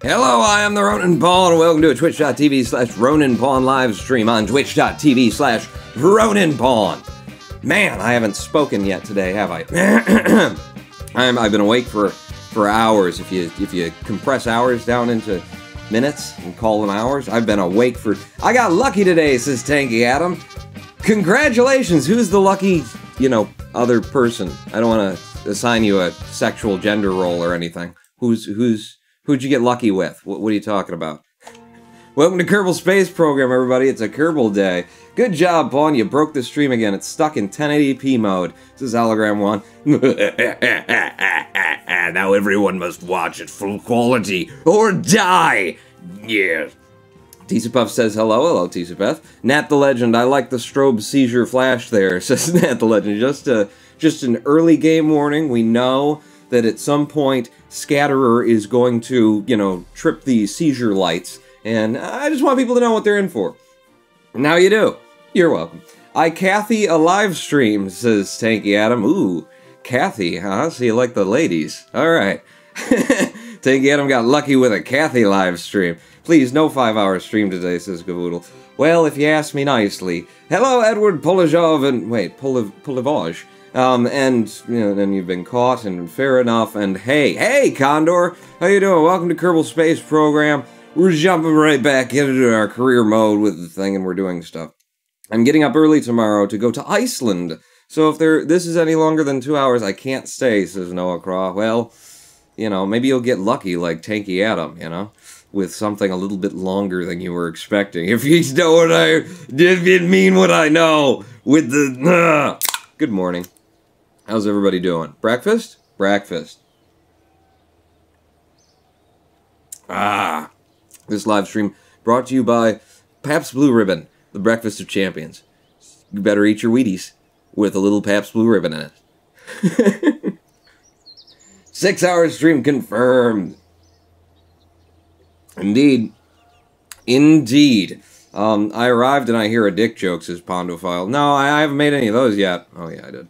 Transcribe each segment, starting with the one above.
Hello, I am the Ronin Pawn, and welcome to a twitch.tv/Ronin Pawn live stream on twitch.tv/Ronin Pawn. Man, I haven't spoken yet today, have I? I've been awake for hours. If you compress hours down into minutes and call them hours, I've been awake for... I got lucky today, says Tanky Adam. Congratulations! Who's the lucky, other person? I don't want to assign you a sexual gender role or anything. Who'd you get lucky with? What are you talking about? Welcome to Kerbal Space Program, everybody. It's a Kerbal day. Good job, Pawn. You broke the stream again. It's stuck in 1080p mode. This is Hologram 1. Now everyone must watch at full quality or die. Yeah. Tisapeth says hello. Hello, Tisapeth. Nat the Legend. I like the strobe seizure flash there, says Nat the Legend. Just an early game warning. We know that at some point Scatterer is going to, trip the seizure lights, and I just want people to know what they're in for. Now you do. You're welcome. Kathy a live stream, says Tanky Adam. Ooh, Kathy, huh? So you like the ladies. Alright. Tanky Adam got lucky with a Kathy live stream. Please, no 5-hour stream today, says Gavoodle. Well, if you ask me nicely. Hello, Edward Polizhov and... Wait, Polivage. Then you've been caught, and fair enough, and hey, Condor! How you doing? Welcome to Kerbal Space Program. We're jumping right back into our career mode with the thing, and we're doing stuff. I'm getting up early tomorrow to go to Iceland, so if this is any longer than 2 hours, I can't stay, says Noah Craw. Well, maybe you'll get lucky like Tanky Adam, with something a little bit longer than you were expecting. If you know what I didn't mean what I know with the... Good morning. How's everybody doing? Breakfast? Breakfast. This live stream brought to you by Pabst Blue Ribbon, the breakfast of champions. You better eat your Wheaties with a little Pabst Blue Ribbon in it. 6-hour stream confirmed. Indeed. Indeed. I arrived and I hear a dick joke, says Pondophile. No, I haven't made any of those yet. Oh yeah, I did.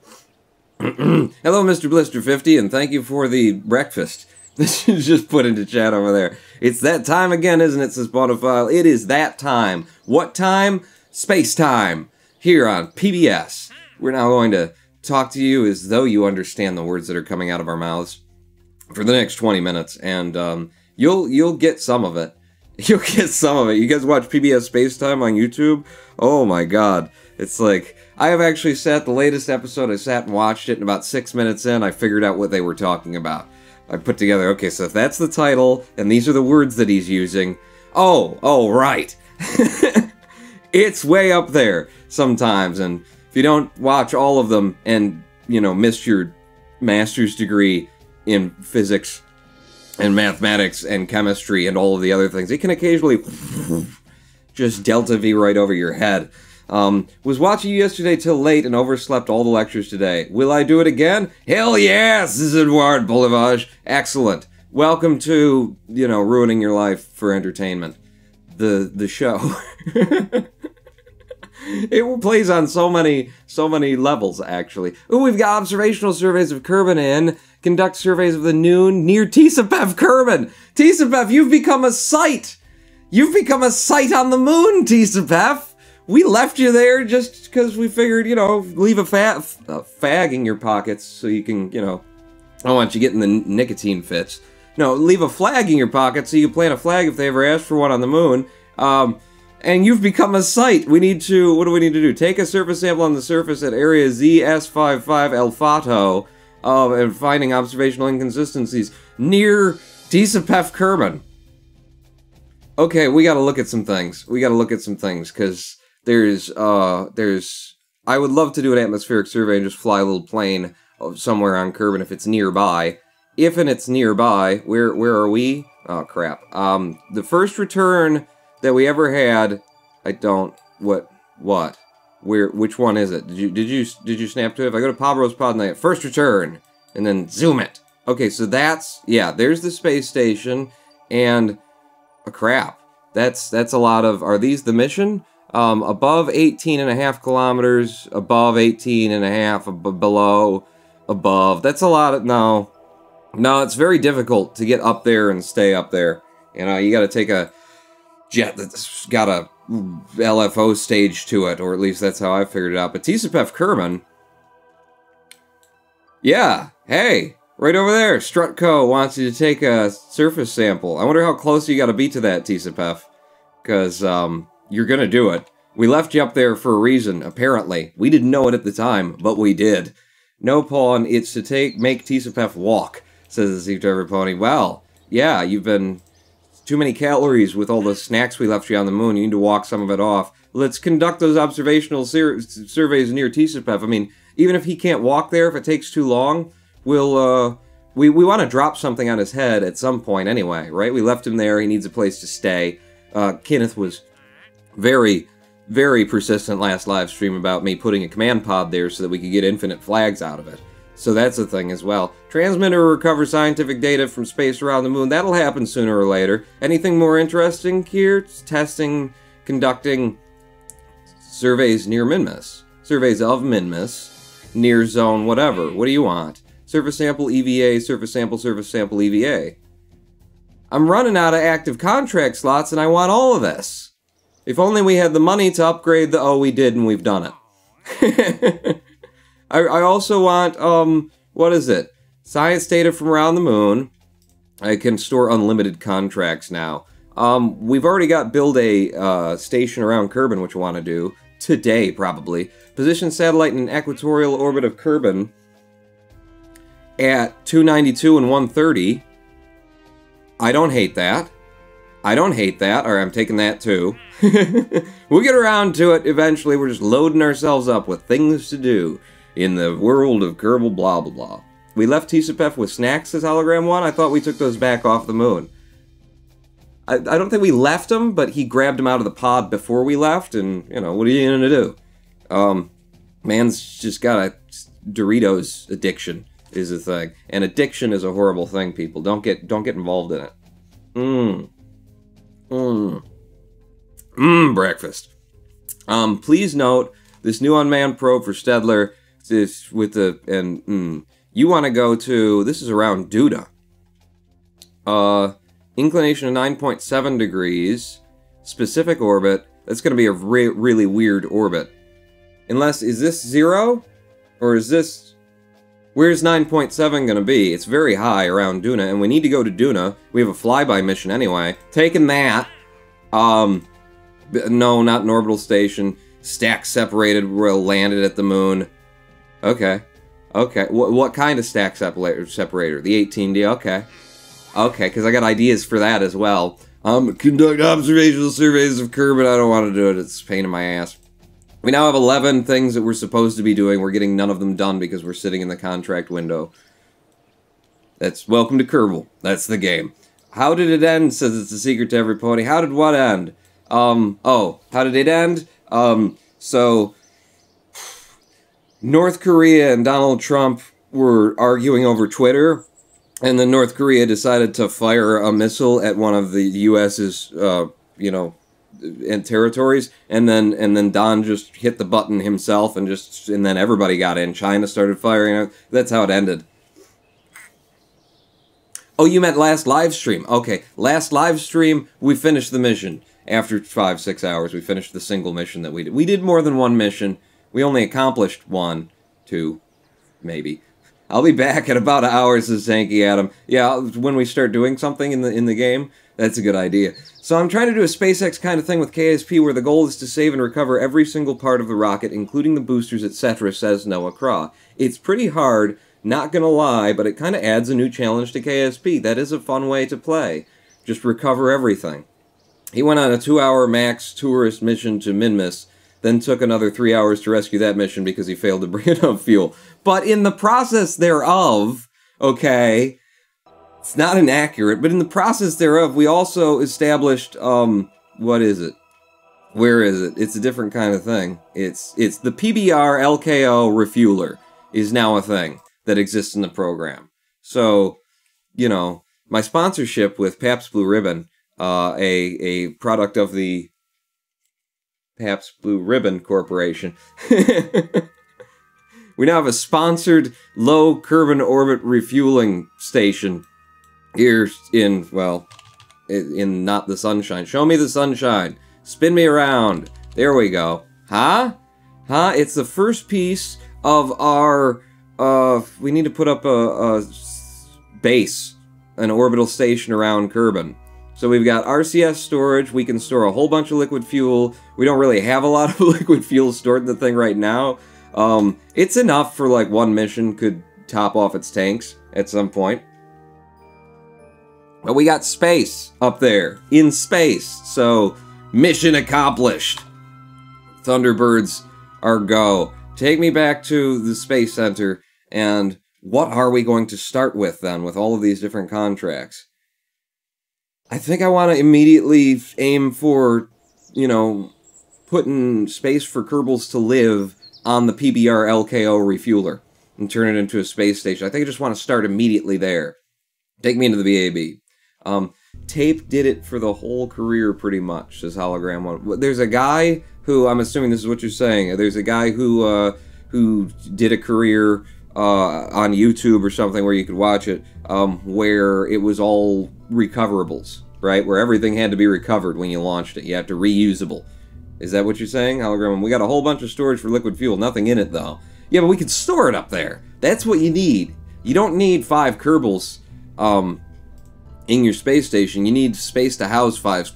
Hello, Mr. Blister50, and thank you for the breakfast. This is just put into chat over there. It's that time again, isn't it, says Bonophile? It is that time. What time? Space time. Here on PBS. We're now going to talk to you as though you understand the words that are coming out of our mouths for the next 20 minutes, and you'll get some of it. You'll get some of it. You guys watch PBS Space Time on YouTube? Oh my god. It's like... I have actually the latest episode, I sat and watched it, and about 6 minutes in, I figured out what they were talking about. I put together, okay, so if that's the title, and these are the words that he's using, oh, right. It's way up there sometimes, and if you don't watch all of them and, missed your master's degree in physics and mathematics and chemistry and all of the other things, it can occasionally just delta V right over your head. Was watching you yesterday till late and overslept all the lectures today. Will I do it again? Hell yes! This is Edouard Boulevage. Excellent. Welcome to, ruining your life for entertainment. The show. It plays on so many levels, actually. Ooh, we've got observational surveys of Kerbin in. Conduct surveys of the noon near Tisapeth Kerbin. Tisapeth, you've become a site! You've become a site on the moon, Tisapeth! We left you there just because we figured, leave a fag in your pockets so you can, I don't want you getting the nicotine fits. No, leave a flag in your pocket so you plant a flag if they ever ask for one on the moon. And you've become a site. What do we need to do? Take a surface sample on the surface at area ZS55 Elfato, and finding observational inconsistencies near Tisapeth Kerbin. Okay, we gotta look at some things. Because... I would love to do an atmospheric survey and just fly a little plane somewhere on Kerbin if it's nearby. It's nearby, where are we? Oh, crap. The first return that we ever had, which one is it? Did you snap to it? If I go to Pabro's Pod Night, first return, and then zoom it. Okay, so there's the space station, and, crap. That's a lot of, are these the mission? Above 18.5 kilometers, above 18.5, below, above. That's a lot of, no, it's very difficult to get up there and stay up there. You know, you gotta take a jet that's got a LFO stage to it, or at least that's how I figured it out. But Tisapef Kerbal, yeah, hey, right over there, Strutco wants you to take a surface sample. I wonder how close you gotta be to that, Tisapef, because you're gonna do it. We left you up there for a reason, apparently. We didn't know it at the time, but we did. No, pawn, it's to make Tisapef walk, says the Sea Driver Pony. Well, yeah, you've been too many calories with all the snacks we left you on the moon. You need to walk some of it off. Let's conduct those observational surveys near Tisapef. I mean, even if he can't walk there, if it takes too long, we'll, we want to drop something on his head at some point anyway, right? We left him there. He needs a place to stay. Kenneth was very, very persistent last live stream about me putting a command pod there so that we could get infinite flags out of it. So that's a thing as well. Transmit or recover scientific data from space around the moon. That'll happen sooner or later. Anything more interesting here? Testing, conducting surveys near Minmus. Surveys of Minmus. Near zone, whatever. What do you want? Surface sample EVA, surface sample EVA. I'm running out of active contract slots and I want all of this. If only we had the money to upgrade the... Oh, we did and we've done it. I also want, what is it? Science data from around the moon. I can store unlimited contracts now. We've already got build a station around Kerbal, which I want to do. Today, probably. Position satellite in an equatorial orbit of Kerbal at 292 and 130. I don't hate that. I don't hate that, or I'm taking that too. We'll get around to it eventually. We're just loading ourselves up with things to do in the world of Kerbal blah blah blah. We left Tisapef with snacks, says Hologram 1. I thought we took those back off the moon. I don't think we left them, but he grabbed them out of the pod before we left, and, you know, what are you gonna do? Man's just got a Doritos addiction, is a thing. And addiction is a horrible thing, people. Don't get involved in it. Breakfast. Please note, this new unmanned probe for Stedler is with the, you want to go to, this is around Duda. Inclination of 9.7 degrees, specific orbit. That's going to be a really weird orbit. Unless, is this 0? Or is this, where's 9.7 going to be? It's very high around Duna, and we need to go to Duna. We have a flyby mission anyway. Taking that. No, not an orbital station. Stack separated, we're landed at the moon. Okay. Okay, what kind of stack separator? The 18D, okay. Okay, because I got ideas for that as well. Conduct observational surveys of Kerbal. I don't want to do it, it's a pain in my ass. We now have 11 things that we're supposed to be doing. We're getting none of them done because we're sitting in the contract window. That's welcome to Kerbal. That's the game. How did it end? Says it's a secret to every pony. How did what end? Oh, how did it end? So, North Korea and Donald Trump were arguing over Twitter, and then North Korea decided to fire a missile at one of the U.S.'s, you know, territories, and then Don just hit the button himself, and then everybody got in. China started firing. That's how it ended. Oh, you meant last live stream. Okay, last live stream, we finished the mission. After 5-6 hours, we finished the single mission that we did. We did more than one mission. We only accomplished 1, 2, maybe. I'll be back in about an hour, says Sankey Adam. Yeah, when we start doing something in the game, that's a good idea. So I'm trying to do a SpaceX kind of thing with KSP where the goal is to save and recover every single part of the rocket, including the boosters, etc., says Noah Craw. It's pretty hard, not gonna lie, but it kind of adds a new challenge to KSP. That is a fun way to play. Just recover everything. He went on a 2-hour max tourist mission to Minmus, then took another 3 hours to rescue that mission because he failed to bring enough fuel. But in the process thereof, okay, it's not inaccurate, but in the process thereof, we also established, what is it? Where is it? It's a different kind of thing. It's the PBR LKO refueler is now a thing that exists in the program. So, you know, my sponsorship with Pabst Blue Ribbon, a product of the Pabst Blue Ribbon Corporation. We now have a sponsored low Kerbal orbit refueling station here in, well, in not the sunshine. Show me the sunshine. Spin me around. There we go. Huh? Huh? It's the first piece of our, we need to put up a base, an orbital station around Kerbin. So we've got RCS storage, we can store a whole bunch of liquid fuel. We don't really have a lot of liquid fuel stored in the thing right now. It's enough for like one mission could top off its tanks at some point. But we got space up there, in space, so mission accomplished. Thunderbirds are go. Take me back to the Space Center, and what are we going to start with then, with all of these different contracts? I think I want to immediately aim for, you know, putting space for Kerbals to live on the PBR LKO refueler and turn it into a space station. I think I just want to start immediately there. Take me into the BAB. Tape did it for the whole career pretty much, says Hologram One. There's a guy who, I'm assuming this is what you're saying, there's a guy who did a career on YouTube or something where you could watch it, where it was all recoverables, right? Where everything had to be recovered when you launched it. You have to reusable. Is that what you're saying, Hologram? We got a whole bunch of storage for liquid fuel, nothing in it though. Yeah, but we could store it up there. That's what you need. You don't need 5 Kerbals in your space station. You need space to house five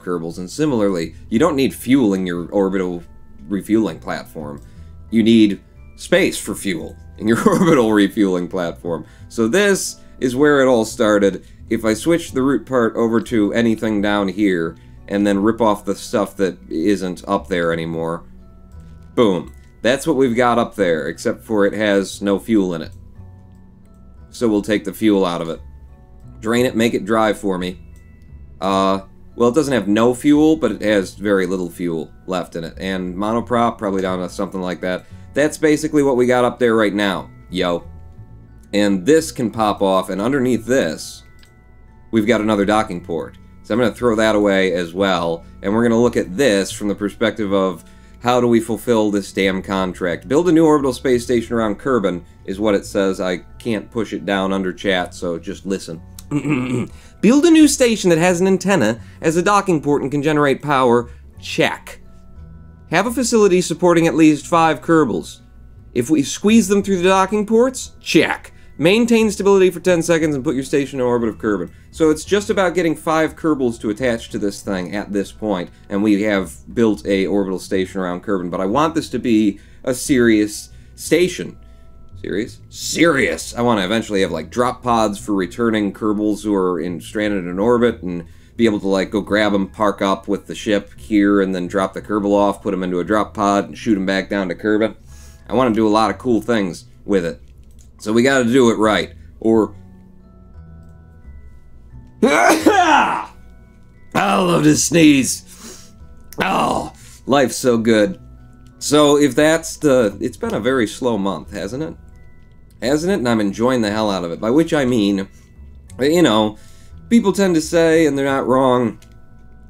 Kerbals, and similarly, you don't need fuel in your orbital refueling platform. You need space for fuel in your orbital refueling platform. So this is where it all started. If I switch the root part over to anything down here, and then rip off the stuff that isn't up there anymore, boom. That's what we've got up there, except for it has no fuel in it. So we'll take the fuel out of it. Drain it, make it dry for me. Well, it doesn't have no fuel, but it has very little fuel left in it. And monoprop, probably down to something like that. That's basically what we got up there right now, yo. And this can pop off, and underneath this, we've got another docking port. So I'm going to throw that away as well, and we're going to look at this from the perspective of how do we fulfill this damn contract. Build a new orbital space station around Kerbin is what it says. I can't push it down under chat, so just listen. Build a new station that has an antenna as a docking port and can generate power. Check. Have a facility supporting at least 5 Kerbals. If we squeeze them through the docking ports, check. Maintain stability for 10 seconds and put your station in orbit of Kerbin. So it's just about getting 5 Kerbals to attach to this thing at this point, and we have built a orbital station around Kerbin. But I want this to be a serious station. Serious? Serious! I want to eventually have, like, drop pods for returning Kerbals who are stranded in orbit, and be able to, like, go grab them, park up with the ship here, and then drop the Kerbal off, put them into a drop pod, and shoot them back down to Kerbin. I want to do a lot of cool things with it. So we gotta do it right, or... I love to sneeze! Oh, life's so good. So if that's the... It's been a very slow month, hasn't it? Hasn't it? And I'm enjoying the hell out of it. By which I mean, you know, people tend to say, and they're not wrong,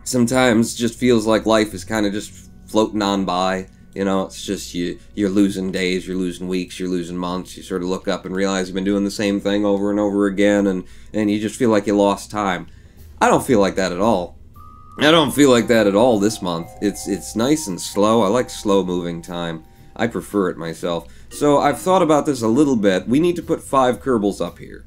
sometimes just feels like life is kind of just floating on by. You know, it's just you're losing days, you're losing weeks, you're losing months. You sort of look up and realize you've been doing the same thing over and over again, and you just feel like you lost time. I don't feel like that at all. I don't feel like that at all this month. It's nice and slow. I like slow-moving time. I prefer it myself. So I've thought about this a little bit. We need to put 5 Kerbals up here.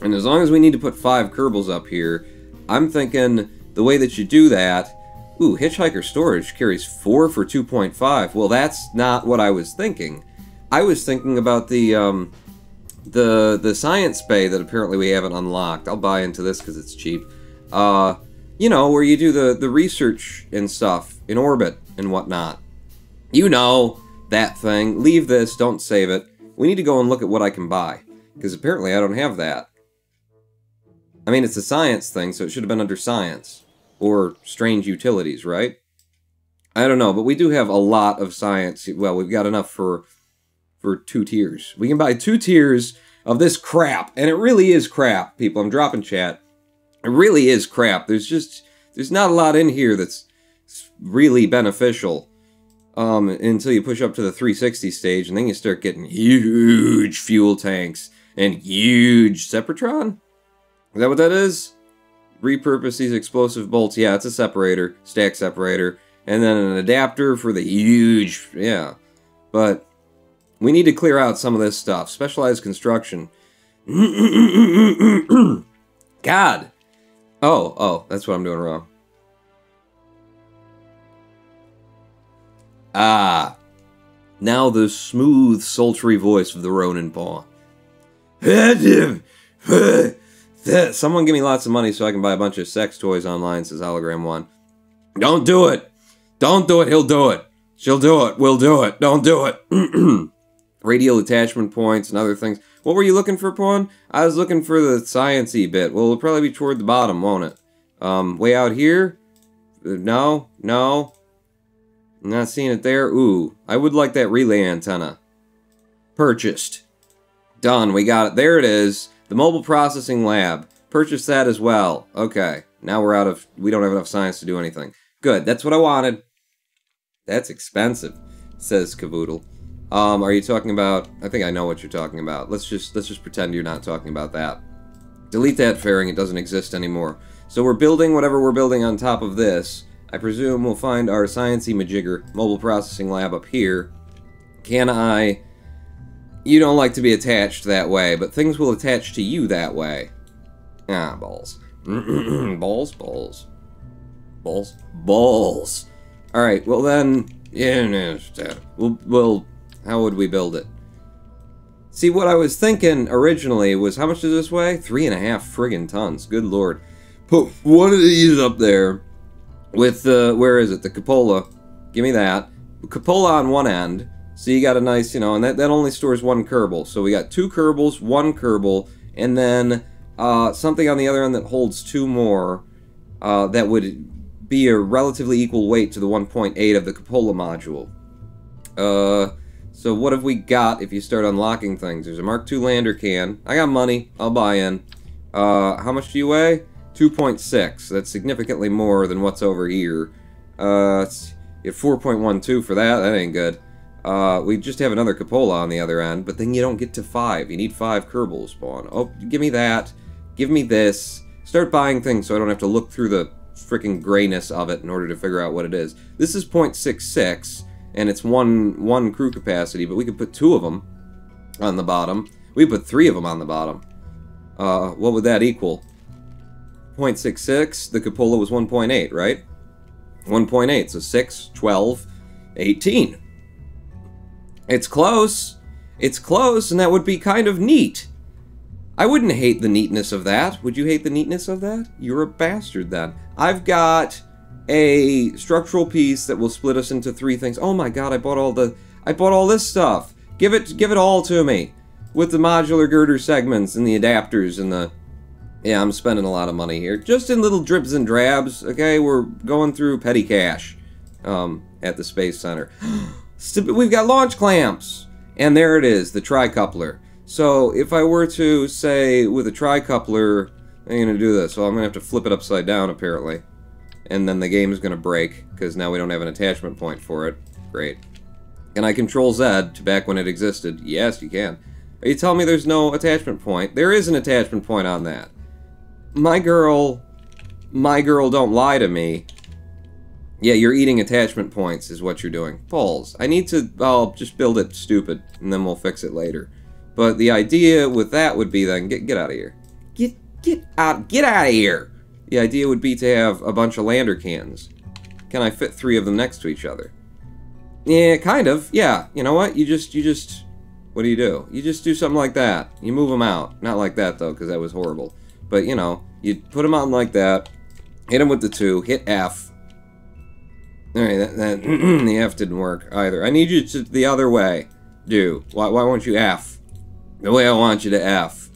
And as long as we need to put 5 Kerbals up here, I'm thinking the way that you do that... Ooh, Hitchhiker Storage carries 4 for 2.5. Well, that's not what I was thinking. I was thinking about the science bay that apparently we haven't unlocked. I'll buy into this because it's cheap. You know, where you do the research and stuff in orbit and whatnot. You know, that thing. Leave this, don't save it. We need to go and look at what I can buy, because apparently I don't have that. I mean, it's a science thing, so it should have been under science. Or strange utilities, right? I don't know, but we do have a lot of science. Well, we've got enough for 2 tiers. We can buy 2 tiers of this crap, and it really is crap, people. I'm dropping chat. It really is crap. There's not a lot in here that's really beneficial until you push up to the 360 stage, and then you start getting huge fuel tanks and huge Sepratron? Is that what that is? repurpose these explosive bolts. Yeah, it's a separator, stack separator. And then an adapter for the huge, yeah. But we need to clear out some of this stuff. Specialized construction. God. Oh, that's what I'm doing wrong. Ah. Now the smooth, sultry voice of the Ronin paw. Someone give me lots of money so I can buy a bunch of sex toys online, says Hologram 1. Don't do it. Don't do it. He'll do it. She'll do it. We'll do it. Don't do it. Radial attachment points and other things. What were you looking for, Pawn? I was looking for the science-y bit. Well, it'll probably be toward the bottom, won't it? Way out here? No. I'm not seeing it there. Ooh, I would like that relay antenna. Purchased. Done. We got it. There it is. The mobile processing lab. Purchase that as well. Okay. Now we're out of... We don't have enough science to do anything. Good. That's what I wanted. That's expensive, says Cavoodle. Are you talking about... I think I know what you're talking about. Let's just pretend you're not talking about that. Delete that fairing. It doesn't exist anymore. So we're building whatever we're building on top of this. I presume we'll find our sciencey majigger mobile processing lab up here. Can I... You don't like to be attached that way, but things will attach to you that way. Ah, balls. Balls. Alright, well then... Yeah, we'll... How would we build it? See, what I was thinking originally was, how much does this weigh? 3.5 friggin' tons. Good lord. Put one of these up there with the... Where is it? The cupola. Give me that. Cupola on one end. So you got a nice, you know, and that only stores one Kerbal. So we got 2 Kerbals, 1 Kerbal, and then something on the other end that holds 2 more that would be a relatively equal weight to the 1.8 of the cupola module. So what have we got if you start unlocking things? There's a Mark II lander can. I got money. I'll buy in. How much do you weigh? 2.6. That's significantly more than what's over here. You get 4.12 for that. That ain't good. We just have another cupola on the other end, but then you don't get to 5. You need 5 Kerbals, Spawn. Oh, give me that. Give me this. Start buying things so I don't have to look through the freaking grayness of it in order to figure out what it is. This is 0.66, and it's one crew capacity, but we could put 2 of them on the bottom. We put 3 of them on the bottom. What would that equal? 0.66, the cupola was 1.8, right? 1.8, so 6, 12, 18. It's close. It's close, and that would be kind of neat. I wouldn't hate the neatness of that. Would you hate the neatness of that? You're a bastard, then. I've got a structural piece that will split us into 3 things. Oh my god, I bought all this stuff. Give it all to me. With the modular girder segments and the adapters and the... Yeah, I'm spending a lot of money here. Just in little drips and drabs, okay? We're going through petty cash at the Space Center. We've got launch clamps! And there it is, the tri-coupler. So, if I were to, say, with a tri-coupler, I'm going to do this. Well, I'm going to have to flip it upside down, apparently. And then the game is going to break, because now we don't have an attachment point for it. Great. Can I control Z to back when it existed? Yes, you can. Are you telling me there's no attachment point? There is an attachment point on that. My girl don't lie to me. Yeah, you're eating attachment points is what you're doing. Balls. I'll just build it stupid, and then we'll fix it later. But the idea with that would be then, get out of here. Get out of here! The idea would be to have a bunch of lander cans. Can I fit 3 of them next to each other? Yeah, kind of. Yeah, you know what? You just, what do? You just do something like that. You move them out. Not like that, though, because that was horrible. But, you know, you put them on like that, hit them with the 2, hit F. Alright, the F didn't work either. I need you to the other way. Why won't you F? The way I want you to F.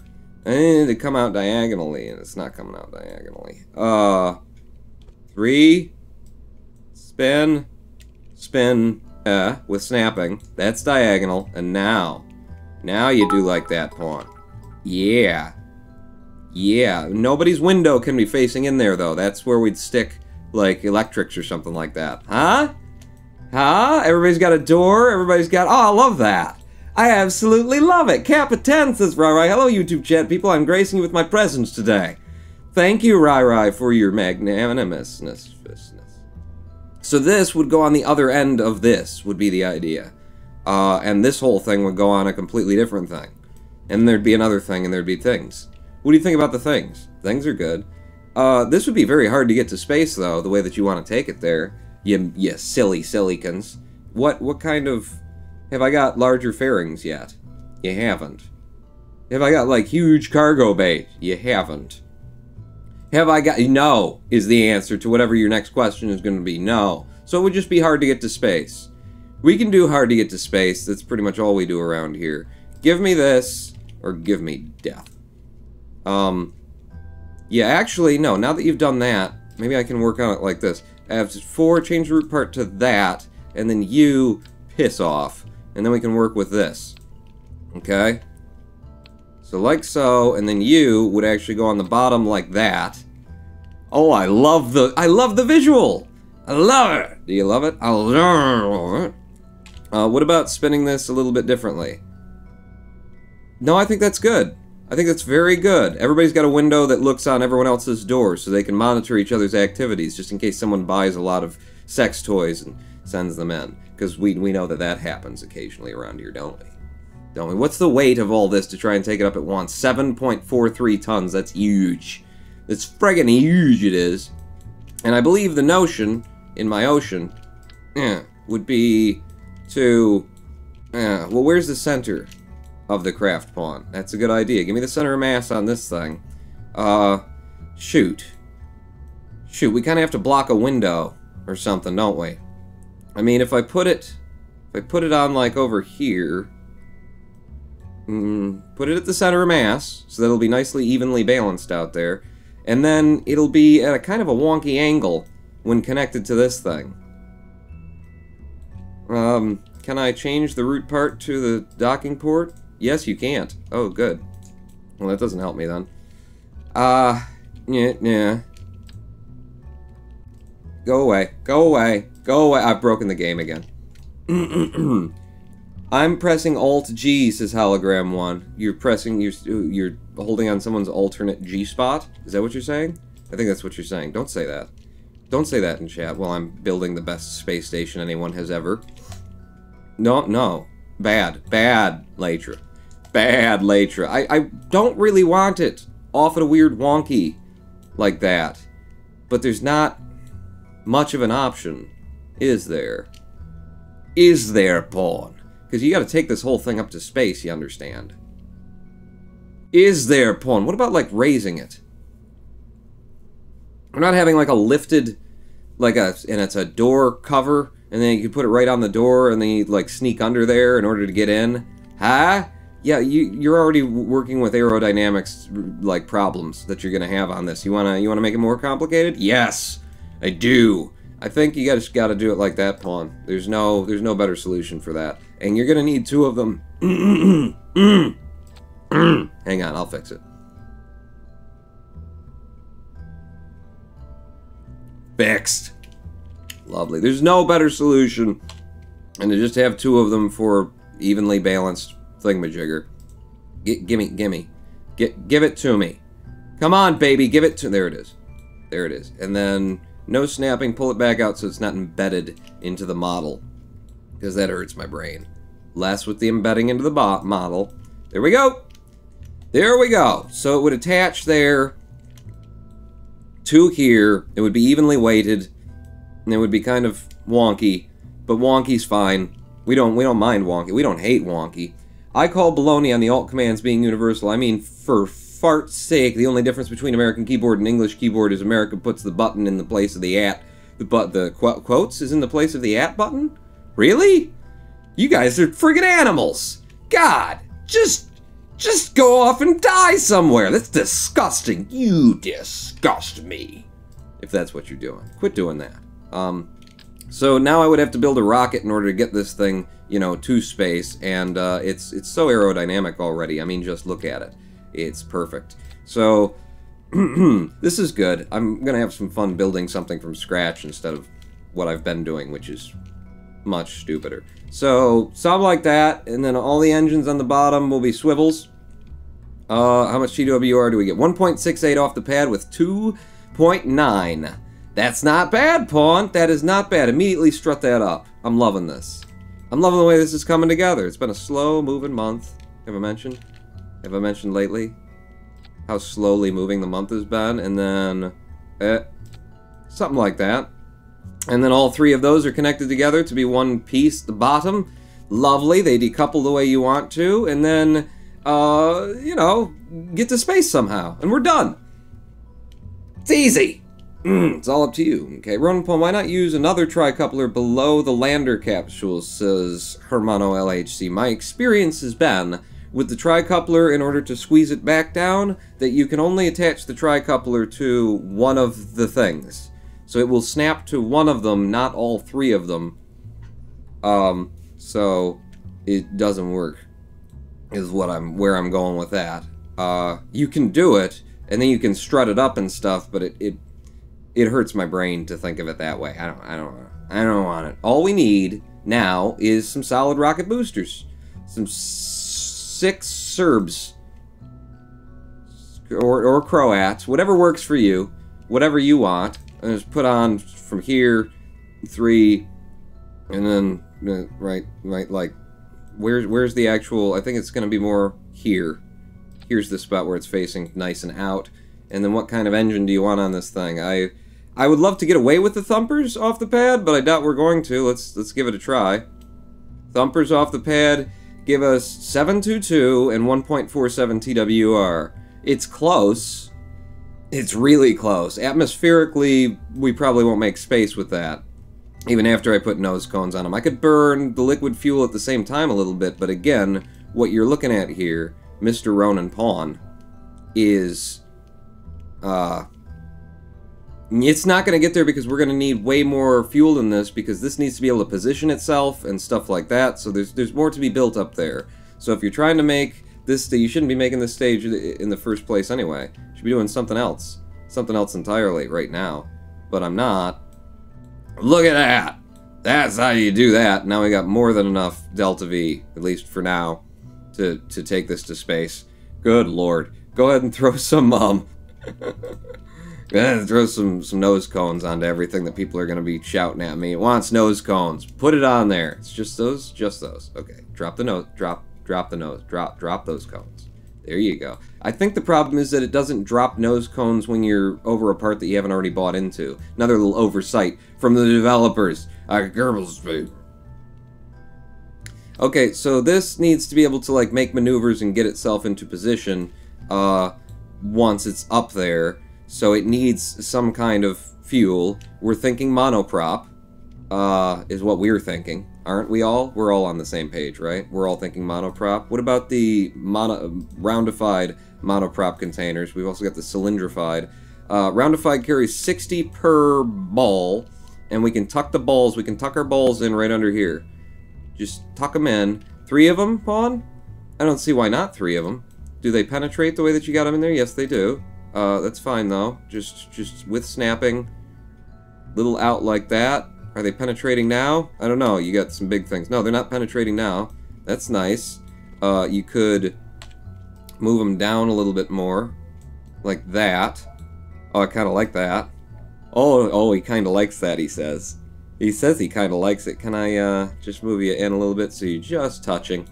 I need it to come out diagonally, and it's not coming out diagonally. 3, spin, with snapping. That's diagonal, and now you do like that, pawn. Yeah. Yeah, nobody's window can be facing in there, though. That's where we'd stick, like, electrics or something like that. Huh? Huh? Everybody's got a door, everybody's got... Oh, I love that. I absolutely love it. Kappa 10 says, right. Hello, YouTube chat people. I'm gracing you with my presence today. Thank you, Rai, for your magnanimousness. So this would go on the other end of this, would be the idea. And this whole thing would go on a completely different thing. And there'd be another thing, and there'd be things. What do you think about the things? Things are good. This would be very hard to get to space, though, the way that you want to take it there. You silly silicons. What kind of... Have I got larger fairings yet? You haven't. Have I got, like, huge cargo bay? You haven't. Have I got... No, is the answer to whatever your next question is going to be. No. So it would just be hard to get to space. We can do hard to get to space. That's pretty much all we do around here. Give me this, or give me death. Yeah, actually, no. Now that you've done that, maybe I can work on it like this. I have 4, change the root part to that, and then you piss off. And then we can work with this. Okay? So like so, and then you would actually go on the bottom like that. Oh, I love the visual! I love it! Do you love it? I love it. What about spinning this a little bit differently? No, I think that's good. I think that's very good. Everybody's got a window that looks on everyone else's doors so they can monitor each other's activities just in case someone buys a lot of sex toys and sends them in. Because we know that happens occasionally around here, don't we? Don't we? What's the weight of all this to try and take it up at once? 7.43 tons. That's huge. It's friggin' huge, it is. And I believe the notion, in my ocean, would be to... well, where's the center of the craft pawn? That's a good idea. Give me the center of mass on this thing. Shoot. Shoot, we kind of have to block a window or something, don't we? I mean, if I put it on, like, over here... put it at the center of mass, so that it'll be nicely evenly balanced out there. And then it'll be at a kind of a wonky angle when connected to this thing. Can I change the root part to the docking port? Yes, you can't. Oh, good. Well, that doesn't help me then. Yeah. Go away. Go away. Go away. I've broken the game again. I'm pressing Alt-G, says Hologram 1. You're holding on someone's alternate G-spot? Is that what you're saying? I think that's what you're saying. Don't say that. Don't say that in chat while I'm building the best space station anyone has ever. No. Bad, Latra. Bad, Latra. I don't really want it off at a weird wonky like that. But there's not much of an option, is there? Is there, pawn? Because you got to take this whole thing up to space, you understand? Is there, pawn? What about, like, raising it? We're not having, like, a lifted, and it's a door cover, and then you can put it right on the door, and then you, like, sneak under there in order to get in? Huh? Yeah, you're already working with aerodynamics, like, problems that you're going to have on this. You wanna make it more complicated? Yes, I do. I think you just got to do it like that, pawn. There's no better solution for that. And you're gonna need 2 of them. Hang on, I'll fix it. Fixed. Lovely. There's no better solution than to just have 2 of them for evenly balanced thingamajigger. Gimme. Give it to me. Come on, baby, give it to... There it is. There it is. And then, no snapping, pull it back out so it's not embedded into the model. Because that hurts my brain. Less with the embedding into the model. There we go. There we go. So it would attach there to here. It would be evenly weighted. And it would be kind of wonky. But wonky's fine. We don't mind wonky. We don't hate wonky. I call baloney on the alt commands being universal. I mean, for fart's sake, the only difference between American keyboard and English keyboard is America puts the button in the place of the at. The quotes is in the place of the at button? Really? You guys are friggin' animals! God! Just go off and die somewhere! That's disgusting! You disgust me! If that's what you're doing. Quit doing that. So now I would have to build a rocket in order to get this thing, to space, and it's so aerodynamic already. I mean, just look at it. It's perfect. So, this is good. I'm gonna have some fun building something from scratch instead of what I've been doing, which is much stupider. So, something like that, and then all the engines on the bottom will be swivels. How much TWR do we get? 1.68 off the pad with 2.9. That's not bad, Pawn. That is not bad. Immediately strut that up. I'm loving this. I'm loving the way this is coming together. It's been a slow-moving month. Have I mentioned? Have I mentioned lately how slowly moving the month has been? And then, something like that. And then all three of those are connected together to be one piece at the bottom. Lovely. They decouple the way you want to. And then, you know, get to space somehow. And we're done. It's easy. It's all up to you. Okay, Ronan Paul, why not use another tricoupler below the lander capsule, says Hermano LHC. My experience has been with the tricoupler, in order to squeeze it back down, that you can only attach the tricoupler to one of the things. So it will snap to one of them, not all three of them. So it doesn't work, is where I'm going with that. You can do it, and then you can strut it up and stuff, but it hurts my brain to think of it that way. I don't want it. All we need now is some solid rocket boosters. Some 6 Serbs. Or Croats. Whatever works for you. Whatever you want. And just put on from here 3. And then, right, like, where's the actual, I think it's going to be more here. Here's the spot where it's facing nice and out. And then what kind of engine do you want on this thing? I would love to get away with the thumpers off the pad, but I doubt we're going to. Let's give it a try. Thumpers off the pad give us 722 and 1.47 TWR. It's close. It's really close. Atmospherically, we probably won't make space with that, even after I put nose cones on them. I could burn the liquid fuel at the same time a little bit, but again, what you're looking at here, Mr. Ronan Pawn, is it's not going to get there because we're going to need way more fuel than this, because this needs to be able to position itself and stuff like that, so there's more to be built up there. So if you're trying to make this, you shouldn't be making this stage in the first place anyway. You should be doing something else. Something else entirely right now. But I'm not. Look at that! That's how you do that. Now we got more than enough Delta V, at least for now, to take this to space. Good lord. Go ahead and throw some, Go ahead and throw some nose cones onto everything that people are going to be shouting at me. It wants nose cones. Put it on there. It's just those, just those. Okay. Drop the nose, drop the nose, drop those cones. There you go. I think the problem is that it doesn't drop nose cones when you're over a part that you haven't already bought into. Another little oversight from the developers. Kerbal's favor. Okay, so this needs to be able to, like, make maneuvers and get itself into position once it's up there. So it needs some kind of fuel. We're thinking monoprop, is what we're thinking. Aren't we all? We're all on the same page, right? We're all thinking monoprop. What about the roundified monoprop containers? We've also got the cylindrified. Roundified carries 60 per ball, and we can tuck the balls. We can tuck our balls in right under here. Just tuck them in. 3 of them, Pawn? I don't see why not 3 of them. Do they penetrate the way that you got them in there? Yes, they do. That's fine, though. Just with snapping. Little out like that. Are they penetrating now? I don't know. You got some big things. No, they're not penetrating now. That's nice. You could move them down a little bit more. Like that. Oh, I kind of like that. Oh, he kind of likes that, he says. He says he kind of likes it. Can I just move you in a little bit so you're just touching?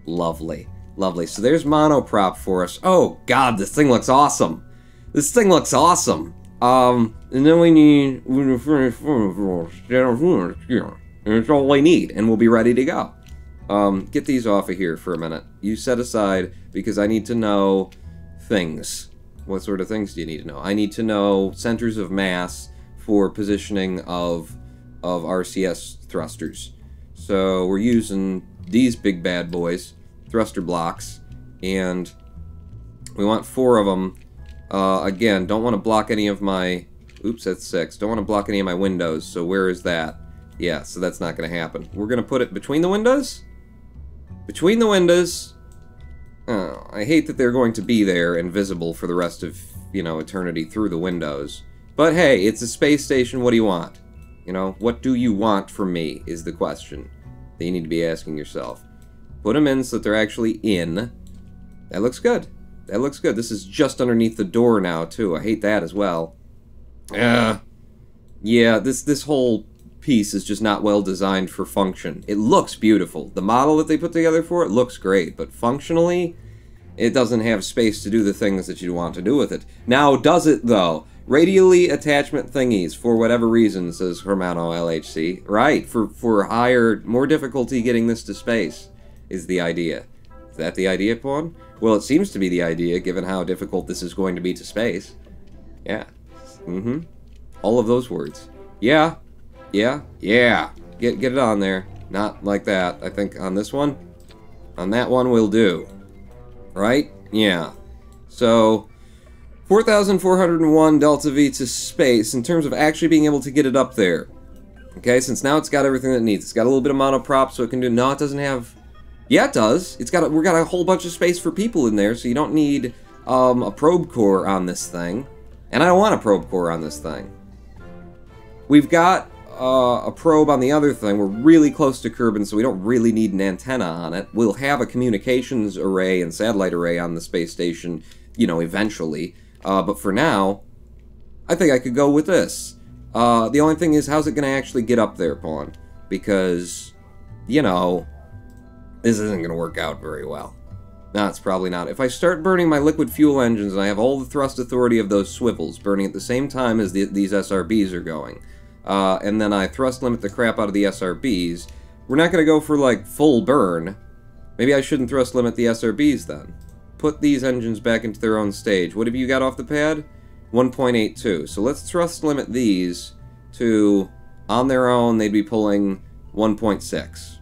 Lovely. Lovely. So there's monoprop for us. Oh, God, this thing looks awesome. This thing looks awesome. And then we need... It's all we need, and we'll be ready to go. Get these off of here for a minute. You set aside, because I need to know things. What sort of things do you need to know? I need to know centers of mass for positioning of RCS thrusters. So we're using these big bad boys, thruster blocks, and we want 4 of them. Again, don't want to block any of my... Oops, that's 6. Don't want to block any of my windows, so where is that? Yeah, so that's not going to happen. We're going to put it between the windows? Between the windows. Oh, I hate that they're going to be there and visible for the rest of, you know, eternity through the windows. But hey, it's a space station, what do you want? You know, what do you want from me is the question that you need to be asking yourself. Put them in so that they're actually in. That looks good. That looks good. This is just underneath the door now, too. I hate that as well. Yeah, this whole piece is just not well designed for function. It looks beautiful. The model that they put together for it looks great, but functionally, it doesn't have space to do the things that you want to do with it. Now, does it, though? Radially attachment thingies, for whatever reason, says Hermano LHC. Right, for higher, more difficulty getting this to space is the idea. Is that the idea, Pawn? Well, it seems to be the idea, given how difficult this is going to be to space. Yeah. Mm-hmm. All of those words. Yeah. Yeah. Yeah. Get it on there. Not like that. I think on this one. On that one will do. Right? Yeah. So, 4,401 delta V to space in terms of actually being able to get it up there. Okay, since now it's got everything that it needs. It's got a little bit of monoprop, so it can do... No, it doesn't have... Yeah, it does. We've got a whole bunch of space for people in there, so you don't need a probe core on this thing. And I don't want a probe core on this thing. We've got a probe on the other thing. We're really close to Kerbal, so we don't really need an antenna on it. We'll have a communications array and satellite array on the space station, you know, eventually. But for now, I think I could go with this. The only thing is, how's it going to actually get up there, Pawn? Because, you know, this isn't going to work out very well. No, it's probably not. If I start burning my liquid fuel engines and I have all the thrust authority of those swivels burning at the same time as these SRBs are going, and then I thrust limit the crap out of the SRBs, we're not going to go for, like, full burn. Maybe I shouldn't thrust limit the SRBs then. Put these engines back into their own stage. What have you got off the pad? 1.82. So let's thrust limit these to, on their own, they'd be pulling 1.6.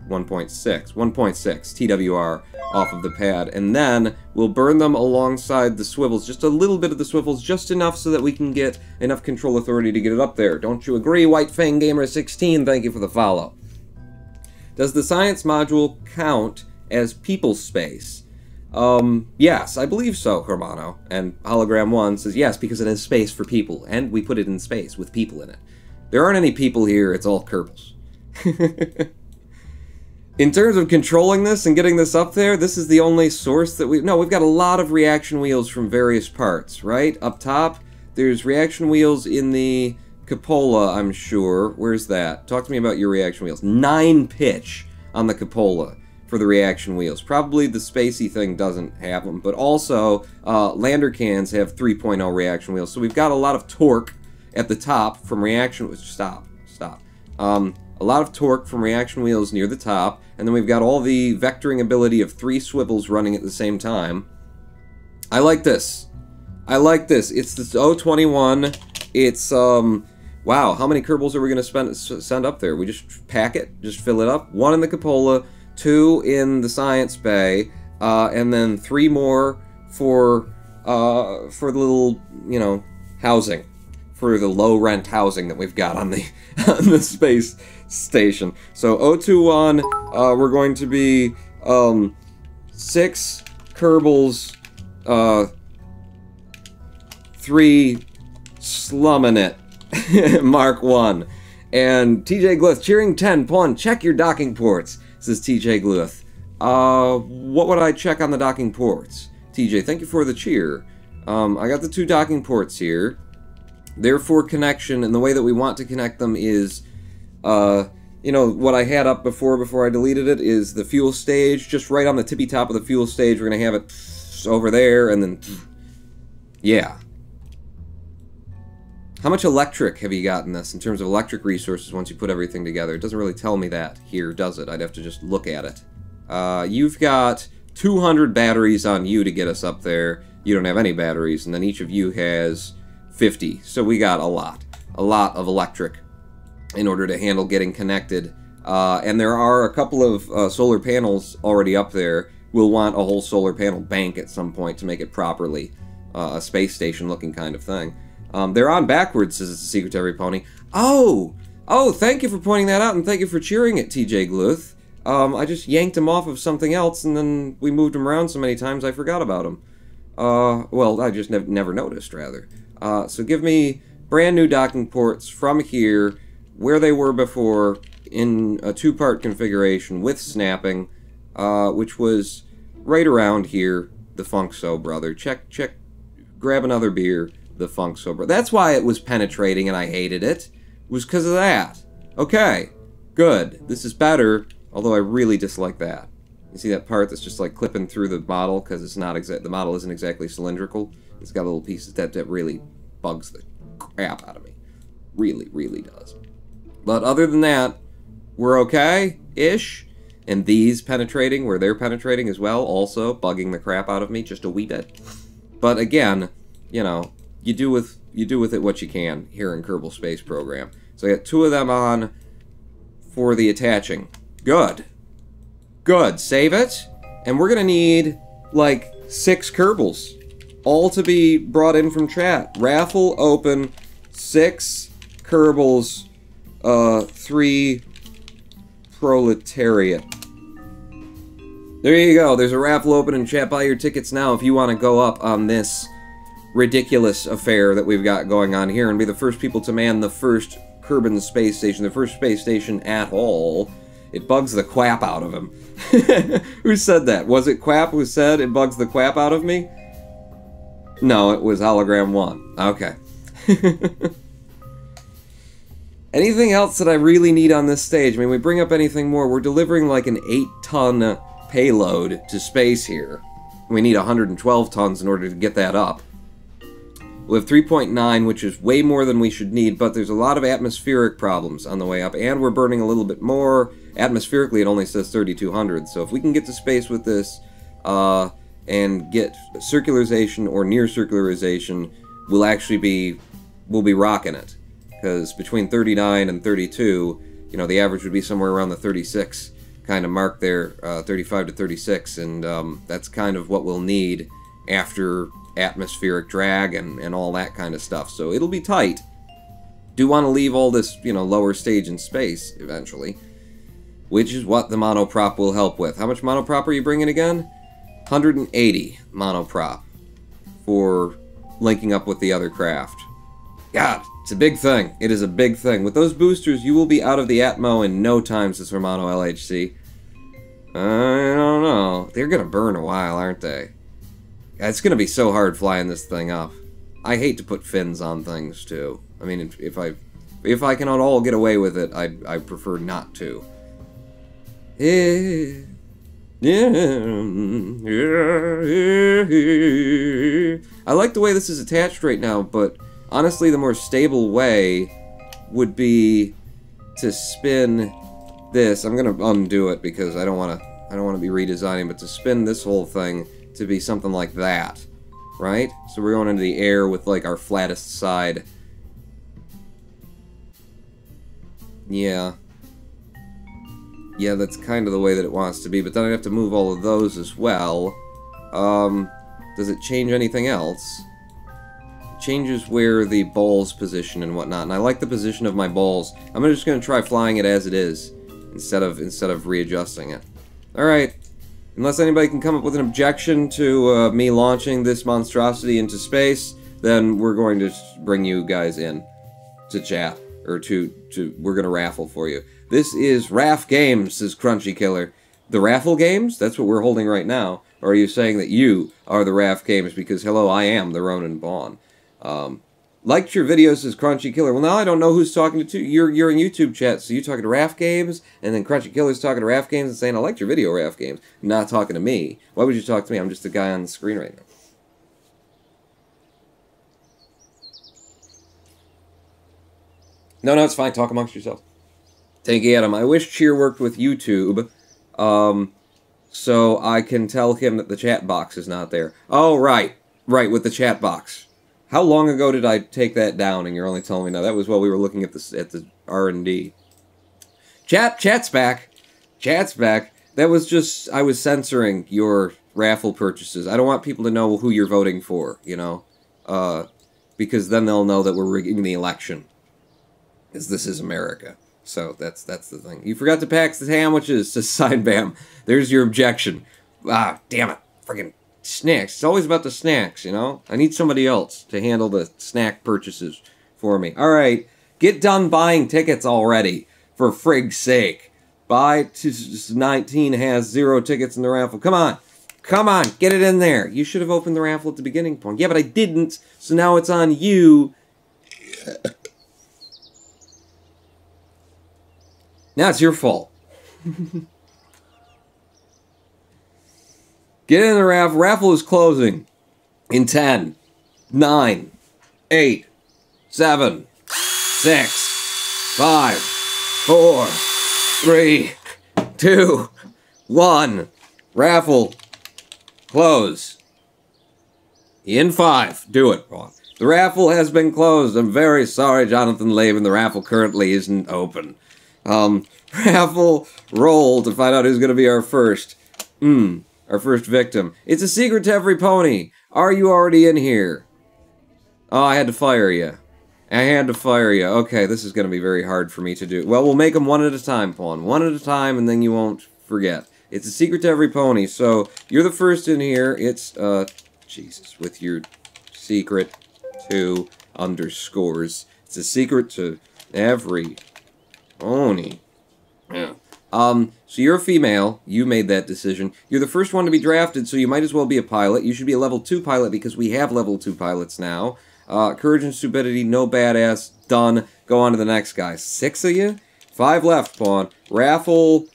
1.6 TWR off of the pad. And then we'll burn them alongside the swivels. Just a little bit of the swivels, just enough so that we can get enough control authority to get it up there. Don't you agree, White Fang Gamer 16? Thank you for the follow. Does the science module count as people space? Yes, I believe so, Hermano. And Hologram1 says yes, because it has space for people, and we put it in space with people in it. There aren't any people here, it's all Kerbals. In terms of controlling this and getting this up there, this is the only source that we... No, we've got a lot of reaction wheels from various parts, right? Up top, there's reaction wheels in the cupola, I'm sure. Where's that? Talk to me about your reaction wheels. 9 pitch on the cupola for the reaction wheels. Probably the spacey thing doesn't have them, but also lander cans have 3.0 reaction wheels. So we've got a lot of torque at the top from reaction... Stop. A lot of torque from reaction wheels near the top, and then we've got all the vectoring ability of 3 swivels running at the same time. I like this. I like this. It's this 021. It's, wow, how many Kerbals are we going to send up there? We just pack it, just fill it up. 1 in the cupola, 2 in the science bay, and then 3 more for the little, you know, housing. For the low-rent housing that we've got on the space station. So 021, we're going to be 6 Kerbals, 3 slumming it, Mark 1. And TJ Gluth, cheering 10, Pawn, check your docking ports, says TJ Gluth. What would I check on the docking ports? TJ, thank you for the cheer. I got the 2 docking ports here. Therefore, connection, and the way that we want to connect them is, you know, what I had up before I deleted it, is the fuel stage, just right on the tippy top of the fuel stage. We're going to have it over there, and then, yeah. How much electric have you got in this, in terms of electric resources, once you put everything together? It doesn't really tell me that here, does it? I'd have to just look at it. You've got 200 batteries on you to get us up there. You don't have any batteries, and then each of you has 50, so we got a lot of electric in order to handle getting connected, and there are a couple of solar panels already up there. We'll want a whole solar panel bank at some point to make it properly a space station looking kind of thing. They're on backwards, says it's a secret to every pony. Oh, thank you for pointing that out, and thank you for cheering it, TJ Gluth. I just yanked him off of something else, and then we moved him around so many times I forgot about him. Well, I just never noticed, rather. So give me brand new docking ports from here, where they were before, in a 2-part configuration with snapping, which was right around here, the Funk So Brother. Check, grab another beer, the Funk So Brother. That's why it was penetrating and I hated it. It was because of that. Okay, good. This is better, although I really dislike that. You see that part that's just like clipping through the model because it's not the model isn't exactly cylindrical. It's got little pieces that really bugs the crap out of me. Really, really does. But other than that, we're okay-ish. And these penetrating where they're penetrating as well, also bugging the crap out of me just a wee bit. But again, you know, you do with it what you can here in Kerbal Space Program. So I got 2 of them on for the attaching. Good. Good. Save it. And we're going to need, like, 6 Kerbals. All to be brought in from chat. Raffle open 6 Kerbals, 3 proletariat. There you go. There's a raffle open in chat. Buy your tickets now if you want to go up on this ridiculous affair that we've got going on here and be the first people to man the first Kerbal space station, the first space station at all. It bugs the quap out of him. Who said that? Was it Quap who said it bugs the quap out of me? No, it was Hologram 1. Okay. Anything else that I really need on this stage? I mean, we bring up anything more. We're delivering like an 8-ton payload to space here. We need 112 tons in order to get that up. We have 3.9, which is way more than we should need, but there's a lot of atmospheric problems on the way up, and we're burning a little bit more. Atmospherically, it only says 3,200, so if we can get to space with this, and get circularization or near circularization, we'll be rocking it. Because between 39 and 32, you know, the average would be somewhere around the 36 kind of mark there, 35 to 36, and that's kind of what we'll need after atmospheric drag and all that kind of stuff. So it'll be tight. Do want to leave all this, you know, lower stage in space eventually, which is what the monoprop will help with. How much monoprop are you bringing again? 180 monoprop for linking up with the other craft. God, it's a big thing. It is a big thing. With those boosters, you will be out of the Atmo in no time, says Romano LHC. I don't know. They're gonna burn a while, aren't they? It's gonna be so hard flying this thing up. I hate to put fins on things, too. I mean, if I can at all get away with it, I prefer not to. Yeah. I like the way this is attached right now, but honestly, the more stable way would be to spin this. I'm gonna undo it because I don't want to be redesigning, but to spin this whole thing to be something like that, right? So we're going into the air with like our flattest side. Yeah. Yeah, that's kind of the way that it wants to be, but then I have to move all of those as well. Does it change anything else? It changes where the balls position and whatnot, and I like the position of my balls. I'm just going to try flying it as it is, instead of readjusting it. Alright, unless anybody can come up with an objection to me launching this monstrosity into space, then we're going to bring you guys in to chat, or we're going to raffle for you. This is Raff Games, says Crunchy Killer. The raffle games? That's what we're holding right now. Or are you saying that you are the Raff Games? Because, hello, I am the Ronan Vaughn. Liked your video, says Crunchy Killer. Well, now I don't know who's talking to. You're in YouTube chat, so you're talking to Raff Games, and then Crunchy Killer's talking to Raff Games and saying, I liked your video, Raff Games. Not talking to me. Why would you talk to me? I'm just the guy on the screen right now. No, it's fine. Talk amongst yourselves. Thank you, Adam. I wish Cheer worked with YouTube, so I can tell him that the chat box is not there. Oh, right. Right, with the chat box. How long ago did I take that down, and you're only telling me now? That was while we were looking at the R&D. Chat's back. Chat's back. That was just, I was censoring your raffle purchases. I don't want people to know who you're voting for, you know? Because then they'll know that we're rigging the election. Because this is America. So that's the thing. You forgot to pack the sandwiches, says Sidebam. There's your objection. Ah, damn it. Friggin' snacks. It's always about the snacks, you know? I need somebody else to handle the snack purchases for me. Alright, get done buying tickets already, for frig's sake. Buy to 19 has 0 tickets in the raffle. Come on. Come on, get it in there. You should have opened the raffle at the beginning point. Yeah, but I didn't, so now it's on you. Now it's your fault. Get in the raffle. Raffle is closing in 10, 9, 8, 7, 6, 5, 4, 3, 2, 1. Raffle. Close. In 5. Do it, Ron. The raffle has been closed. I'm very sorry, Jonathan Laban. The raffle currently isn't open. Raffle roll to find out who's going to be our first. Our first victim. It's a secret to every pony. Are you already in here? Oh, I had to fire you. Okay, this is going to be very hard for me to do. Well, we'll make them one at a time, Pawn. One at a time, and then you won't forget. It's a secret to every pony, so you're the first in here. It's, Jesus, with your secret to underscores. It's a secret to every pony. Yeah. So you're a female. You made that decision. You're the first one to be drafted, so you might as well be a pilot. You should be a level 2 pilot because we have level 2 pilots now. Courage and stupidity, no badass, done. Go on to the next guy. 6 of you? 5 left, Pawn. Raffle,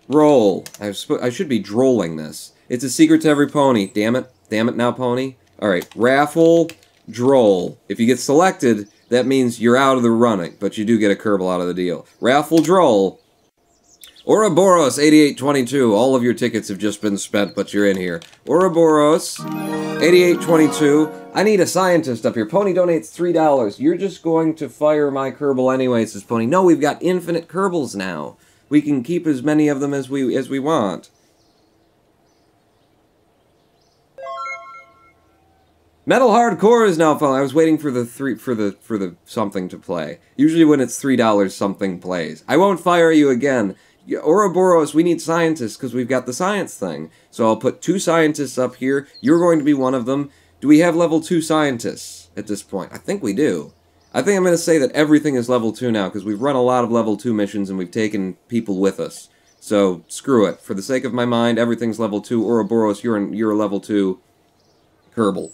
roll. I should be drolling this. It's a secret to every pony. Damn it. Damn it now, pony. Alright, raffle, droll. If you get selected, that means you're out of the running, but you do get a Kerbal out of the deal. Raffle, droll. Ouroboros, 8822. All of your tickets have just been spent, but you're in here. Ouroboros, 8822. I need a scientist up here. Pony donates $3. You're just going to fire my Kerbal anyway, says Pony. No, we've got infinite Kerbals now. We can keep as many of them as we want. Metal Hardcore is now fun. I was waiting for the something to play. Usually when it's $3, something plays. I won't fire you again. Ouroboros, we need scientists because we've got the science thing. So I'll put 2 scientists up here. You're going to be one of them. Do we have level 2 scientists at this point? I think we do. I think I'm going to say that everything is level 2 now because we've run a lot of level 2 missions and we've taken people with us. So screw it. For the sake of my mind, everything's level 2. Ouroboros, you're a level 2 Kerbal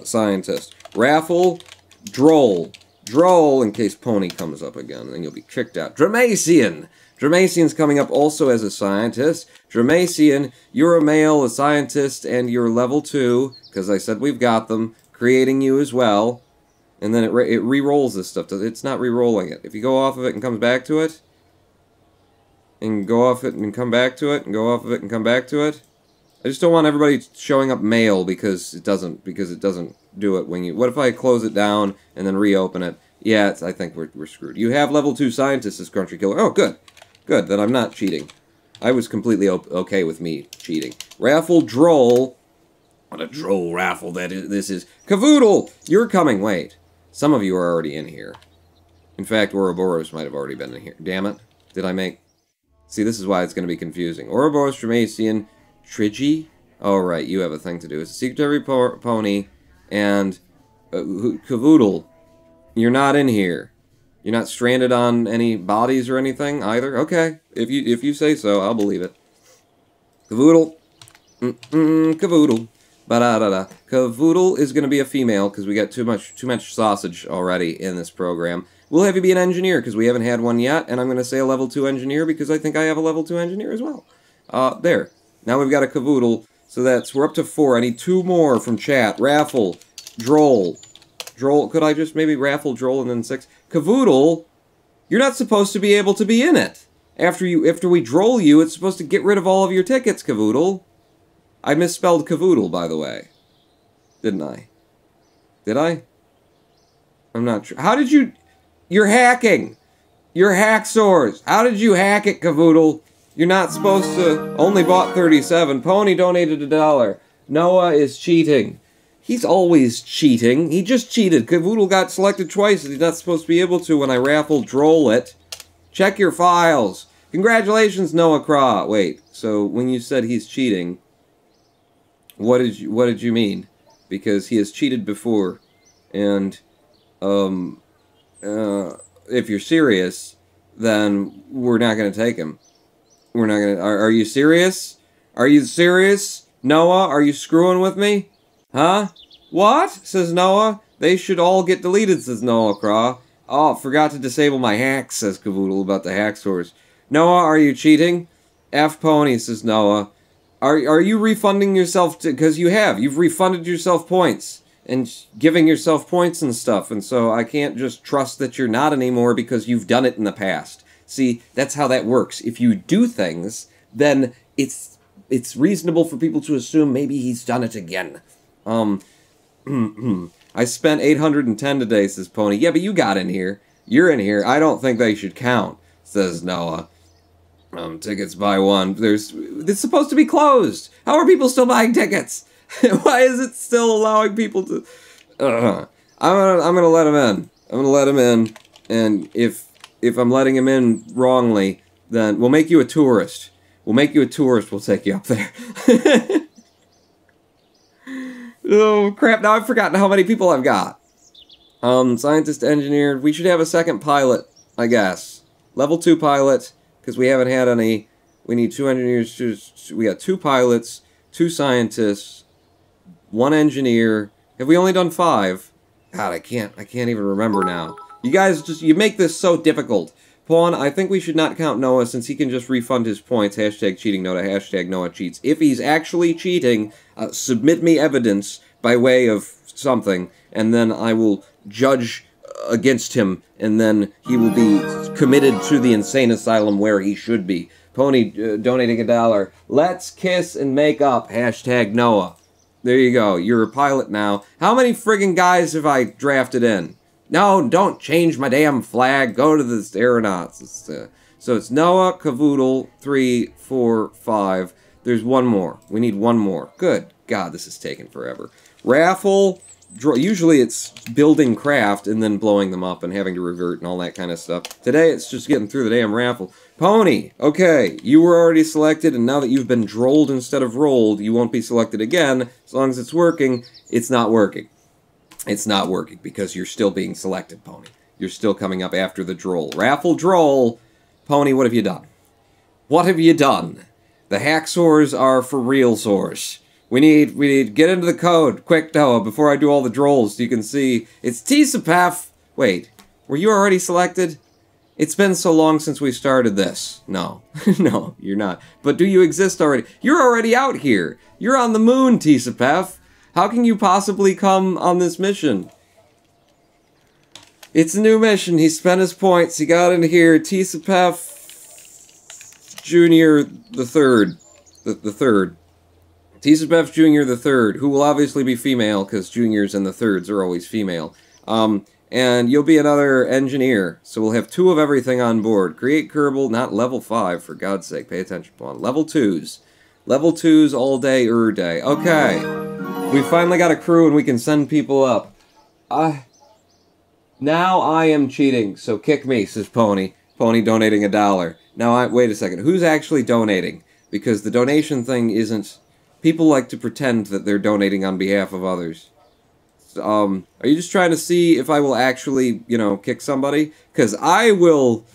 scientist. Raffle, droll. Droll in case Pony comes up again and then you'll be kicked out. Dramacian. Dramacian's coming up also as a scientist. Dramacian, you're a male, a scientist, and you're level 2, because I said we've got them, creating you as well. And then it re-rolls this stuff. It's not re-rolling it. If you go off of it and comes back to it, and go off it and come back to it, and go off of it and come back to it. I just don't want everybody showing up male because it doesn't do it when you... What if I close it down and then reopen it? Yeah, I think we're screwed. You have level 2 scientists as Country Killer. Oh, good. Good, then I'm not cheating. I was completely okay with me cheating. Raffle, droll. What a droll raffle this is. Cavoodle, you're coming. Wait. Some of you are already in here. In fact, Ouroboros might have already been in here. Damn it. Did I make... See, this is why it's going to be confusing. Ouroboros, Dramacian, Trigi. Oh, right, you have a thing to do. It's a secret to every pony. And Cavoodle, you're not in here. You're not stranded on any bodies or anything either? Okay. If you say so, I'll believe it. Cavoodle. Cavoodle. Ba-da-da-da. Cavoodle is going to be a female because we got too much sausage already in this program. We'll have you be an engineer because we haven't had one yet, and I'm going to say a level 2 engineer because I think I have a level 2 engineer as well. There. Now we've got a Cavoodle, so we're up to 4. I need 2 more from chat. Raffle. Droll. Droll. Could I just maybe raffle, droll, and then 6? Cavoodle, you're not supposed to be able to be in it. After we droll you, it's supposed to get rid of all of your tickets, Cavoodle. I misspelled Cavoodle, by the way. Didn't I? Did I? I'm not sure. How did you... You're hacking. You're hacksaws. How did you hack it, Cavoodle? You're not supposed to... Only bought 37. Pony donated $1. Noah is cheating. He's always cheating. He just cheated. Cavoodle got selected twice and he's not supposed to be able to when I raffle droll it. Check your files. Congratulations, Noah Craw. Wait, so when you said he's cheating, what did you mean? Because he has cheated before. And if you're serious, then we're not going to take him. We're not going to... Are you serious? Are you serious? Noah, are you screwing with me? Huh? What? Says Noah. They should all get deleted, says Noah Craw. Oh, forgot to disable my hacks, says Cavoodle about the hack source. Noah, are you cheating? F Pony, says Noah. Are you refunding yourself? Because you've refunded yourself points and giving yourself points and stuff, and so I can't just trust that you're not anymore because you've done it in the past. See, that's how that works. If you do things, then it's reasonable for people to assume maybe he's done it again. I spent 810 today, says Pony. Yeah, but you got in here. You're in here. I don't think they should count, says Noah. Tickets buy one. It's supposed to be closed. How are people still buying tickets? Why is it still allowing people to... I'm gonna let him in. I'm gonna let him in, and if I'm letting him in wrongly, then we'll make you a tourist. We'll make you a tourist. We'll take you up there. Oh, crap. Now I've forgotten how many people I've got. Scientist, engineer. We should have a second pilot, I guess. Level 2 pilot, because we haven't had any. We need 2 engineers. We got 2 pilots, 2 scientists, 1 engineer. Have we only done 5? God, I can't even remember now. You guys you make this so difficult. Pawn, I think we should not count Noah since he can just refund his points. Hashtag cheating Noah, hashtag Noah cheats. If he's actually cheating, submit me evidence by way of something, and then I will judge against him, and then he will be committed to the insane asylum where he should be. Pony donating $1. Let's kiss and make up. Hashtag Noah. There you go. You're a pilot now. How many friggin' guys have I drafted in? No, don't change my damn flag. Go to the aeronauts. So it's Noah, Cavoodle, 3, 4, 5. There's 1 more. We need 1 more. Good God, this is taking forever. Raffle. Usually it's building craft and then blowing them up and having to revert and all that kind of stuff. Today it's just getting through the damn raffle. Pony, okay, you were already selected, and now that you've been drolled instead of rolled, you won't be selected again. As long as it's working, it's not working. It's not working because you're still being selected, Pony. You're still coming up after the droll. Raffle droll. Pony, what have you done? What have you done? The hacksaws are for real sores. We need get into the code. Quick, Noah, before I do all the drolls so you can see. It's Tsapaf. Wait, were you already selected? It's been so long since we started this. No. No, you're not. But do you exist already? You're already out here. You're on the moon, Tsapaf. How can you possibly come on this mission? It's a new mission. He spent his points. He got in here. Tsapaf Jr. the third. The third. Tsapaf Jr. the third, who will obviously be female, because juniors and the thirds are always female. And you'll be another engineer, so we'll have 2 of everything on board. Create Kerbal, not level 5, for God's sake. Pay attention, Pawn. Level 2s. Level 2s all day, day. Okay. We finally got a crew and we can send people up. Now I am cheating, so kick me, says Pony. Pony donating $1. Now, wait a second. Who's actually donating? Because the donation thing isn't... People like to pretend that they're donating on behalf of others. Are you just trying to see if I will actually, you know, kick somebody? Because I will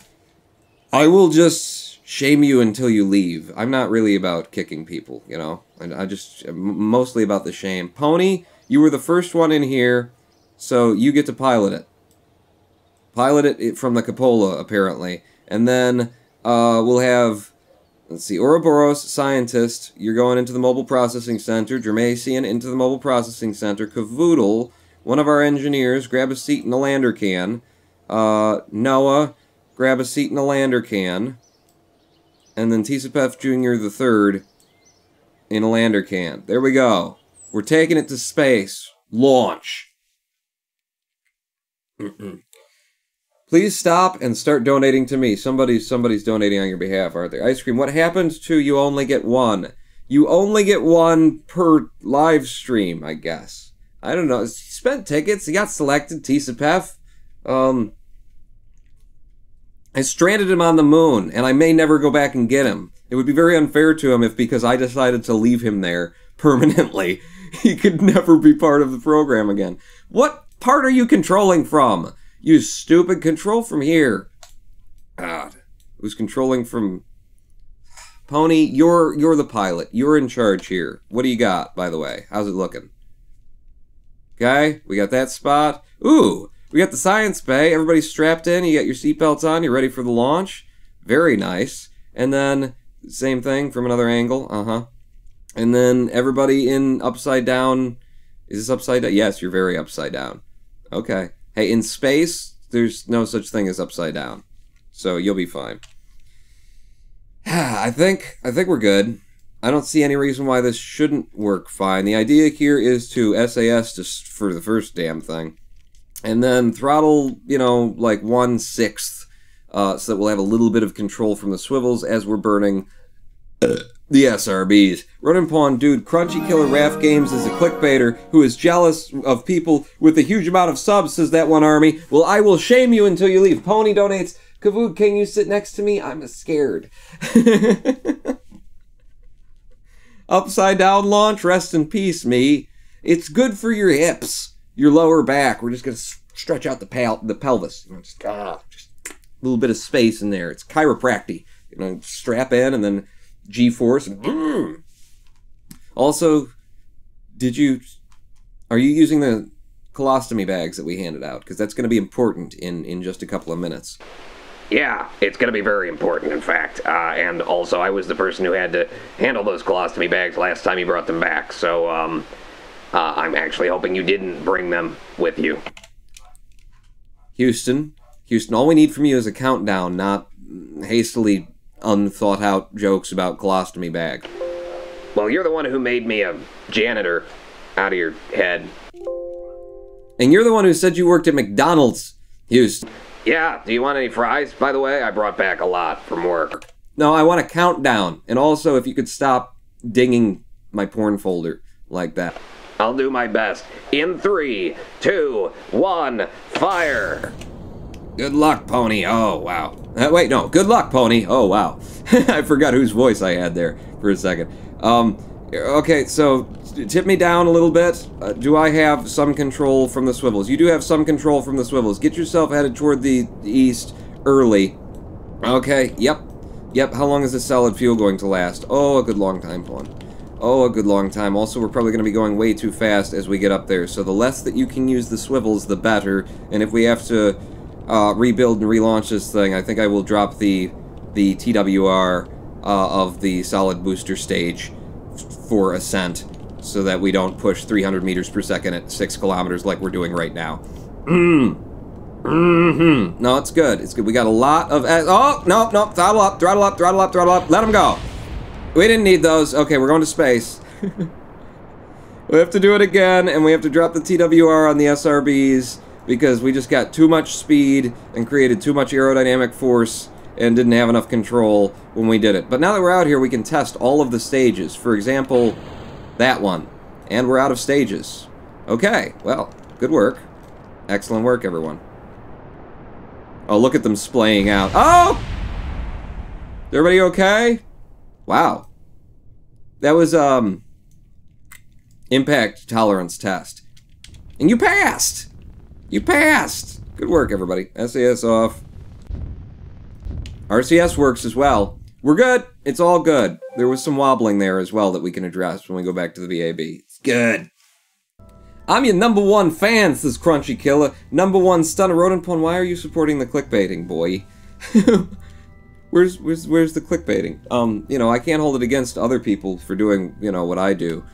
just shame you until you leave. I'm not really about kicking people, you know? I just, mostly about the shame. Pony, you were the first one in here, so you get to pilot it. Pilot it from the cupola, apparently. And then, we'll have... Let's see, Ouroboros, scientist, you're going into the mobile processing center. Germasian into the mobile processing center. Cavoodle, one of our engineers, grab a seat in the lander can. Noah, grab a seat in the lander can. And then Tsapaf Jr. the third in a lander can. There we go. We're taking it to space. Launch. Please stop and start donating to me. Somebody's donating on your behalf, aren't they? Ice Cream, what happens to you only get 1? You only get 1 per live stream, I guess. I don't know. He spent tickets. He got selected. Tsapaf. I stranded him on the moon, and I may never go back and get him. It would be very unfair to him if, because I decided to leave him there permanently, he could never be part of the program again. What part are you controlling from? You stupid control from here. God. Who's controlling from... Pony, you're the pilot. You're in charge here. What do you got, by the way? How's it looking? Okay, we got that spot. Ooh, we got the science bay. Everybody's strapped in. You got your seatbelts on. You're ready for the launch. Very nice. And then, same thing from another angle. Uh-huh. And then everybody in upside down. Is this upside down? Yes, you're very upside down. Okay. Hey, in space, there's no such thing as upside down. So you'll be fine. I think we're good. I don't see any reason why this shouldn't work fine. The idea here is to SAS just for the first damn thing. And then throttle, you know, like 1/6, so that we'll have a little bit of control from the swivels as we're burning the SRBs. Ronin Pawn, dude, Crunchy Killer Raff Games is a clickbaiter who is jealous of people with a huge amount of subs, says that one army. Well, I will shame you until you leave. Pony donates, Kavood, can you sit next to me? I'm scared. Upside down launch, rest in peace, me. It's good for your hips, your lower back. We're just going to stretch out the pelvis. You know, just a little bit of space in there. It's chiropractic. You know, strap in and then G-force. Also, are you using the colostomy bags that we handed out? Because that's going to be important in just a couple of minutes. Yeah, it's going to be very important, in fact. And also, I was the person who had to handle those colostomy bags last time you brought them back. So, I'm actually hoping you didn't bring them with you. Houston, all we need from you is a countdown, not hastily unthought-out jokes about colostomy bag. Well, you're the one who made me a janitor out of your head. And you're the one who said you worked at McDonald's, Houston. Yeah, do you want any fries, by the way? I brought back a lot from work. No, I want a countdown. And also, if you could stop dinging my porn folder like that. I'll do my best. In 3, 2, 1, fire! Good luck, Pony. Oh, wow. Wait, no. Good luck, Pony. Oh, wow. I forgot whose voice I had there for a second. Okay, so tip me down a little bit. Do I have some control from the swivels? You do have some control from the swivels. Get yourself headed toward the east early. Okay, yep. How long is this solid fuel going to last? Oh, a good long time, Pawn. Oh, a good long time. Also, we're probably going to be going way too fast as we get up there. So the less that you can use the swivels, the better. And if we have to rebuild and relaunch this thing, I think I will drop the TWR of the solid booster stage for ascent, so that we don't push 300 meters per second at 6 kilometers like we're doing right now. No, it's good. It's good. We got a lot of... Oh, no, throttle up. Let them go. We didn't need those. Okay, we're going to space. We have to do it again, and we have to drop the TWR on the SRBs, because we just got too much speed and created too much aerodynamic force and didn't have enough control when we did it. But now that we're out here, we can test all of the stages. For example, that one. And we're out of stages. Okay, well, good work. Excellent work, everyone. Oh, look at them splaying out. Oh! Is everybody okay? Wow. That was, impact tolerance test. And you passed! You passed! Good work, everybody. SAS off. RCS works as well. We're good. It's all good. There was some wobbling there as well that we can address when we go back to the VAB. It's good. I'm your #1 fan, says Crunchy Killer. #1 stunner. Rodentpon, why are you supporting the clickbaiting, boy? Where's the clickbaiting? You know, I can't hold it against other people for doing, you know, what I do.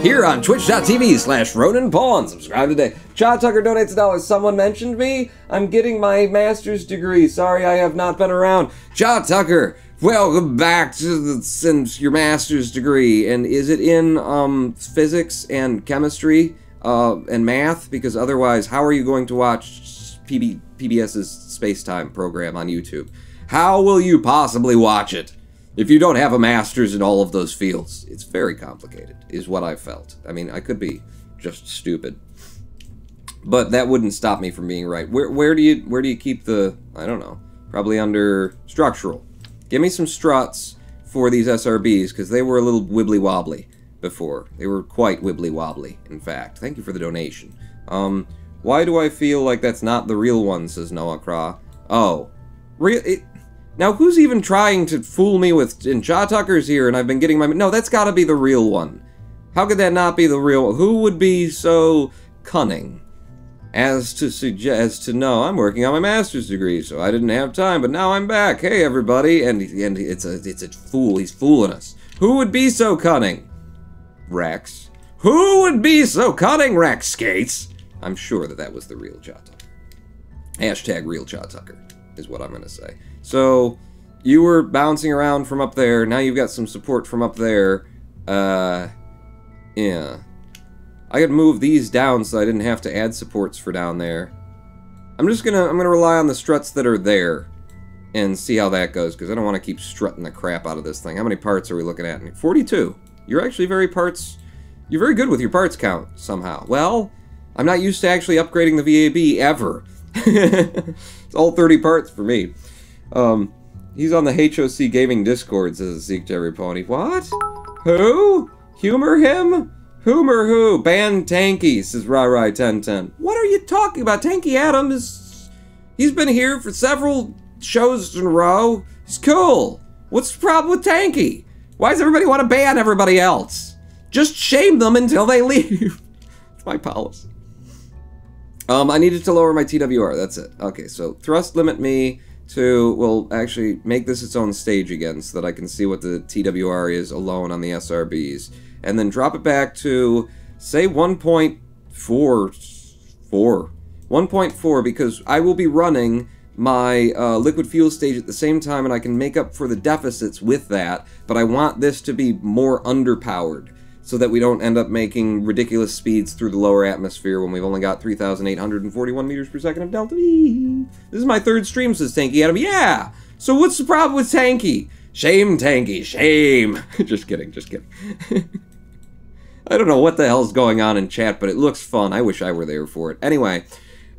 Here on twitch.tv/RoninPawn. Subscribe today. Chad Tucker donates $1. Someone mentioned me. I'm getting my master's degree. Sorry I have not been around. Chad Tucker, welcome back to since your master's degree. And is it in physics and chemistry and math? Because otherwise, how are you going to watch PBS's Space-Time program on YouTube? How will you possibly watch it if you don't have a master's in all of those fields? It's very complicated, is what I felt. I mean, I could be just stupid, but that wouldn't stop me from being right. Where do you keep the? I don't know. Probably under structural. Give me some struts for these SRBs because they were a little wibbly wobbly before. They were quite wibbly wobbly, in fact. Thank you for the donation. Why do I feel like that's not the real one? Says Noah Craw. Oh, Now, who's even trying to fool me with... And Jaw Tucker's here, and I've been getting my... No, that's gotta be the real one. How could that not be the real one? Who would be so cunning as to suggest to know I'm working on my master's degree, so I didn't have time, but now I'm back. Hey, everybody. And it's a fool. He's fooling us. Who would be so cunning? Rex. Who would be so cunning, Rex Skates? I'm sure that that was the real Jaw Tucker. Hashtag real Jaw Tucker is what I'm going to say. So, you were bouncing around from up there. Now you've got some support from up there. Yeah. I could move these down so I didn't have to add supports for down there. I'm gonna rely on the struts that are there and see how that goes, because I don't want to keep strutting the crap out of this thing. How many parts are we looking at? 42. You're actually very good with your parts count, somehow. Well, I'm not used to actually upgrading the VAB, ever. It's all 30 parts for me. He's on the HOC Gaming Discord, says a Seek to Every Pony. What? Who? Humor him? Humor who? Ban Tanky, says Rai1010. What are you talking about? Tanky Adam he's been here for several shows in a row. He's cool. What's the problem with Tanky? Why does everybody want to ban everybody else? Just shame them until they leave. It's my policy. I needed to lower my TWR, that's it. Okay, so thrust limit me to, we'll actually make this its own stage again so that I can see what the TWR is alone on the SRBs. And then drop it back to, say, 1.44. 1.4, because I will be running my liquid fuel stage at the same time, and I can make up for the deficits with that, but I want this to be more underpowered, so that we don't end up making ridiculous speeds through the lower atmosphere when we've only got 3,841 meters per second of delta V. This is my third stream, says Tanky Adam. Yeah! So what's the problem with Tanky? Shame, Tanky, shame! Just kidding, just kidding. I don't know what the hell's going on in chat, but it looks fun. I wish I were there for it. Anyway,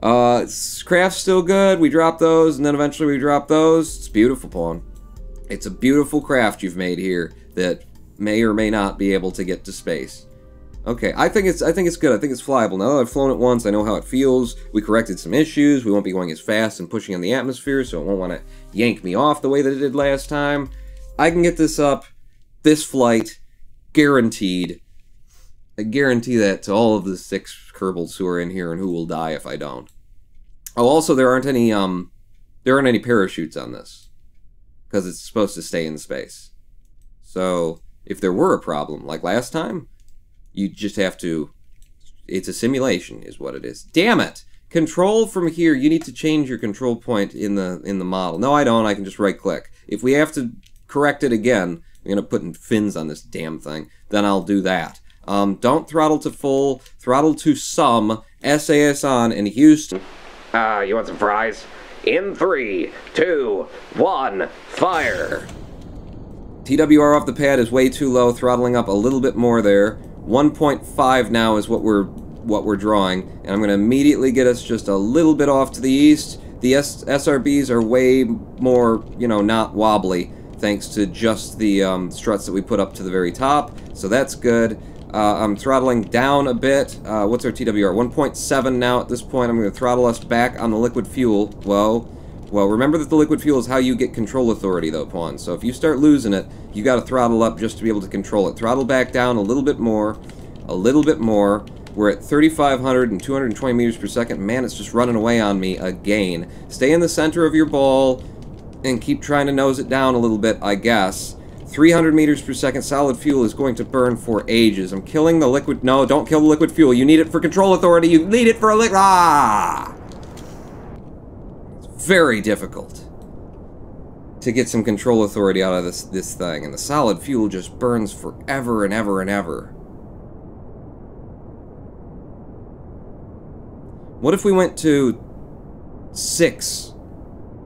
craft's still good. We drop those, and then eventually we drop those. It's beautiful, Pawn. It's a beautiful craft you've made here that may or may not be able to get to space. Okay, I think it's good. I think it's flyable. Now that I've flown it once, I know how it feels. We corrected some issues. We won't be going as fast and pushing on the atmosphere, so it won't want to yank me off the way that it did last time. I can get this up, this flight, guaranteed. I guarantee that to all of the 6 Kerbals who are in here and who will die if I don't. Oh, also there aren't any parachutes on this, because it's supposed to stay in space. So if there were a problem like last time, you just have to. It's a simulation, is what it is. Damn it! Control from here. You need to change your control point in the model. No, I don't. I can just right click. If we have to correct it again, I'm gonna put fins on this damn thing. Then I'll do that. Don't throttle to full, throttle to some, SAS on, in Houston. You want some fries? In 3, 2, 1, fire! TWR off the pad is way too low, throttling up a little bit more there. 1.5 now is what we're drawing, and I'm going to immediately get us just a little bit off to the east. The SRBs are way more, you know, not wobbly, thanks to just the struts that we put up to the very top, so that's good. I'm throttling down a bit. What's our TWR? 1.7 now at this point. I'm going to throttle us back on the liquid fuel. Whoa. Well, remember that the liquid fuel is how you get control authority, though, Pawn. So if you start losing it, you got to throttle up just to be able to control it. Throttle back down a little bit more. A little bit more. We're at 3,500 and 220 meters per second. Man, it's just running away on me again. Stay in the center of your ball and keep trying to nose it down a little bit, I guess. 300 meters per second, solid fuel is going to burn for ages. I'm killing the liquid... No, don't kill the liquid fuel. You need it for control authority. You need it for a liquid... Ah! It's very difficult to get some control authority out of this thing, and the solid fuel just burns forever and ever and ever. What if we went to 6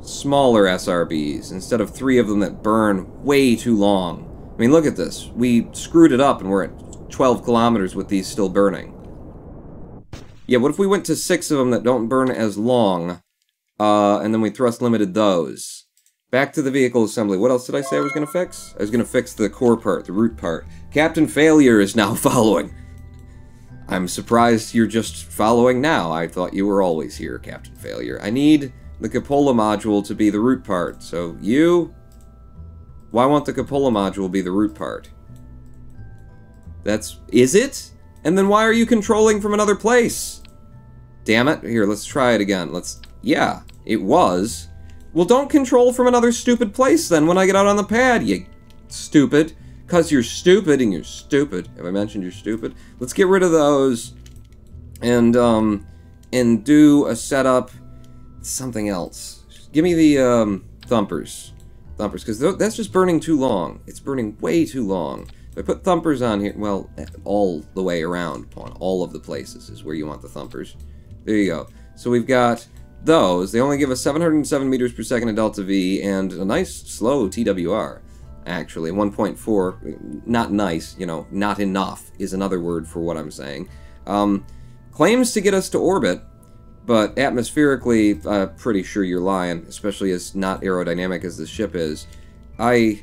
smaller SRBs instead of 3 of them that burn way too long? I mean, look at this. We screwed it up and we're at 12 kilometers with these still burning. Yeah, what if we went to 6 of them that don't burn as long, and then we thrust limited those? Back to the vehicle assembly. What else did I say I was going to fix? I was going to fix the core part, the root part. Captain Failure is now following. I'm surprised you're just following now. I thought you were always here, Captain Failure. I need the cupola module to be the root part. So you... Why won't the cupola module be the root part? That's... Is it? And then why are you controlling from another place? Damn it. Here, let's try it again. Yeah, it was. Well, don't control from another stupid place then when I get out on the pad, you stupid. Because you're stupid and you're stupid. Have I mentioned you're stupid? Let's get rid of those and do a setup. Something else. Give me the thumpers. Because that's just burning too long. It's burning way too long. If I put thumpers on here, well, all the way around, on all of the places is where you want the thumpers. There you go. So we've got those. They only give us 707 meters per second in delta V and a nice slow TWR. Actually, 1.4, not nice, you know, not enough is another word for what I'm saying. Claims to get us to orbit, but atmospherically, pretty sure you're lying, especially as not aerodynamic as the ship is. What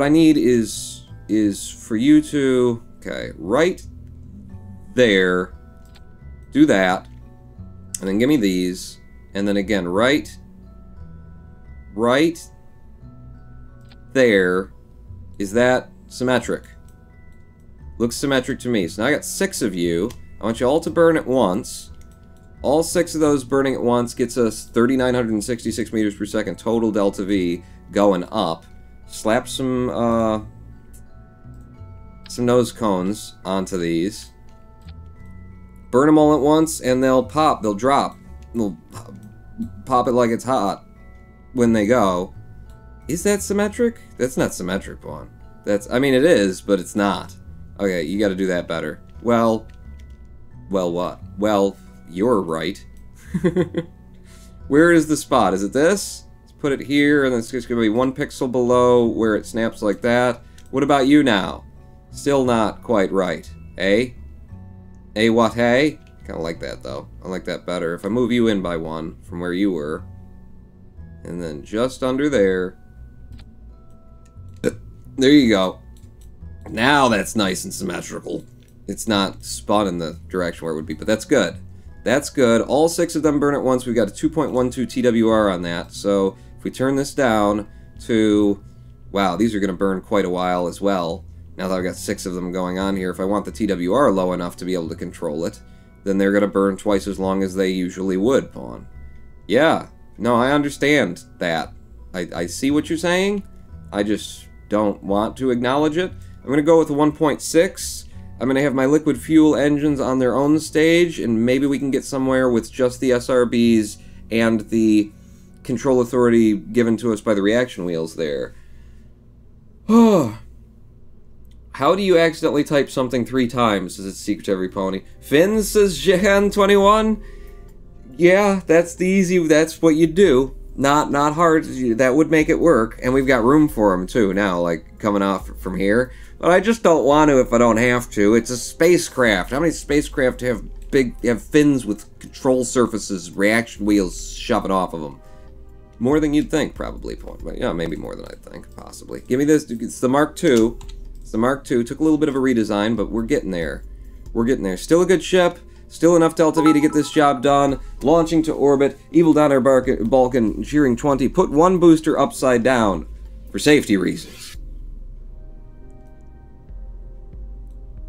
I need is for you to, okay, right there, do that, and then give me these, and then again, right there. Is that symmetric? Looks symmetric to me. So now I got 6 of you. I want you all to burn at once. All 6 of those burning at once gets us 3,966 meters per second total delta V going up. Slap some nose cones onto these. Burn them all at once, and they'll pop. They'll drop. They'll pop it like it's hot when they go. Is that symmetric? That's not symmetric, Vaughn. I mean, it is, but it's not. Okay, you gotta do that better. Well, what? Well, you're right. Where is the spot? Is it this? Let's put it here, and it's just gonna be 1 pixel below where it snaps like that. What about you now? Still not quite right. Eh? Eh, what, hey? Kinda like that, though. I like that better. If I move you in by 1 from where you were, and then just under there. There you go. Now that's nice and symmetrical. It's not spun in the direction where it would be, but that's good. That's good. All 6 of them burn at once. We've got a 2.12 TWR on that. So if we turn this down to... Wow, these are going to burn quite a while as well. Now that I've got 6 of them going on here, if I want the TWR low enough to be able to control it, then they're going to burn twice as long as they usually would, Pawn. Yeah. No, I understand that. I see what you're saying. I just don't want to acknowledge it. I'm going to go with a 1.6. I'm going to have my liquid fuel engines on their own stage, and maybe we can get somewhere with just the SRBs and the control authority given to us by the reaction wheels there. How do you accidentally type something 3 times? Is it secret to every pony? Finn, says Jehan21. Yeah, that's what you do. Not hard. That would make it work, and we've got room for them too now, like coming off from here. But I just don't want to if I don't have to. It's a spacecraft. How many spacecraft have fins with control surfaces, reaction wheels shoving off of them? More than you'd think, probably. But yeah, maybe more than I think, possibly. Give me this. It's the Mark II. It's the Mark II. Took a little bit of a redesign, but we're getting there. We're getting there. Still a good ship. Still enough Delta V to get this job done. Launching to orbit. Evil down our Balkan. Cheering 20. Put 1 booster upside down for safety reasons.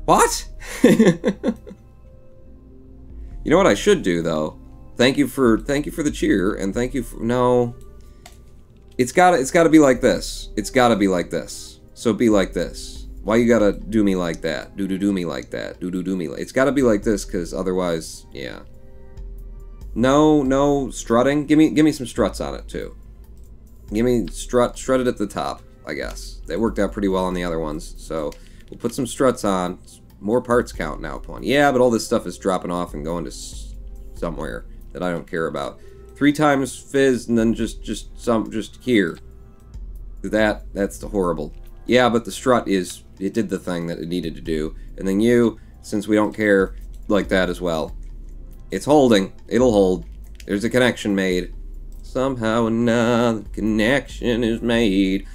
What? You know what I should do though? Thank you for the cheer, and thank you for no. It's gotta be like this. It's gotta be like this. So be like this. Why you gotta do me like that? Do me like that. Do me like. It's gotta be like this, cause otherwise, yeah. No strutting. Give me some struts on it too. Give me strutted at the top. I guess that worked out pretty well on the other ones. So we'll put some struts on. More parts count now, Pawn. Yeah, but all this stuff is dropping off and going to somewhere that I don't care about. 3 times fizz and then just here. That's the horrible. Yeah, but the strut it did the thing that it needed to do. And then you, since we don't care, like that as well. It's holding. It'll hold. There's a connection made. Somehow another connection is made.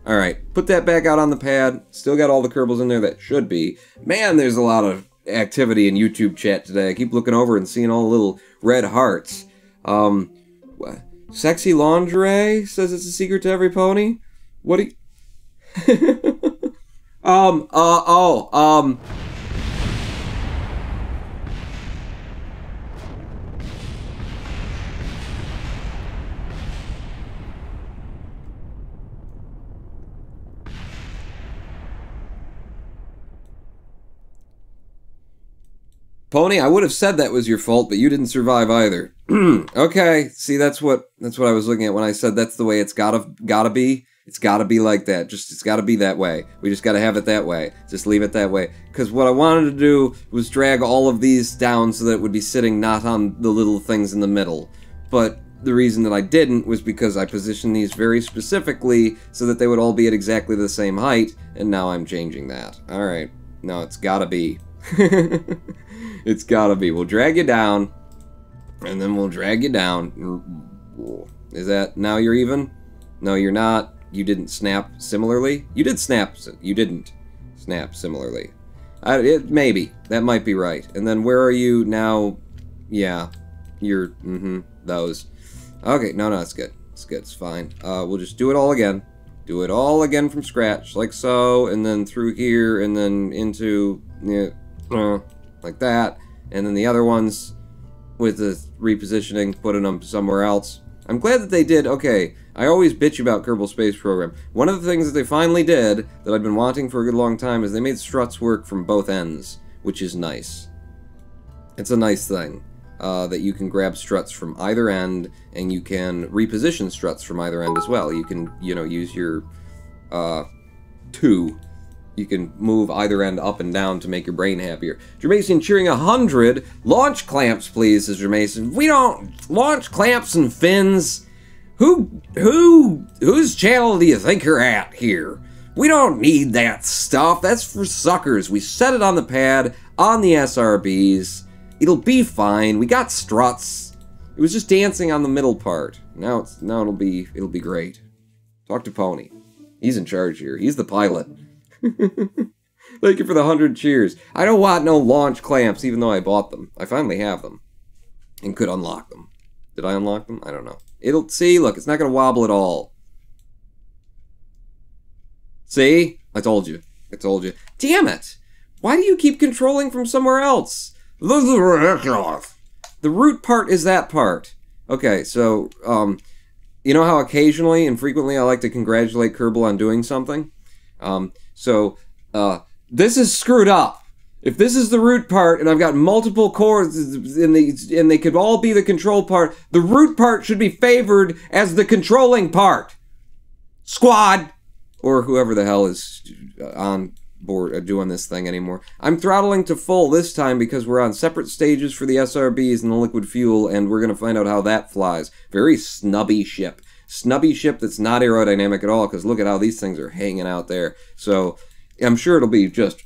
Alright, put that back out on the pad. Still got all the Kerbals in there that should be. Man, there's a lot of activity in YouTube chat today. I keep looking over and seeing all the little red hearts. Sexy lingerie says it's a secret to every pony. What do you... Pony, I would have said that was your fault, but you didn't survive either. Okay, see, that's what I was looking at when I said that's the way it's gotta be. It's gotta be like that. It's gotta be that way. We just gotta have it that way. Just leave it that way. Because what I wanted to do was drag all of these down so that it would be sitting not on the little things in the middle. But the reason that I didn't was because I positioned these very specifically so that they would all be at exactly the same height, and now I'm changing that. Alright. No, it's gotta be. It's gotta be. We'll drag you down, and then we'll drag you down. Is that... now you're even? No, you're not. You didn't snap similarly? You did snap... you didn't snap similarly. Maybe. That might be right. And then where are you now? Yeah. You're... those. Okay, no, it's good. It's good, it's fine. We'll just do it all again. Do it all again from scratch, like so, and then through here, and then into... like that, and then the other ones with the repositioning, putting them somewhere else. I'm glad that they did. Okay, I always bitch about Kerbal Space Program. One of the things that they finally did, that I've been wanting for a good long time, is they made struts work from both ends, which is nice. It's a nice thing, that you can grab struts from either end, and you can reposition struts from either end as well. You can, you know, use your, you can move either end up and down to make your brain happier. Jermason cheering 100. Launch clamps, please, says Jermason. We don't... launch clamps and fins? Whose channel do you think you're at here? We don't need that stuff. That's for suckers. We set it on the pad, on the SRBs. It'll be fine. We got struts. It was just dancing on the middle part. Now it'll be great. Talk to Pony. He's in charge here. He's the pilot. Thank you for the 100 cheers. I don't want no launch clamps, even though I bought them. I finally have them. And could unlock them. Did I unlock them? I don't know. It'll... see, look, it's not going to wobble at all. See? I told you. I told you. Damn it! Why do you keep controlling from somewhere else? This is ridiculous. The root part is that part. Okay, so, you know how occasionally and frequently I like to congratulate Kerbal on doing something? This is screwed up. If this is the root part, and I've got multiple cores, and they could all be the control part, the root part should be favored as the controlling part. Squad! Or whoever the hell is on board doing this thing anymore. I'm throttling to full this time because we're on separate stages for the SRBs and the liquid fuel, and we're going to find out how that flies. Very snubby ship. Snubby ship that's not aerodynamic at all, because look at how these things are hanging out there. So, I'm sure it'll be just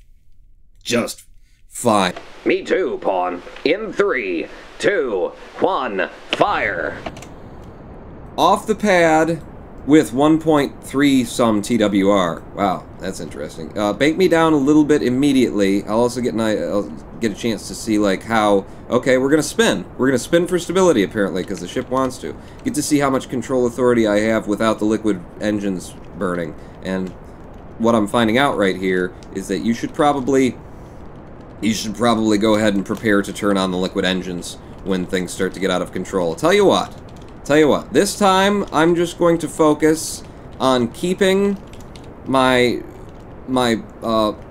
fine. Me too, Pawn. In 3, 2, 1, fire! Off the pad with 1.3 some TWR. Wow, that's interesting. Bank me down a little bit immediately. I'll also get I'll get a chance to see, like, how... okay, we're gonna spin. We're gonna spin for stability, apparently, because the ship wants to. Get to see how much control authority I have without the liquid engines burning. And what I'm finding out right here is that you should probably go ahead and prepare to turn on the liquid engines when things start to get out of control. Tell you what, this time I'm just going to focus on keeping my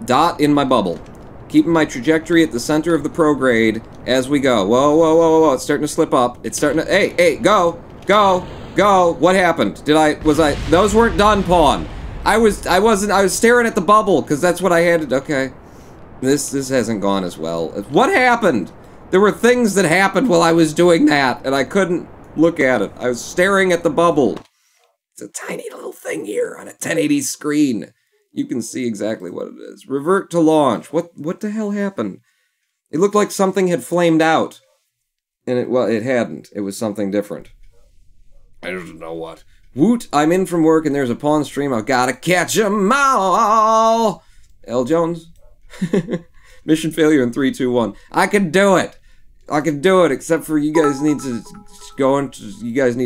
dot in my bubble. Keeping my trajectory at the center of the prograde as we go. Whoa, whoa, whoa, whoa, it's starting to slip up. It's starting to... hey, go! What happened? Those weren't done, Pawn. I was staring at the bubble, because that's what I had to... okay. This hasn't gone as well. What happened? There were things that happened while I was doing that, and I couldn't look at it. I was staring at the bubble. It's a tiny little thing here on a 1080 screen. You can see exactly what it is. Revert to launch. What the hell happened? It looked like something had flamed out. And it hadn't. It was something different. I don't know what. Woot, I'm in from work and there's a Pawn stream. I've gotta catch 'em all. L. Jones? Mission failure in 3, 2, 1. I can do it! I can do it, except for you guys need to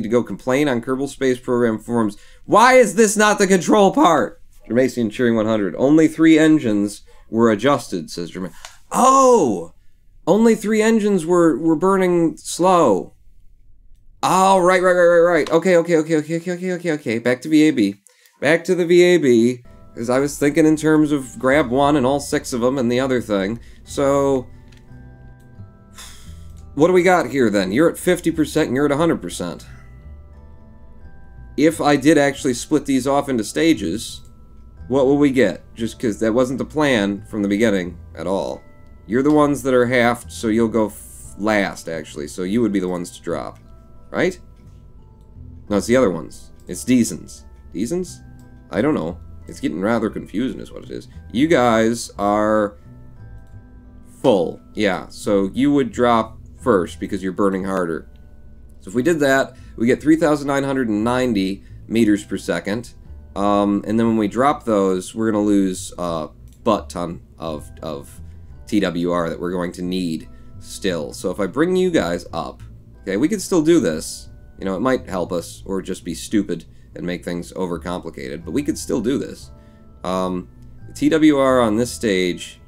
go complain on Kerbal Space Program forums. Why is this not the control part? Germacian cheering 100. Only 3 engines were adjusted, says Germacian. Oh! Only 3 engines were burning slow. Oh, right. Okay. Back to VAB. Back to the VAB. Because I was thinking in terms of grab 1 and all 6 of them and the other thing. So, what do we got here then? You're at 50% and you're at 100%. If I did actually split these off into stages, what will we get? Just because that wasn't the plan from the beginning at all. You're the ones that are halved, so you'll go last, actually. So you would be the ones to drop. Right? No, it's the other ones. It's Deasons. Deasons? I don't know. It's getting rather confusing is what it is. You guys are full. Yeah, so you would drop first because you're burning harder. So if we did that, we get 3,990 meters per second. And then when we drop those, we're going to lose a butt ton of TWR that we're going to need still. So if I bring you guys up, okay, we could still do this. You know, it might help us, or just be stupid and make things overcomplicated, but we could still do this. The TWR on this stage,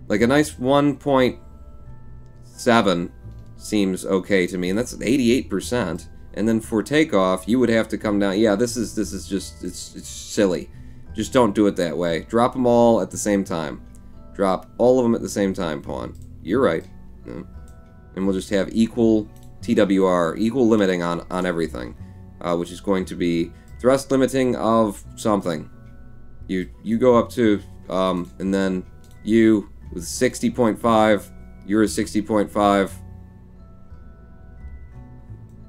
like a nice 1.7 seems okay to me, and that's 88%. And then for takeoff, you would have to come down. Yeah, this is just, it's silly. Just don't do it that way. Drop them all at the same time. Drop all of them at the same time, Pawn. You're right. Yeah. And we'll just have equal TWR, equal limiting on everything, which is going to be thrust limiting of something. You go up to, and then you with 60.5, you're a 60.5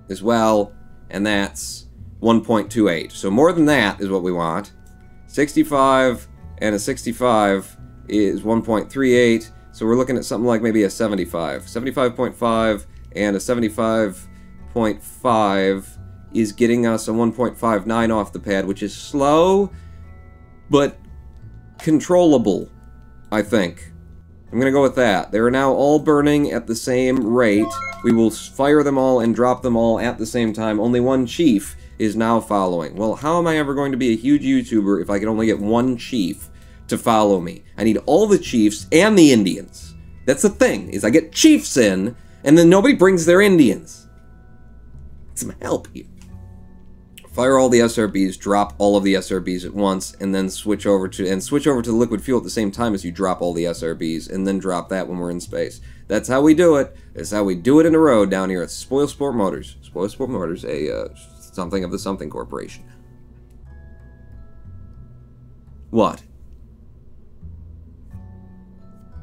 as well, and that's 1.28. So more than that is what we want. 65 and a 65 is 1.38, so we're looking at something like maybe a 75. 75.5 and a 75.5 is getting us a 1.59 off the pad, which is slow, but controllable, I think. I'm going to go with that. They are now all burning at the same rate. We will fire them all and drop them all at the same time. Only one chief is now following. Well, how am I ever going to be a huge YouTuber if I can only get one chief to follow me? I need all the chiefs and the Indians. That's the thing, is I get chiefs in, and then nobody brings their Indians. Some help here. Fire all the SRBs, drop all of the SRBs at once, and then switch over to the liquid fuel at the same time as you drop all the SRBs, and then drop that when we're in space. That's how we do it. That's how we do it in a road down here at Spoil Sport Motors. Spoil Sport Motors, a something of the something corporation. What?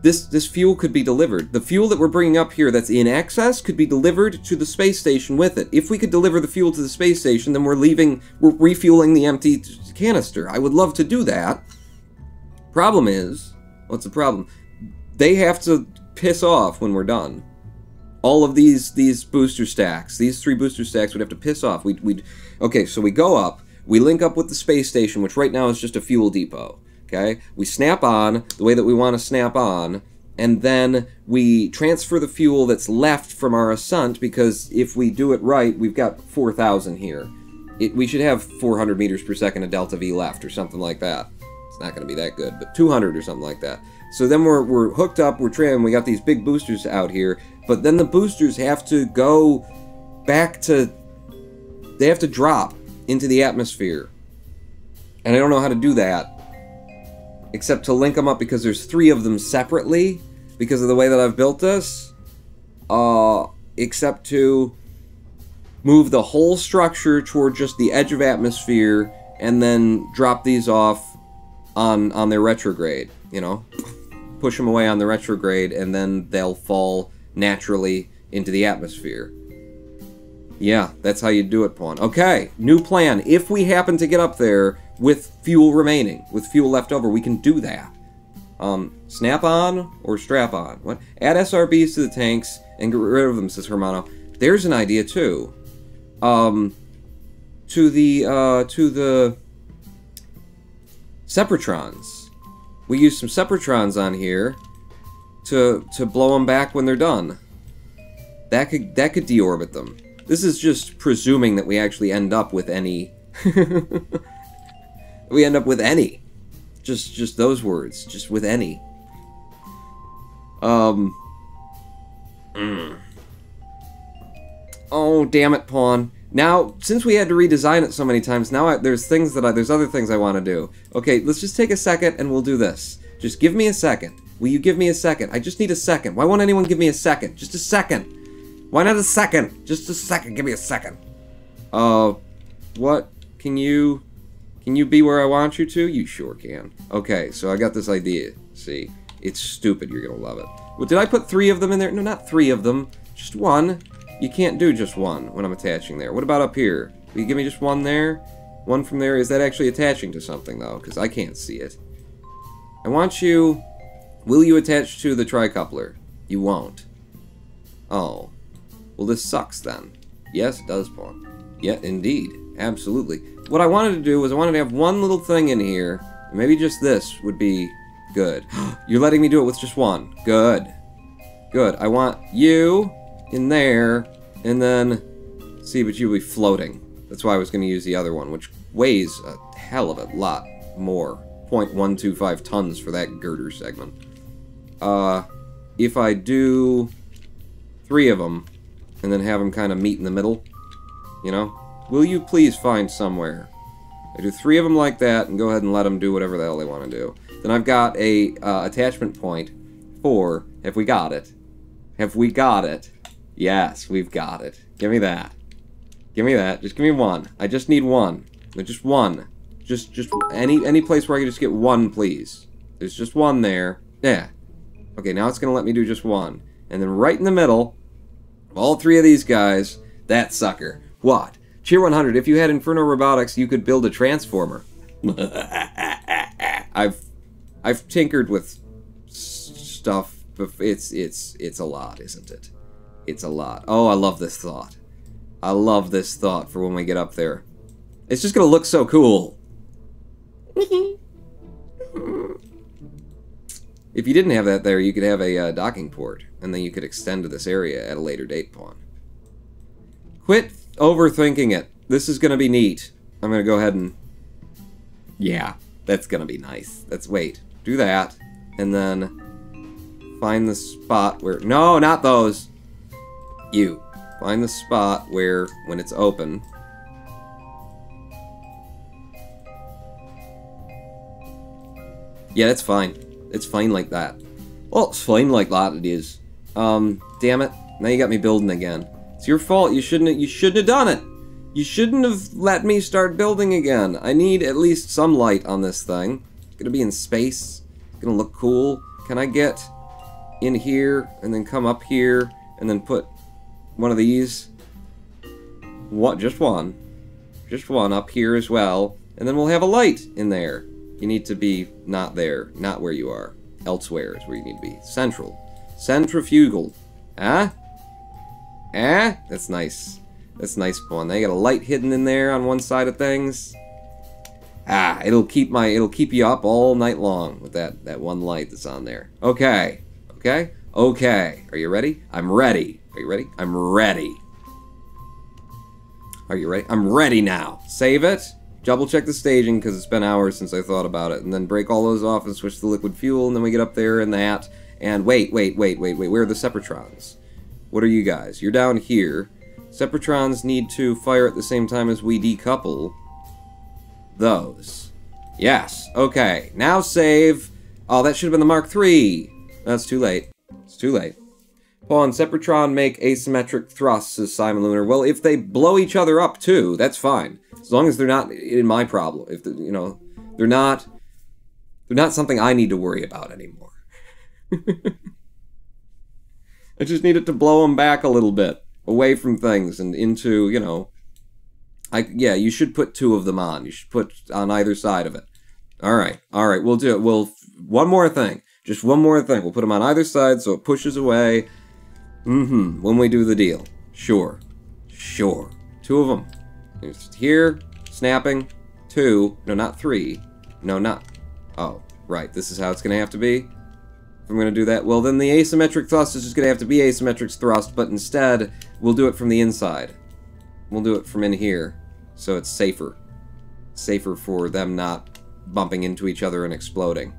This fuel could be delivered. The fuel that we're bringing up here that's in excess could be delivered to the space station with it. If we could deliver the fuel to the space station, then we're refueling the empty canister. I would love to do that. Problem is, what's the problem? They have to piss off when we're done. All of these booster stacks, these 3 booster stacks would have to piss off. Okay, so we go up, we link up with the space station, which right now is just a fuel depot. Okay, we snap on the way that we want to snap on, and then we transfer the fuel that's left from our ascent, because if we do it right, we've got 4,000 here. We should have 400 meters per second of delta V left, or something like that. It's not going to be that good, but 200 or something like that. So then we're hooked up, we're trimmed, we got these big boosters out here, but then the boosters have to go back to, they have to drop into the atmosphere. And I don't know how to do that, except to link them up, because there's 3 of them separately, because of the way that I've built this, except to move the whole structure toward just the edge of atmosphere, and then drop these off on their retrograde, you know? Push them away on the retrograde, and then they'll fall naturally into the atmosphere. Yeah, that's how you do it, Pawn. Okay, new plan. If we happen to get up there with fuel remaining, with fuel left over, we can do that. Snap on or strap on? What? Add SRBs to the tanks and get rid of them, says Hermano. There's an idea too. To the Separatrons. We use some Separatrons on here, to blow them back when they're done. That could deorbit them. This is just presuming that we actually end up with any. We end up with any. Just those words. Just with any. Oh, damn it, Pawn. Now, since we had to redesign it so many times, now there's other things I want to do. Okay, let's just take a second and we'll do this. Just give me a second. Will you give me a second? I just need a second. Why won't anyone give me a second? Just a second. Why not a second? Just a second. Give me a second. What? Can you be where I want you to? You sure can. Okay, so I got this idea. See? It's stupid. You're gonna love it. Well, did I put 3 of them in there? No, not 3 of them. Just 1. You can't do just 1 when I'm attaching there. What about up here? Will you give me just 1 there? 1 from there? Is that actually attaching to something, though? Because I can't see it. I want you... Will you attach to the tricoupler? You won't. Oh. Well, this sucks, then. Yes, it does, Pawn. Yeah, indeed. Absolutely. What I wanted to do was I wanted to have 1 little thing in here. Maybe just this would be good. You're letting me do it with just 1. Good. Good. I want you in there, and then... See, but you'll be floating. That's why I was going to use the other one, which weighs a hell of a lot more. 0.125 tons for that girder segment. If I do 3 of them, and then have them kind of meet in the middle, you know? Will you please find somewhere? I do 3 of them like that, and go ahead and let them do whatever the hell they want to do. Then I've got a attachment point for... Have we got it? Have we got it? Yes, we've got it. Give me that. Give me that. Just give me 1. I just need 1. Just 1. Just any place where I can just get 1, please. There's just 1 there. Yeah. Okay, now it's going to let me do just 1. And then right in the middle, all 3 of these guys, that sucker. What? Cheer 100, if you had Inferno Robotics, you could build a transformer. I've tinkered with stuff, but it's a lot, isn't it? It's a lot. Oh, I love this thought. I love this thought for when we get up there. It's just gonna look so cool. If you didn't have that there, you could have a docking port, and then you could extend to this area at a later date, Pawn. Quit overthinking it. This is gonna be neat. I'm gonna go ahead and... Yeah, that's gonna be nice. Wait, do that, and then find the spot where... No, not those! You. Find the spot where, when it's open... Yeah, that's fine. It's fine like that. Well, it's fine like that, it is. Damn it. Now you got me building again. It's your fault. You shouldn't have done it. You shouldn't have let me start building again. I need at least some light on this thing. It's gonna be in space. It's gonna look cool. Can I get in here and then come up here and then put one of these? What? Just one. Just one up here as well. And then we'll have a light in there. You need to be not there. Not where you are. Elsewhere is where you need to be. Central. Centrifugal. Huh? Eh? That's nice. That's nice, Pawn. They got a light hidden in there on one side of things. Ah, it'll keep you up all night long with that one light that's on there. Okay. Okay? Okay. Are you ready? I'm ready. Are you ready? I'm ready. Are you ready? I'm ready now. Save it. Double check the staging because it's been hours since I thought about it. And then break all those off and switch to the liquid fuel. And then we get up there and that. And wait. Where are the Separatrons? What are you guys? You're down here. Separatrons need to fire at the same time as we decouple those. Yes. Okay. Now save. Oh, that should have been the Mark III. That's too late. It's too late. Pawn, Sepratron make asymmetric thrusts, says Simon Lunar. Well, if they blow each other up too, that's fine. As long as they're not in my problem. If they're not something I need to worry about anymore. I just needed to blow them back a little bit, away from things and into, yeah, you should put 2 of them on. You should put on either side of it. All right, we'll do it. One more thing, just one more thing. We'll put them on either side so it pushes away. When we do the deal. Sure. 2 of them. Just here, snapping. 2. No, not 3. No, not. Oh, right. This is how it's gonna have to be. If I'm going to do that, well, then the asymmetric thrust is just going to have to be asymmetric thrust, but instead, we'll do it from the inside. We'll do it from in here, so it's safer. Safer for them not bumping into each other and exploding.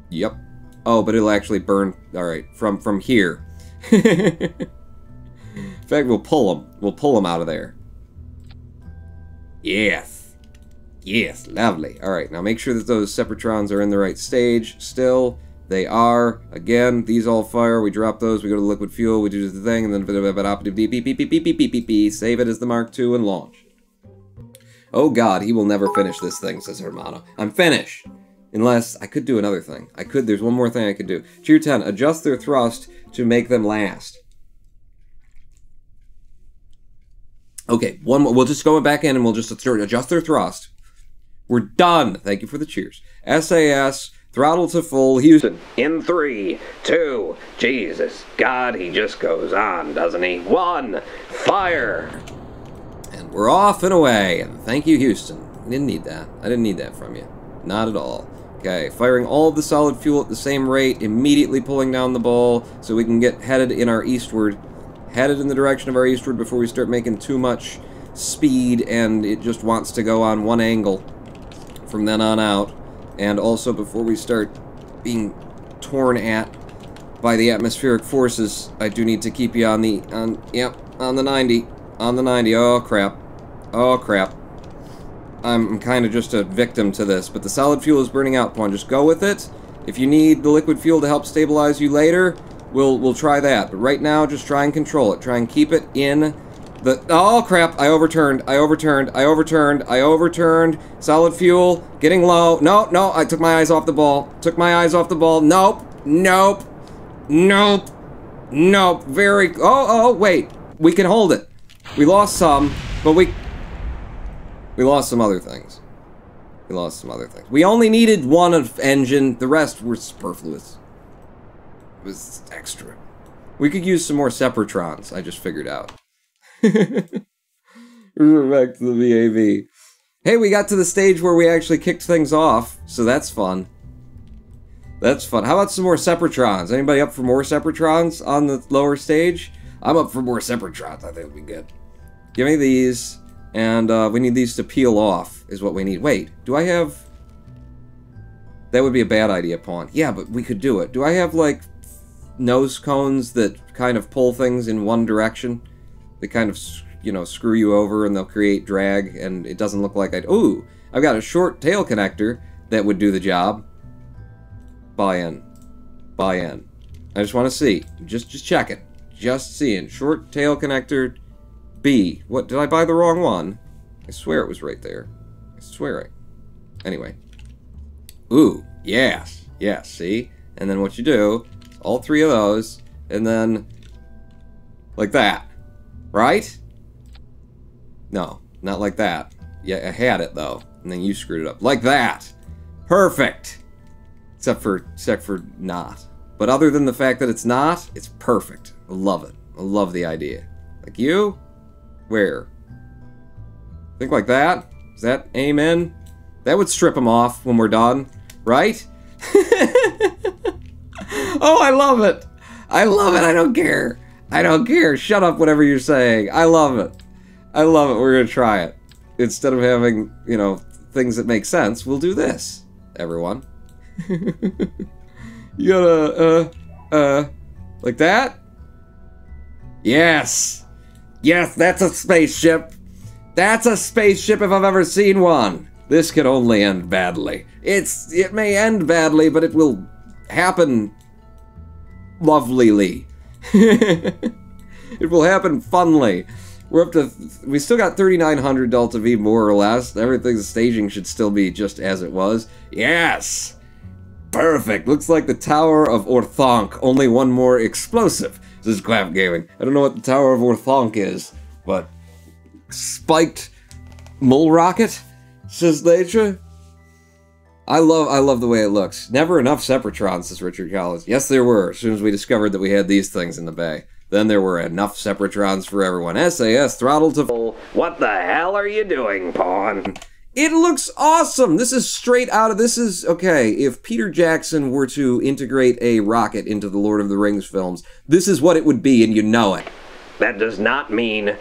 Yep. Oh, but it'll actually burn... Alright, from here. In fact, we'll pull them. We'll pull them out of there. Yes. Yes, lovely. Alright, now make sure that those separatrons are in the right stage still. They are. Again, these all fire. We drop those. We go to the liquid fuel. We do the thing. And then save it as the Mark II and launch. Oh god, he will never finish this thing, says Hermano. I'm finished. Unless, I could do another thing. There's one more thing I could do. Tier 10, adjust their thrust to make them last. Okay, one more. We'll just go back in and we'll just adjust their thrust. We're done. Thank you for the cheers. SAS, throttle to full, Houston. In 3, 2, Jesus, God, he just goes on, doesn't he? 1, fire! And we're off and away. And thank you, Houston. I didn't need that. I didn't need that from you. Not at all. Okay, firing all of the solid fuel at the same rate, immediately pulling down the ball so we can get headed in our eastward. Headed in the direction of our eastward before we start making too much speed and it just wants to go on one angle from then on out. And also before we start being torn at by the atmospheric forces, I do need to keep you on the 90. On the 90. Oh, crap. Oh, crap. I'm kind of just a victim to this, but the solid fuel is burning out, Pawn. Just go with it. If you need the liquid fuel to help stabilize you later, we'll try that. But right now, just try and control it. Try and keep it in the... Oh, crap. I overturned. Solid fuel. Getting low. No. I took my eyes off the ball. Nope. Very... Oh, wait. We can hold it. We lost some, but we lost some other things. We only needed one of engine. The rest were superfluous. It was extra. We could use some more separatrons, I just figured out. We're back to the VAV. Hey, we got to the stage where we actually kicked things off, so that's fun. How about some more separatrons? Anybody up for more separatrons on the lower stage? I'm up for more separatrons. I think it'll be good. Give me these, and we need these to peel off, is what we need. Wait, do I have... That would be a bad idea, Pawn. Yeah, but we could do it. Do I have, like, nose cones that kind of pull things in one direction? They kind of, you know, screw you over, and they'll create drag, and it doesn't look like I'd... Ooh! I've got a short tail connector that would do the job. Buy in. I just want to see. Just check it. Just seeing. Short tail connector B. What, did I buy the wrong one? I swear it was right there. I swear it. Anyway. Ooh, yes, see? And then what you do, all three of those, and then, like that. Right? No, not like that. Yeah, I had it, though. And then you screwed it up. Like that! Perfect! Except for not. But other than the fact that it's not, it's perfect. I love it. I love the idea. Like you? Where? Think like that? Is that amen? That would strip them off when we're done, right? Oh, I love it! I don't care. Shut up, whatever you're saying. I love it. We're gonna try it. Instead of having, you know, things that make sense, we'll do this, everyone. You gotta, like that? Yes, that's a spaceship. That's a spaceship if I've ever seen one. This could only end badly. It may end badly, but it will happen lovelily. It will happen funly. We're up to... We still got 3,900 Delta V, more or less. Everything's staging should still be just as it was. Yes! Perfect. Looks like the Tower of Orthanc. Only one more explosive. This is Clap Gaming. I don't know what the Tower of Orthanc is, but... Spiked mole rocket? Says Nature. I love the way it looks. Never enough Separatrons, says Richard Collins. Yes, there were, as soon as we discovered that we had these things in the bay. Then there were enough Separatrons for everyone. SAS, throttle to full. What the hell are you doing, Pawn? It looks awesome! This is straight out of... This is... Okay, if Peter Jackson were to integrate a rocket into the Lord of the Rings films, this is what it would be, and you know it. That does not mean...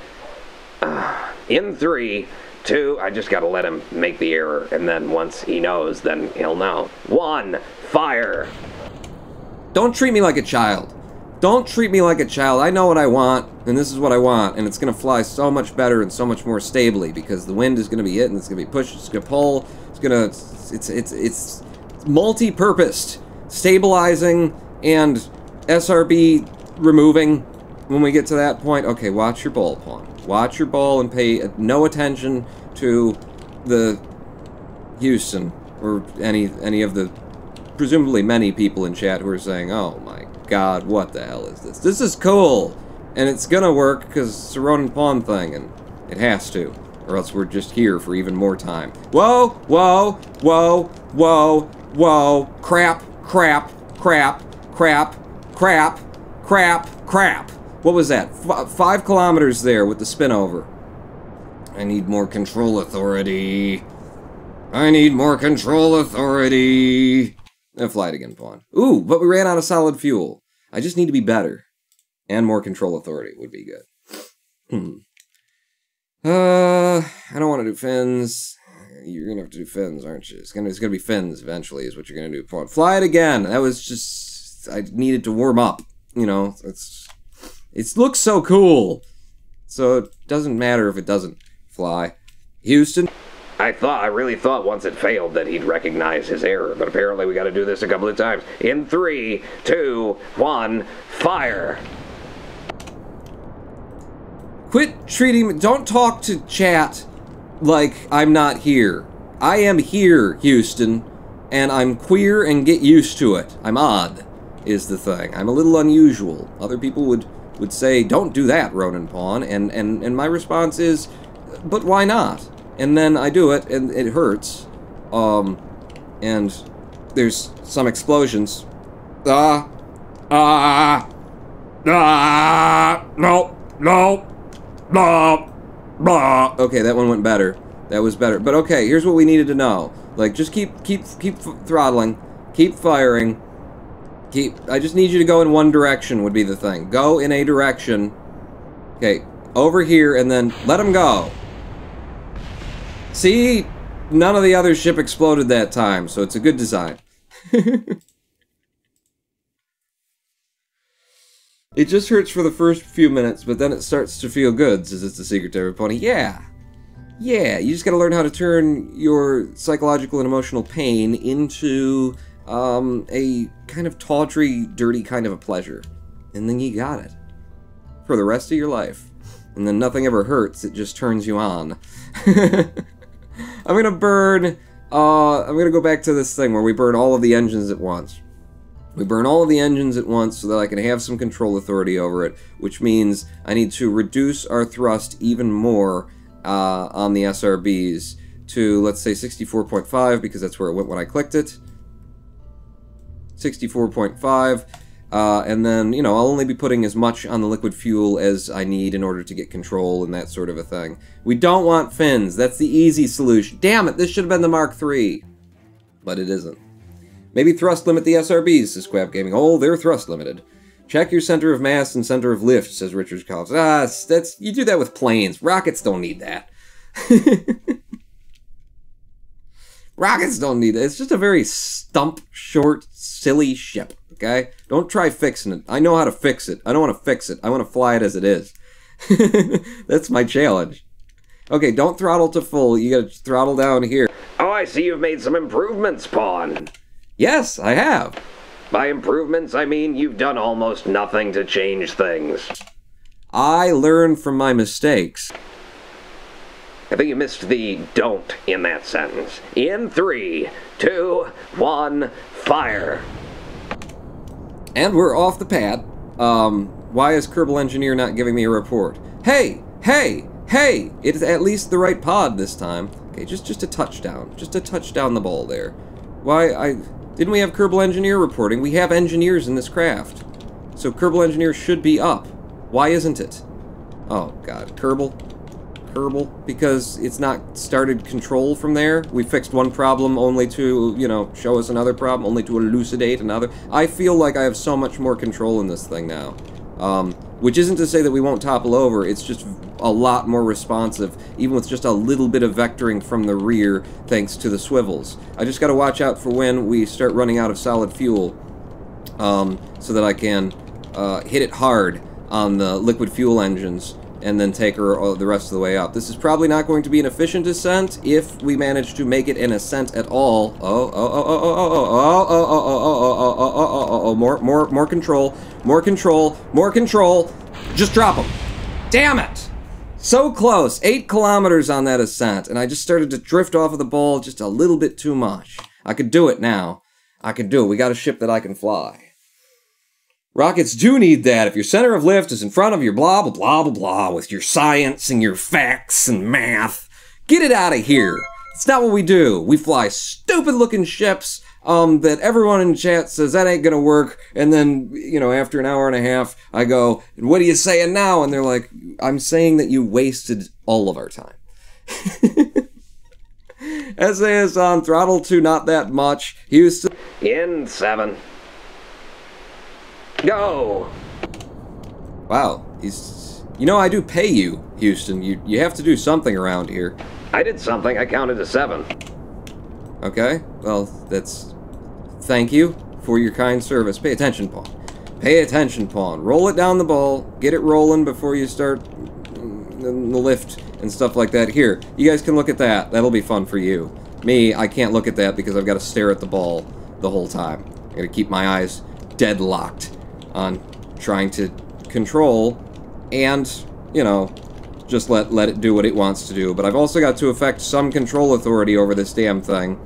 in 3, 2... I just gotta let him make the error, and then once he knows, then he'll know. 1, fire! Don't treat me like a child. Don't treat me like a child. I know what I want, and this is what I want, and it's going to fly so much better and so much more stably because the wind is going to be hitting, it's going to be pushed, it's going to pull, it's going to... It's multi-purposed. Stabilizing and SRB removing when we get to that point. Okay, watch your ball, pawn. Watch your ball and pay no attention to the Houston or any of the presumably many people in chat who are saying, oh my god, what the hell is this? This is cool! And it's gonna work because it's a Ronin pawn thing, and it has to. Or else we're just here for even more time. Whoa! Whoa! Whoa! Whoa! Whoa! Crap! Crap! Crap! Crap! Crap! Crap! Crap! What was that? 5 kilometers there with the spin over. I need more control authority. I need more control authority. And fly it again, pawn. Ooh, but we ran out of solid fuel. I just need to be better. And more control authority would be good. I don't want to do fins. You're gonna have to do fins, aren't you? It's gonna be fins eventually, is what you're gonna do. Pawn. Fly it again. That was just... I needed to warm up. You know, it looks so cool. So it doesn't matter if it doesn't fly. Houston? I really thought once it failed that he'd recognize his error, but apparently we gotta do this a couple of times. In 3, 2, 1, fire! Quit treating me... Don't talk to chat like I'm not here. I am here, Houston, and I'm queer and get used to it. I'm odd, is the thing. I'm a little unusual. Other people would say, don't do that, Ronin Pawn, and my response is, but why not? And then I do it, and it hurts. And there's some explosions. No, okay, that one went better. That was better. But okay, here's what we needed to know. Like, just keep throttling. Keep firing. I just need you to go in one direction would be the thing. Go in a direction. Okay, over here, and then let him go. See? None of the other ship exploded that time, so it's a good design. It just hurts for the first few minutes, but then it starts to feel good, says it's the secret to every pony. Yeah. Yeah, you just gotta learn how to turn your psychological and emotional pain into, a kind of tawdry, dirty kind of a pleasure. And then you got it. For the rest of your life. And then nothing ever hurts, it just turns you on. I'm gonna go back to this thing where we burn all of the engines at once. We burn all of the engines at once so that I can have some control authority over it, which means I need to reduce our thrust even more on the SRBs to, let's say, 64.5, because that's where it went when I clicked it. 64.5, and then, you know, I'll only be putting as much on the liquid fuel as I need in order to get control and that sort of a thing. We don't want fins. That's the easy solution. Damn it, this should have been the Mark III. But it isn't. Maybe thrust limit the SRBs, says Squab Gaming. Oh, they're thrust limited. Check your center of mass and center of lift, says Richard Collins. You do that with planes. Rockets don't need that. Rockets don't need it. It's just a very stump, short, silly ship, okay? Don't try fixing it. I know how to fix it. I don't want to fix it. I want to fly it as it is. That's my challenge. Okay, don't throttle to full. You gotta throttle down here. Oh, I see you've made some improvements, Pawn. Yes, I have. By improvements, I mean you've done almost nothing to change things. I learn from my mistakes. I think you missed the don't in that sentence. In 3, 2, 1, fire. And we're off the pad. Why is Kerbal Engineer not giving me a report? Hey! Hey! Hey! It is at least the right pod this time. Okay, just a touchdown. Just a touchdown the ball there. Why, didn't we have Kerbal Engineer reporting? We have engineers in this craft. So Kerbal Engineer should be up. Why isn't it? Oh, God. Kerbal? Kerbal, because it's not started control from there. We fixed one problem only to, you know, show us another problem, only to elucidate another. I feel like I have so much more control in this thing now. Which isn't to say that we won't topple over, it's just a lot more responsive, even with just a little bit of vectoring from the rear, thanks to the swivels. I just gotta watch out for when we start running out of solid fuel, so that I can hit it hard on the liquid fuel engines, and then take her the rest of the way up. This is probably not going to be an efficient ascent if we manage to make it an ascent at all. More control, more control, more control. Just drop them. Damn it! So close. 8 kilometers on that ascent, and I just started to drift off of the ball just a little bit too much. I could do it now. I could do it. We got a ship that I can fly. Rockets do need that. If your center of lift is in front of your blah, blah, blah, blah, blah, with your science and your facts and math, get it out of here. It's not what we do. We fly stupid-looking ships that everyone in chat says that ain't gonna work, and then, you know, after an hour and a half, I go, what are you saying now? And they're like, I'm saying that you wasted all of our time. SA is on throttle to not that much. Houston. In 7. Go! Wow, he's... You know, I do pay you, Houston. You have to do something around here. I did something. I counted to 7. Okay, well, that's... Thank you for your kind service. Pay attention, Pawn. Pay attention, Pawn. Roll it down the ball. Get it rolling before you start the lift and stuff like that. Here, you guys can look at that. That'll be fun for you. Me, I can't look at that because I've got to stare at the ball the whole time. I gotta keep my eyes deadlocked on trying to control and, you know, just let it do what it wants to do. But I've also got to affect some control authority over this damn thing.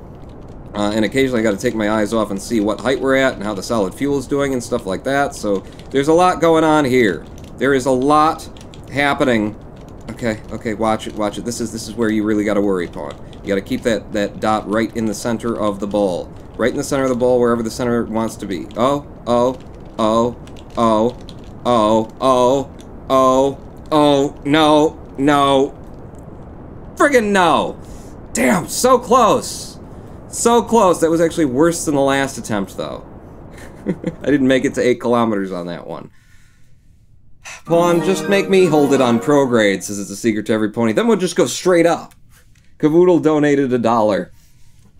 And occasionally I got to take my eyes off and see what height we're at and how the solid fuel is doing and stuff like that. So there's a lot going on here. There is a lot happening. Okay, watch it. This is where you really got to worry, Pawn. You got to keep that dot right in the center of the ball. Right in the center of the ball, wherever the center wants to be. Oh, no. Friggin' no. Damn, so close. So close. That was actually worse than the last attempt, though. I didn't make it to 8 kilometers on that one. Pawn, just make me hold it on prograde, says it's a secret to every pony. Then we'll just go straight up. Cavoodle donated $1.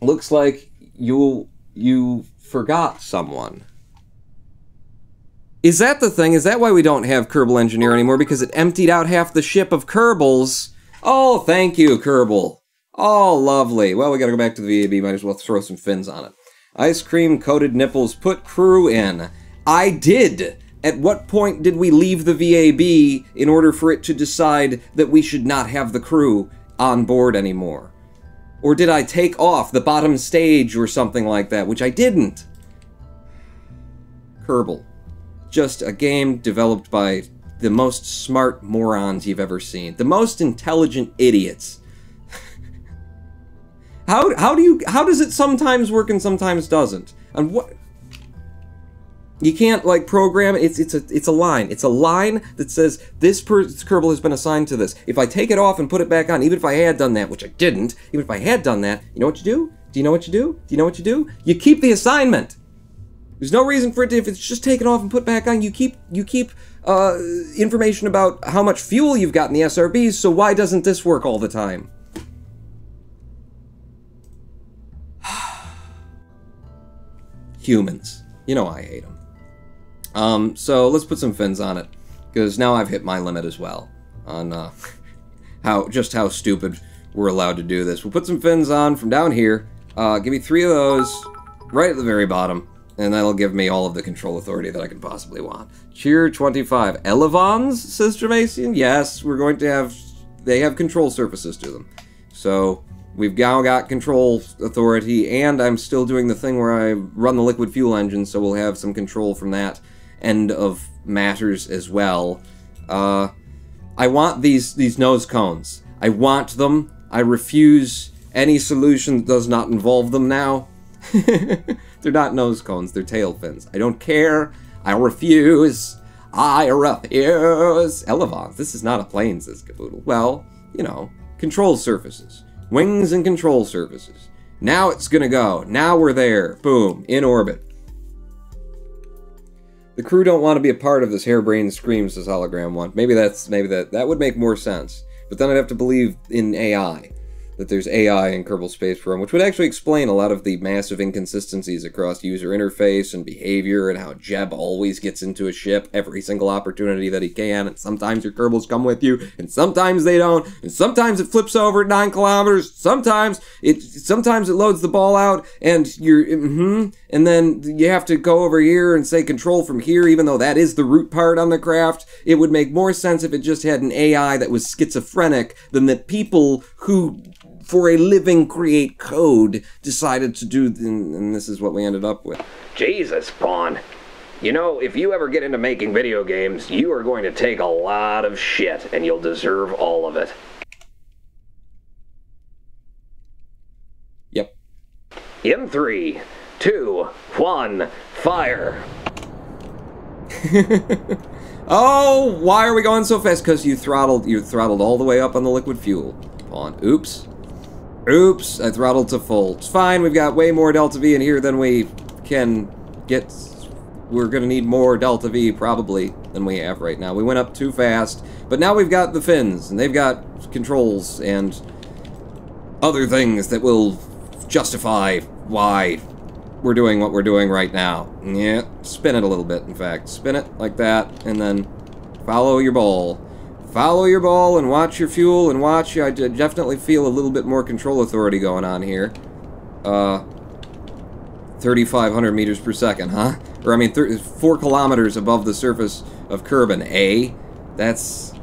Looks like you forgot someone. Is that the thing? Is that why we don't have Kerbal Engineer anymore? Because it emptied out half the ship of Kerbals? Oh, thank you, Kerbal. Oh, lovely. Well, we gotta go back to the VAB. Might as well throw some fins on it. Ice cream coated nipples. Put crew in. I did. At what point did we leave the VAB in order for it to decide that we should not have the crew on board anymore? Or did I take off the bottom stage or something like that, which I didn't? Kerbal. Just a game developed by the most smart morons you've ever seen. The most intelligent idiots. How does it sometimes work and sometimes doesn't? And what... You can't, like, program it. It's a line. It's a line that says, this Kerbal has been assigned to this. If I take it off and put it back on, even if I had done that, which I didn't, even if I had done that, you know what you do? Do you know what you do? Do you know what you do? You keep the assignment. There's no reason for it to, if it's just taken off and put back on, you keep information about how much fuel you've got in the SRBs, so why doesn't this work all the time? Humans. You know I hate them. So let's put some fins on it, because now I've hit my limit as well on how stupid we're allowed to do this. We'll put some fins on from down here. Give me 3 of those right at the very bottom, and that'll give me all of the control authority that I could possibly want. Cheer 25. Elevons, says Jermacian? Yes, we're going to have... They have control surfaces to them. So we've now got control authority, and I'm still doing the thing where I run the liquid fuel engine, so we'll have some control from that end of matters as well. I want these nose cones. I want them. I refuse any solution that does not involve them now. They're not nose cones, they're tail fins. I don't care. I refuse. I refuse. Elevons. This is not a plane, says Caboodle. Well, you know, control surfaces. Wings and control surfaces. Now it's gonna go. Now we're there. Boom. In orbit. The crew don't want to be a part of this harebrained scream, says Hologram 1. Maybe that would make more sense. But then I'd have to believe in AI. That there's AI in Kerbal Space Program, which would actually explain a lot of the massive inconsistencies across user interface and behavior, and how Jeb always gets into a ship every single opportunity that he can, and sometimes your Kerbals come with you, and sometimes they don't, and sometimes it flips over at 9 kilometers, sometimes it loads the ball out, and and then you have to go over here and say control from here, even though that is the root part on the craft. It would make more sense if it just had an AI that was schizophrenic than that people who for a living create code decided to do, and this is what we ended up with. Jesus, Pawn. You know, if you ever get into making video games, you are going to take a lot of shit, and you'll deserve all of it. Yep. In 3, 2, 1, fire. Oh, why are we going so fast? Because you throttled all the way up on the liquid fuel. Pawn. Oops. Oops, I throttled to full. It's fine, we've got way more Delta V in here than we can get. We're gonna need more Delta V, probably, than we have right now. We went up too fast, but now we've got the fins, and they've got controls and other things that will justify why we're doing what we're doing right now. Yeah, spin it a little bit, in fact. Spin it like that, and then follow your ball. Follow your ball and watch your fuel and watch. I definitely feel a little bit more control authority going on here. 3,500 meters per second, huh? Or I mean, 4 kilometers above the surface of Kerbin. That's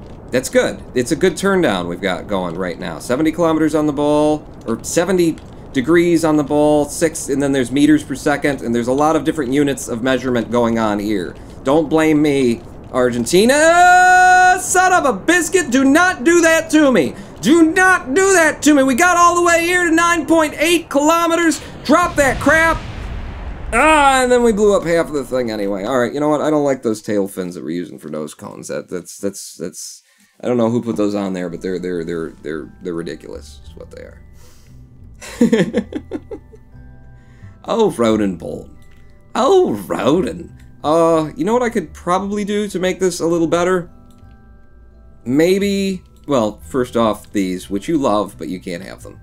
good. It's a good turn down we've got going right now. 70 kilometers on the ball, or 70 degrees on the ball, 6, and then there's meters per second, and there's a lot of different units of measurement going on here. Don't blame me, Argentina! Son of a biscuit, do not do that to me. Do not do that to me. We got all the way here to 9.8 kilometers. Drop that crap. And then we blew up half of the thing anyway. All right, you know what? I don't like those tail fins that we're using for nose cones. That's I don't know who put those on there, but they're ridiculous. Is what they are. Oh, Rodin Bolt. Oh, Rodin. You know what I could probably do to make this a little better? Maybe, well, first off, these, which you love, but you can't have them.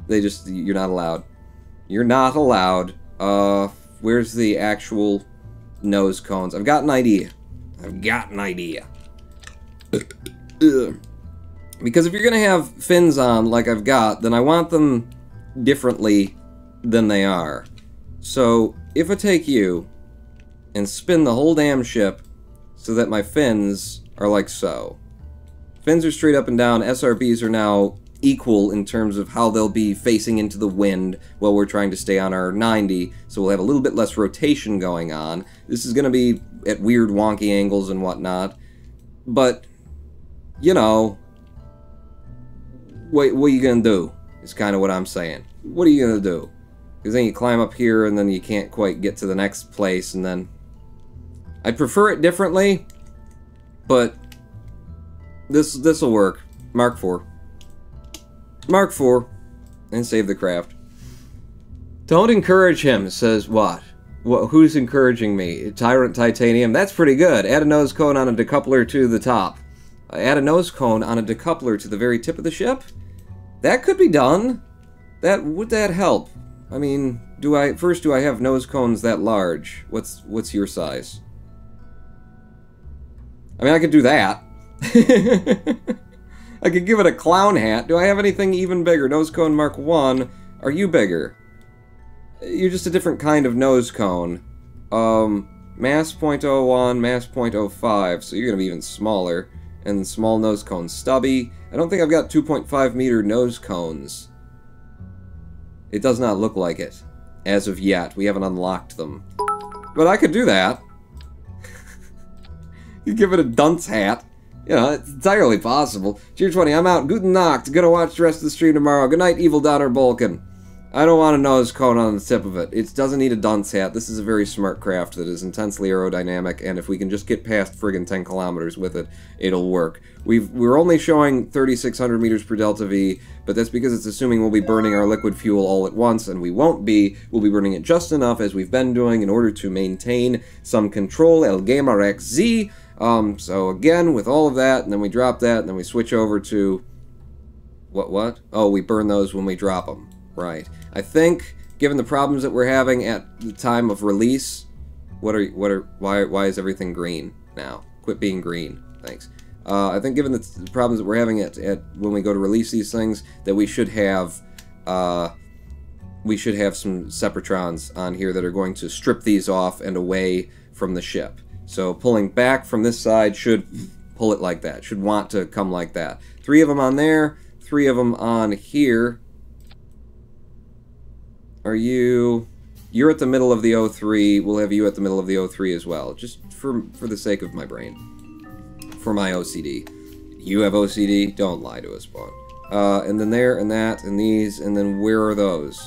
You're not allowed. You're not allowed. Where's the actual nose cones? I've got an idea. Because if you're gonna have fins on, like I've got, then I want them differently than they are. So, if I take you and spin the whole damn ship so that my fins are like so. Fins are straight up and down. SRBs are now equal in terms of how they'll be facing into the wind while we're trying to stay on our 90, so we'll have a little bit less rotation going on. This is going to be at weird wonky angles and whatnot, but, you know, what are you going to do is kind of what I'm saying. What are you going to do? Because then you climb up here and then you can't quite get to the next place, and then I'd prefer it differently, but this'll work. Mark 4. Mark 4. And save the craft. Don't encourage him, says what? Who's encouraging me? Tyrant Titanium? That's pretty good. Add a nose cone on a decoupler to the top. Add a nose cone on a decoupler to the very tip of the ship? That could be done. Would that help? I mean, do I have nose cones that large? What's your size? I mean, I could do that. I could give it a clown hat. Do I have anything even bigger? Nose cone Mark 1. Are you bigger? You're just a different kind of nose cone. Mass 0.01, mass 0.05, so you're gonna be even smaller. And small nose cone stubby. I don't think I've got 2.5 meter nose cones. It does not look like it. As of yet. We haven't unlocked them. But I could do that. You give it a dunce hat. You know, it's entirely possible. Cheer 20, I'm out. Guten Nacht. Gonna watch the rest of the stream tomorrow. Good night, Evil Donner Balkan. I don't want a nose cone on the tip of it. It doesn't need a dunce hat. This is a very smart craft that is intensely aerodynamic, and if we can just get past friggin' 10 kilometers with it, it'll work. We're only showing 3,600 meters per delta V, but that's because it's assuming we'll be burning our liquid fuel all at once, and we won't be. We'll be burning it just enough, as we've been doing, in order to maintain some control. El Gamer XZ. So again, with all of that, and then we drop that, and then we switch over to... What? Oh, we burn those when we drop them. Right. I think, given the problems that we're having at the time of release... Why is everything green now? Quit being green. Thanks. I think given the problems that we're having at when we go to release these things, that we should have some Separatrons on here that are going to strip these off and away from the ship. So pulling back from this side should pull it like that. Should want to come like that. 3 of them on there, 3 of them on here. You're at the middle of the O3. We'll have you at the middle of the O3 as well, just for the sake of my brain. For my OCD. You have OCD? Don't lie to us, Spawn. And then there, and that, and these, and then where are those?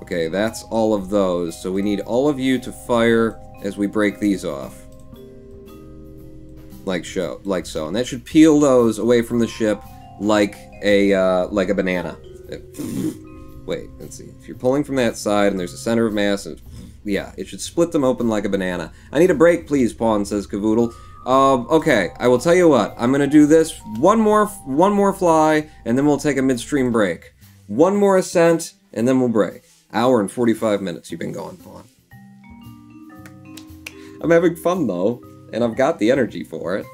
Okay, that's all of those. So we need all of you to fire as we break these off. Like so. And that should peel those away from the ship like a banana. Wait, let's see. If you're pulling from that side and there's a center of mass, and yeah, it should split them open like a banana. I need a break, please, Pawn, says Cavoodle. Okay, I will tell you what. I'm gonna do this one more fly, and then we'll take a midstream break. One more ascent, and then we'll break. Hour and 45 minutes you've been going, Pawn. I'm having fun, though, and I've got the energy for it.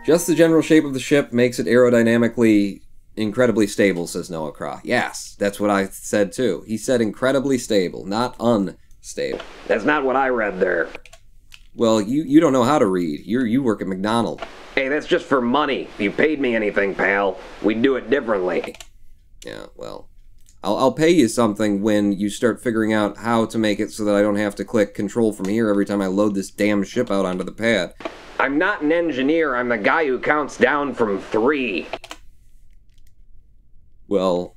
Just the general shape of the ship makes it aerodynamically incredibly stable, says Noah Craw. Yes, that's what I said, too. He said incredibly stable, not unstable. That's not what I read there. Well, you don't know how to read. You work at McDonald's. Hey, that's just for money. If you paid me anything, pal, we'd do it differently. Yeah, well, I'll pay you something when you start figuring out how to make it so that I don't have to click control from here every time I load this damn ship out onto the pad. I'm not an engineer. I'm the guy who counts down from 3. Well,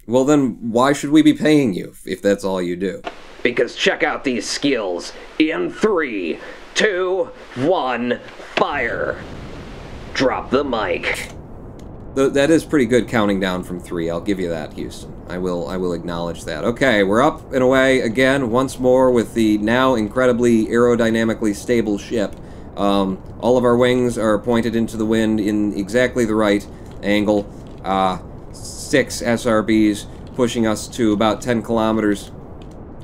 then why should we be paying you if that's all you do? Because check out these skills. In 3, 2, 1, fire. Drop the mic. That is pretty good counting down from 3. I'll give you that, Houston. I will acknowledge that. Okay, we're up and away again once more with the now incredibly aerodynamically stable ship. All of our wings are pointed into the wind in exactly the right angle. 6 SRBs pushing us to about 10 kilometers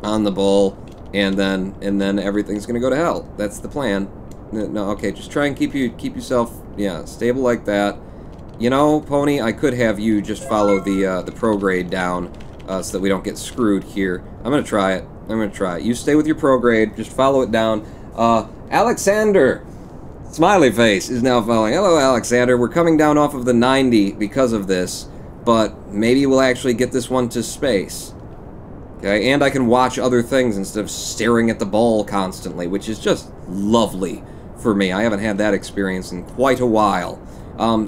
on the ball, and then everything's gonna go to hell. That's the plan. No, okay, just try and keep yourself, yeah, stable like that. You know, Pony, I could have you just follow the prograde down so that we don't get screwed here. I'm gonna try it. You stay with your prograde, just follow it down. Alexander, smiley face, is now following. Hello, Alexander. We're coming down off of the 90 because of this, but maybe we'll actually get this one to space. Okay, and I can watch other things instead of staring at the ball constantly, which is just lovely for me. I haven't had that experience in quite a while.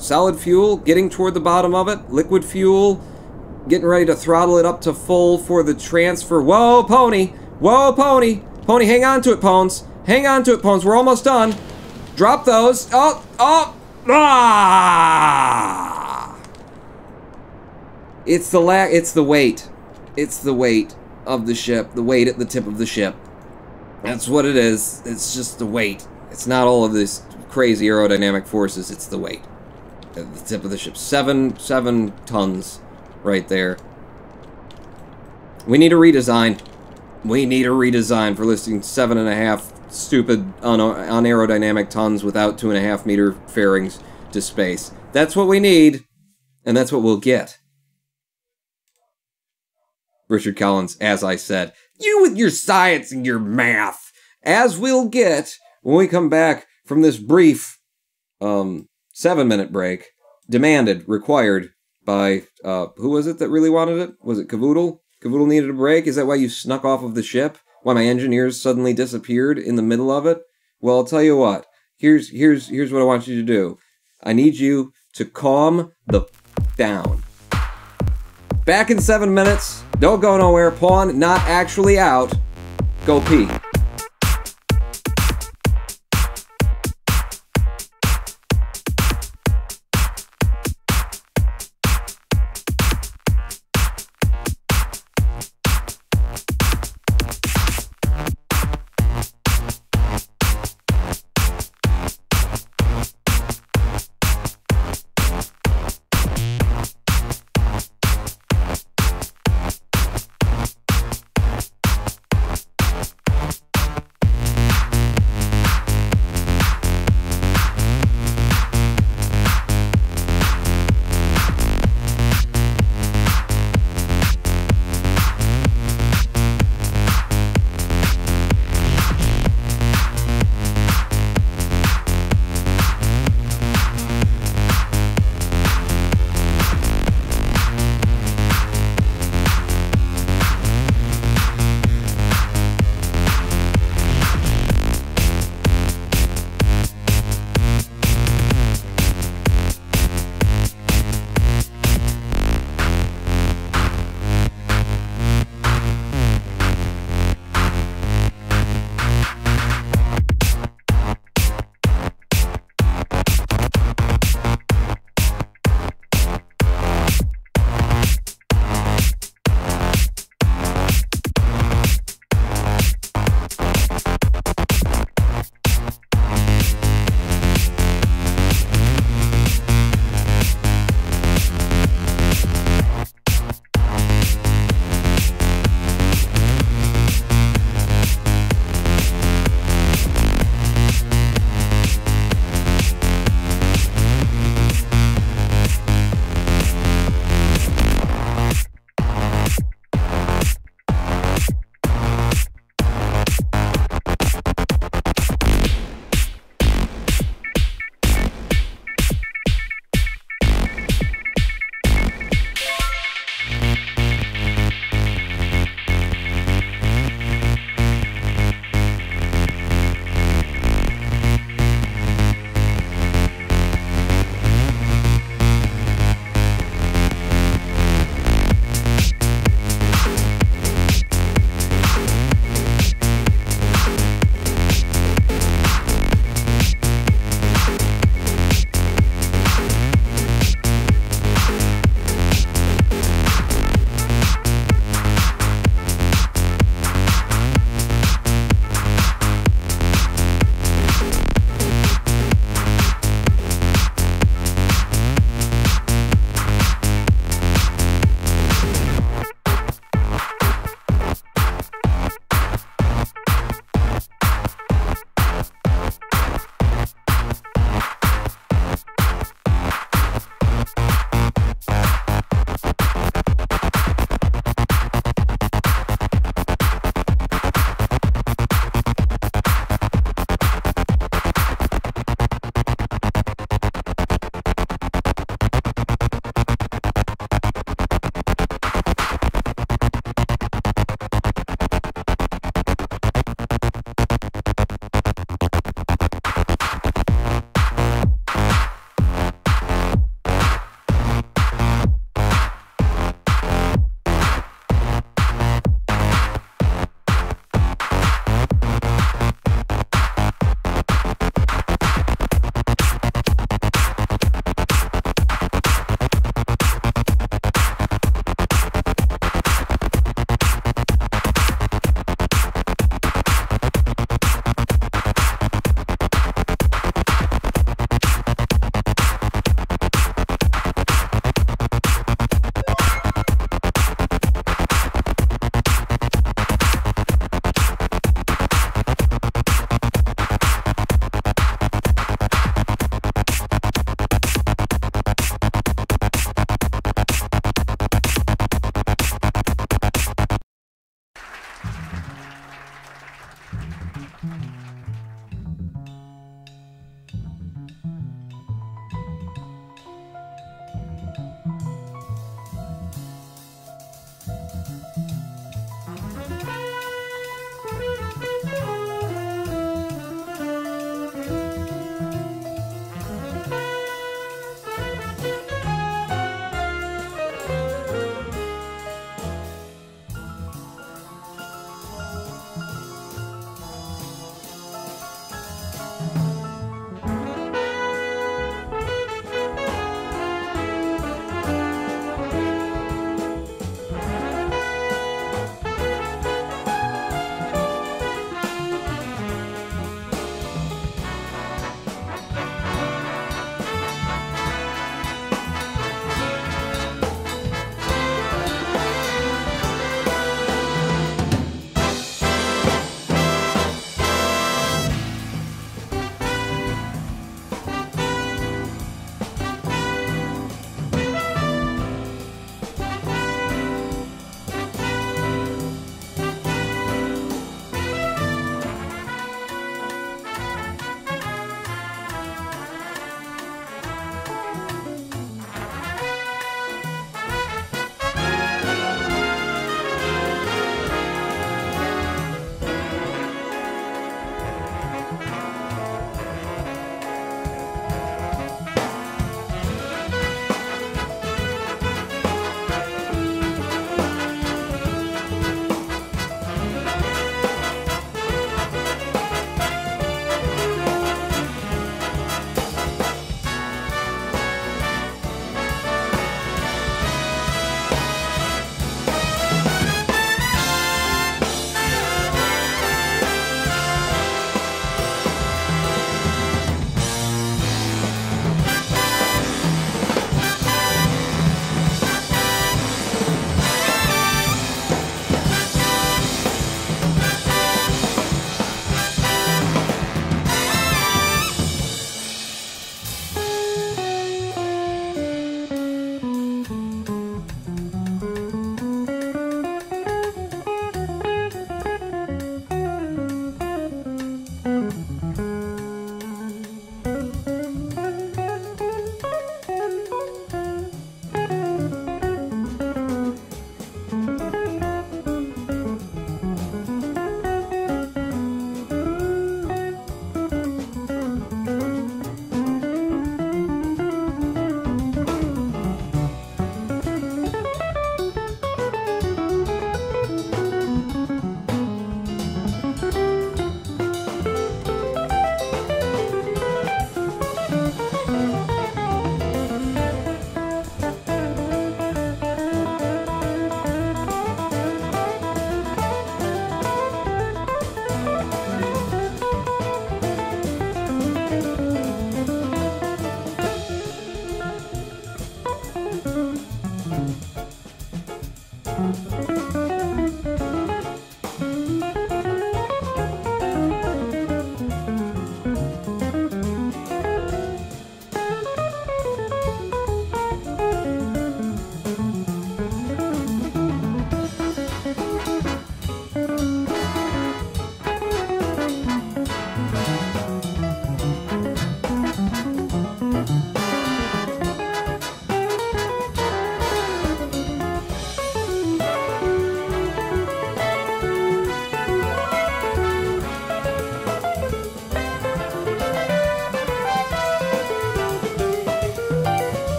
Solid fuel, getting toward the bottom of it. Liquid fuel, getting ready to throttle it up to full for the transfer. Whoa, Pony! Whoa, Pony! Pony, hang on to it, Pones. Hang on to it, Pones. We're almost done. Drop those. Oh! Ah! It's the weight. It's the weight of the ship. The weight at the tip of the ship. That's what it is. It's just the weight. It's not all of this crazy aerodynamic forces. It's the weight at the tip of the ship. 7 tons right there. We need a redesign. We need a redesign for listing 7.5 stupid unaerodynamic tons without 2.5 meter fairings to space. That's what we need, and that's what we'll get. Richard Collins, as I said, you with your science and your math, as we'll get when we come back from this brief 7-minute break, demanded, required by, who was it that really wanted it? Was it Cavoodle? Cavoodle needed a break? Is that why you snuck off of the ship? Why my engineers suddenly disappeared in the middle of it? Well, I'll tell you what. Here's what I want you to do. I need you to calm the down. Back in 7 minutes. Don't go nowhere. Pawn not actually out. Go pee.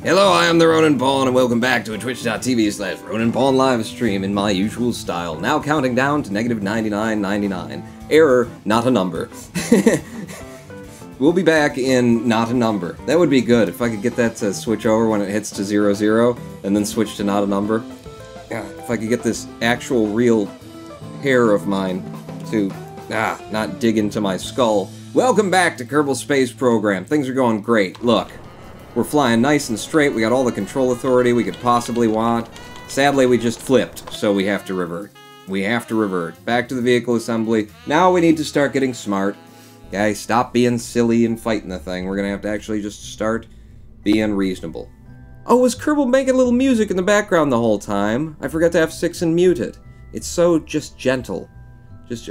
Hello, I am the Ronin Pawn, and welcome back to a twitch.tv/Ronin Pawn live stream in my usual style. Now counting down to negative 99.99. Error, not a number. We'll be back in not a number. That would be good if I could get that to switch over when it hits to 00, and then switch to not a number. God, if I could get this actual real hair of mine to, not dig into my skull. Welcome back to Kerbal Space Program. Things are going great. Look. We're flying nice and straight, we got all the control authority we could possibly want. Sadly, we just flipped, so we have to revert. We have to revert. Back to the vehicle assembly. Now we need to start getting smart. Guys, stop being silly and fighting the thing. We're gonna have to actually just start being reasonable. Oh, was Kerbal making a little music in the background the whole time? I forgot to F6 and mute it. It's so just gentle.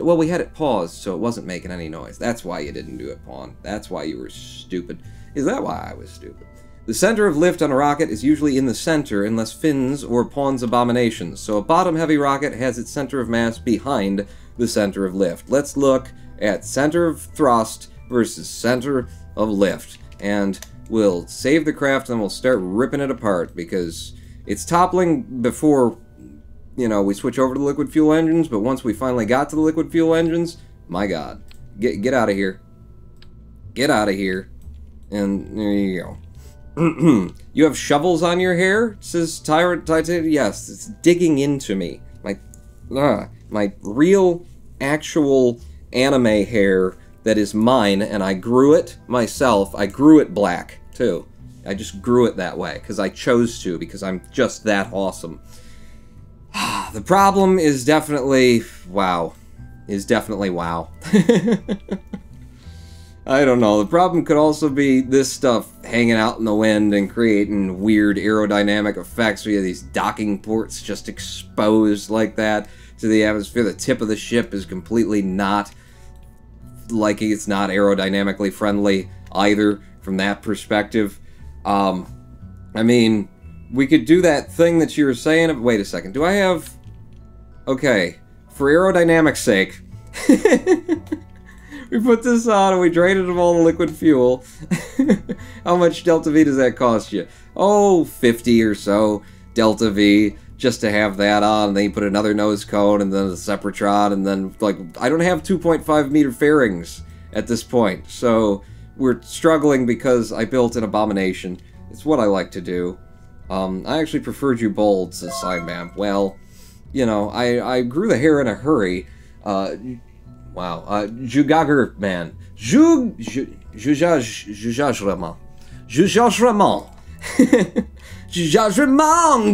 Well, we had it paused, so it wasn't making any noise. That's why you didn't do it, Pawn. That's why you were stupid. Is that why I was stupid? The center of lift on a rocket is usually in the center unless Finn's or Pawn's abominations, so a bottom-heavy rocket has its center of mass behind the center of lift. Let's look at center of thrust versus center of lift, and we'll save the craft and we'll start ripping it apart, because it's toppling before, you know, we switch over to the liquid fuel engines, but once we finally got to the liquid fuel engines, my god. Get out of here. Get out of here. And there you go. You have shovels on your hair? Says Tyrant Titan. Yes, it's digging into me. My real, actual anime hair that is mine, and I grew it myself. I grew it black, too. I just grew it that way, because I chose to, because I'm just that awesome. The problem is definitely... wow. Wow. I don't know. The problem could also be this stuff hanging out in the wind and creating weird aerodynamic effects. We have these docking ports just exposed like that to the atmosphere. The tip of the ship is completely not, like, it's not aerodynamically friendly either from that perspective. I mean, we could do that thing that you were saying. Wait a second. Do I have... okay. For aerodynamic's sake... we put this on and we drained it of all the liquid fuel. How much Delta V does that cost you? Oh, 50 or so Delta V just to have that on. And then you put another nose cone and then a Separatron, and then, like, I don't have 2.5 meter fairings at this point. So we're struggling because I built an abomination. It's what I like to do. I actually preferred you bold, says Sidemap. Well, you know, I grew the hair in a hurry. Wow, Jugager man. Jugagement. Jugagement.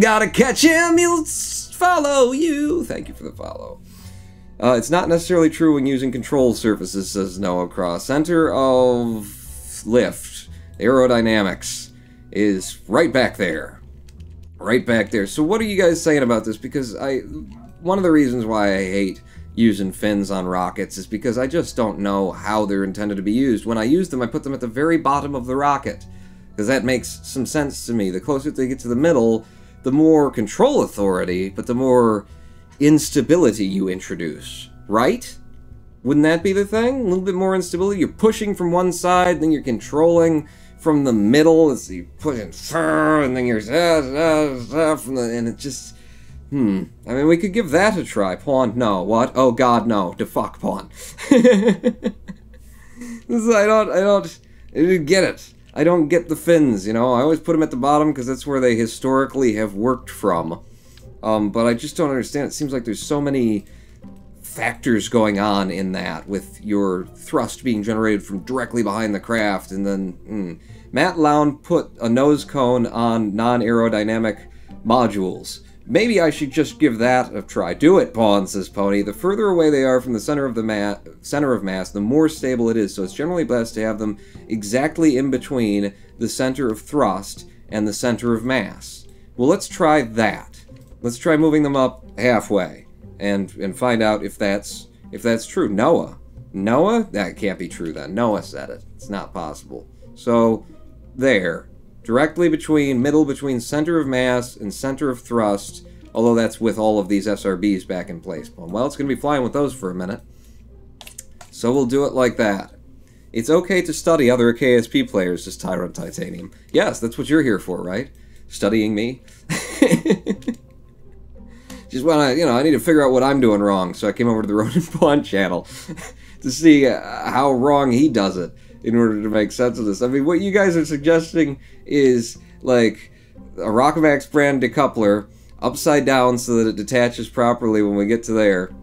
Gotta catch him, he'll follow you. Thank you for the follow. It's not necessarily true when using control surfaces, says Noah Cross. Center of lift, aerodynamics, is right back there. Right back there. So what are you guys saying about this? Because one of the reasons why I hate using fins on rockets is because I just don't know how they're intended to be used. When I use them, I put them at the very bottom of the rocket, because that makes some sense to me. The closer they get to the middle, the more control authority, but the more instability you introduce, right? Wouldn't that be the thing? A little bit more instability? You're pushing from one side, then you're controlling from the middle, as you're pushing, and then you're from the, and it just... I mean, we could give that a try. Pawn, no. What? Oh god, no. Defuck, Pawn. I don't get it. I don't get the fins, you know? I always put them at the bottom because that's where they historically have worked from. But I just don't understand. It seems like there's so many factors going on in that, with your thrust being generated from directly behind the craft, and then, Matt Lown put a nose cone on non-aerodynamic modules. Maybe I should just give that a try. Do it, Pawn, says Pony. The further away they are from the center of mass, the more stable it is, so it's generally best to have them exactly in between the center of thrust and the center of mass. Well, let's try that. Let's try moving them up halfway and find out if that's true. Noah? That can't be true then. Noah said it. It's not possible. So, there. Directly middle between center of mass and center of thrust, although that's with all of these SRBs back in place. Well, it's going to be flying with those for a minute. So we'll do it like that. It's okay to study other KSP players, says Tyrant Titanium. Yes, that's what you're here for, right? Studying me? Just wanna, you know, I need to figure out what I'm doing wrong, so I came over to the Ronin Pawn channel to see how wrong he does it in order to make sense of this. I mean, what you guys are suggesting is, like, a Rockamax brand decoupler upside down so that it detaches properly when we get to there,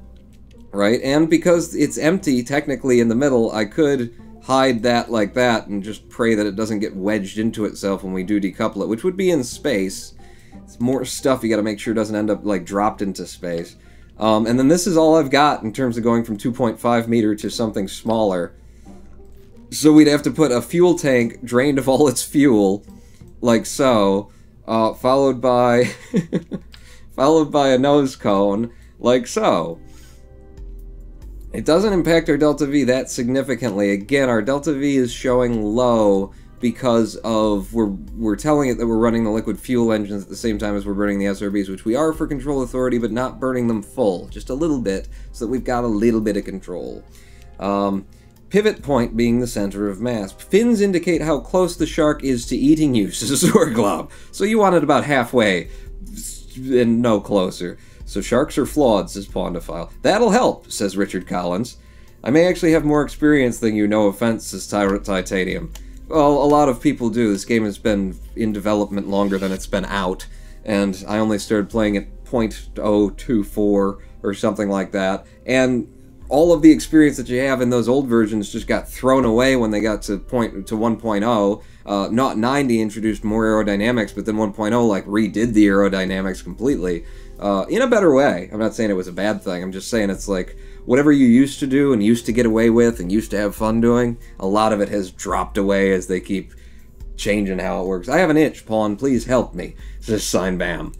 right? And because it's empty, technically, in the middle, I could hide that like that and just pray that it doesn't get wedged into itself when we do decouple it, which would be in space. It's more stuff you gotta make sure doesn't end up, like, dropped into space. And then this is all I've got in terms of going from 2.5 meter to something smaller. So we'd have to put a fuel tank drained of all its fuel, like so, followed by followed by a nose cone, like so. It doesn't impact our delta V that significantly. Again, our delta V is showing low because of we're telling it that we're running the liquid fuel engines at the same time as we're burning the SRBs, which we are for control authority, but not burning them full, just a little bit, so that we've got a little bit of control. Pivot point being the center of mass. Fins indicate how close the shark is to eating you, says Zorglob. So you want it about halfway, and no closer. So sharks are flawed, says Pondophile. That'll help, says Richard Collins. I may actually have more experience than you, no offense, says Tyrant Titanium. Well, a lot of people do. This game has been in development longer than it's been out, and I only started playing at 0.024 or something like that, and all of the experience that you have in those old versions just got thrown away when they got to 1.0. Not 90 introduced more aerodynamics, but then 1.0 like redid the aerodynamics completely in a better way. I'm not saying it was a bad thing. I'm just saying it's like whatever you used to do and used to get away with and used to have fun doing, a lot of it has dropped away as they keep changing how it works. I have an itch, Pawn. Please help me. Says Sign Bam.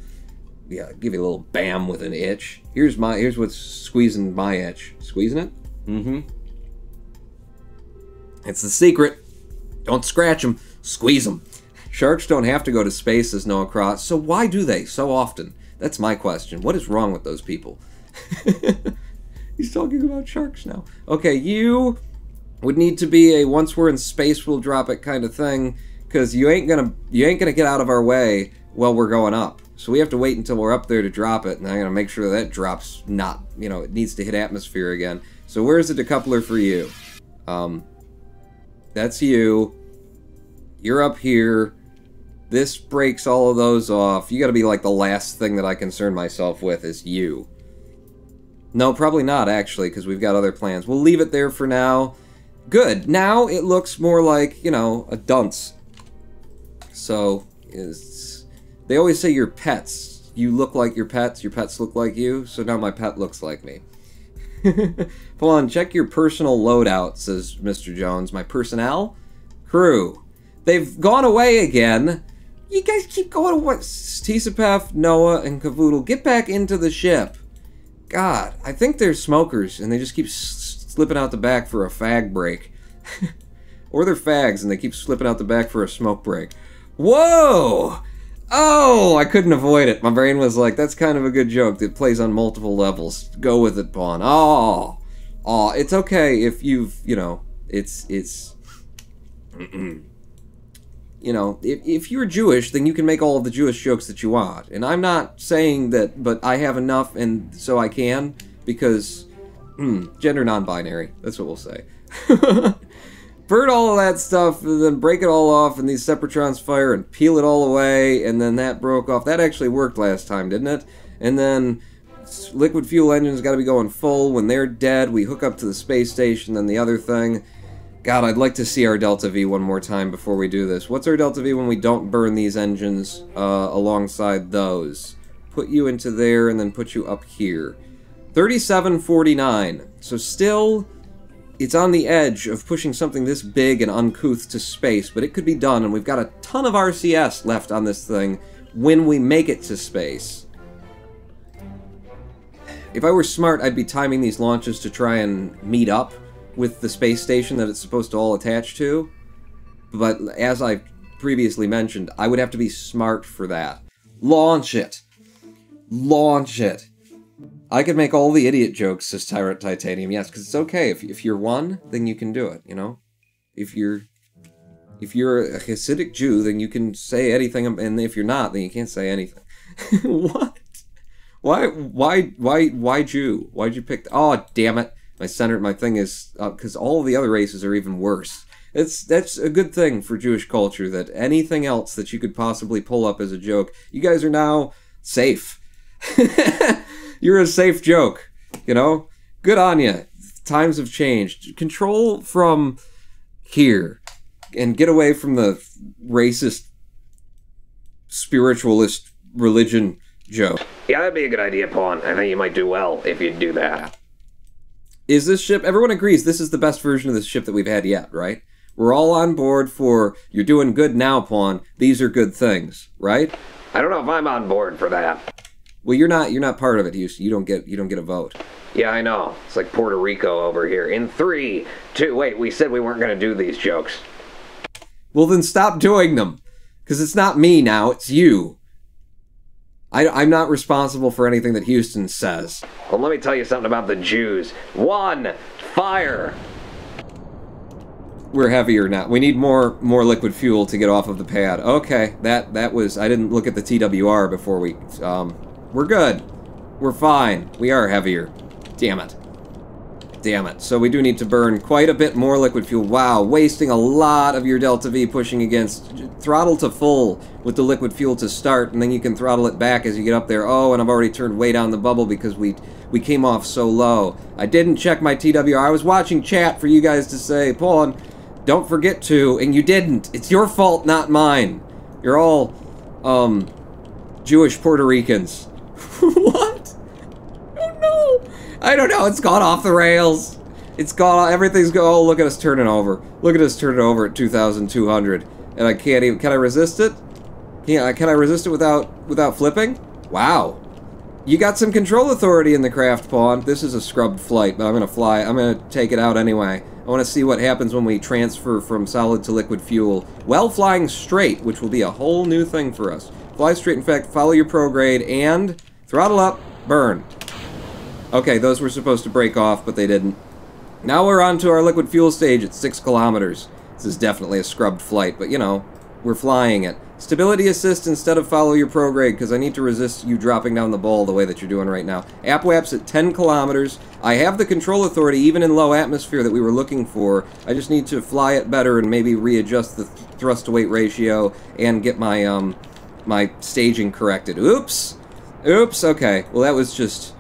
Yeah, give you a little bam with an itch. Here's what's squeezing my itch. Squeezing it? Mm-hmm. It's the secret. Don't scratch them. Squeeze them. Sharks don't have to go to space, says Noah Cross. So why do they so often? That's my question. What is wrong with those people? He's talking about sharks now. Okay, you would need to be a once we're in space we'll drop it kind of thing, because you ain't gonna get out of our way while we're going up. So we have to wait until we're up there to drop it, and I'm gonna make sure that drops not, you know, it needs to hit atmosphere again. So where's the decoupler for you? That's you. You're up here. This breaks all of those off. You gotta be like the last thing that I concern myself with is you. No, probably not, actually, because we've got other plans. We'll leave it there for now. Good. Now it looks more like, you know, a dunce. So, they always say your pets. You look like your pets look like you, so now my pet looks like me. Hold on, check your personal loadout, says Mr. Jones. My personnel? Crew. They've gone away again. You guys keep going away. Tisapef, Noah, and Cavoodle, get back into the ship. God, I think they're smokers, and they just keep slipping out the back for a fag break. Or they're fags, and they keep slipping out the back for a smoke break. Whoa! Oh, I couldn't avoid it. My brain was like, that's kind of a good joke that plays on multiple levels. Go with it, Pawn. Oh, it's okay if you've, you know, it's you know, if you're Jewish, then you can make all of the Jewish jokes that you want. And I'm not saying that, but I have enough, and so I can, because, gender non-binary. That's what we'll say. Burn all of that stuff, and then break it all off, and these Separatrons fire, and peel it all away, and then that broke off. That actually worked last time, didn't it? And then liquid fuel engines got to be going full. When they're dead, we hook up to the space station, then the other thing. God, I'd like to see our Delta V one more time before we do this. What's our Delta V when we don't burn these engines alongside those? Put you into there, and then put you up here. 3749. So still, it's on the edge of pushing something this big and uncouth to space, but it could be done, and we've got a ton of RCS left on this thing when we make it to space. If I were smart, I'd be timing these launches to try and meet up with the space station that it's supposed to all attach to. But as I previously mentioned, I would have to be smart for that. Launch it! Launch it! I could make all the idiot jokes, says Tyrant Titanium. Yes, because it's okay. If you're one, then you can do it, you know? if you're a Hasidic Jew, then you can say anything, and if you're not, then you can't say anything. What? Why Jew? Why'd you pick? Oh, damn it! My thing is because all the other races are even worse. That's a good thing for Jewish culture, that anything else that you could possibly pull up as a joke, you guys are now safe. You're a safe joke, you know? Good on you. Times have changed. Control from here and get away from the racist, spiritualist religion joke. Yeah, that'd be a good idea, Pawn. I think you might do well if you'd do that. Is this ship, everyone agrees this is the best version of this ship that we've had yet, right? We're all on board for, you're doing good now, Pawn. These are good things, right? I don't know if I'm on board for that. Well, you're not part of it, Houston. You don't get a vote. Yeah, I know. It's like Puerto Rico over here. In 3, 2, wait, we said we weren't going to do these jokes. Well, then stop doing them. Because it's not me now, it's you. I'm not responsible for anything that Houston says. Well, let me tell you something about the Jews. 1, fire! We're heavier now. We need more liquid fuel to get off of the pad. Okay, that was... I didn't look at the TWR before we... we're good. We're fine. We are heavier. Damn it. Damn it. So we do need to burn quite a bit more liquid fuel. Wow, wasting a lot of your Delta V pushing against... Throttle to full with the liquid fuel to start, and then you can throttle it back as you get up there. Oh, and I've already turned way down the bubble because we came off so low. I didn't check my TWR. I was watching chat for you guys to say, Paul, don't forget to, and you didn't. It's your fault, not mine. You're all, Jewish Puerto Ricans. What? I don't know. It's gone off the rails. It's gone. Everything's go. Oh, look at us turning over. Look at us turning over at 2,200, and I can't even. Can I resist it? Can I resist it without flipping? Wow. You got some control authority in the craft, Pawn. This is a scrubbed flight, but I'm gonna fly. I'm gonna take it out anyway. I want to see what happens when we transfer from solid to liquid fuel while flying straight, which will be a whole new thing for us. Fly straight, in fact, follow your prograde, and throttle up, burn. Okay, those were supposed to break off, but they didn't. Now we're on to our liquid fuel stage at 6 kilometers. This is definitely a scrubbed flight, but you know, we're flying it. Stability assist instead of follow your prograde, because I need to resist you dropping down the bowl the way that you're doing right now. Apwaps at 10 kilometers. I have the control authority even in low atmosphere that we were looking for. I just need to fly it better and maybe readjust the thrust to weight ratio and get my my staging corrected. Oops. Oops. Okay. Well, that was just,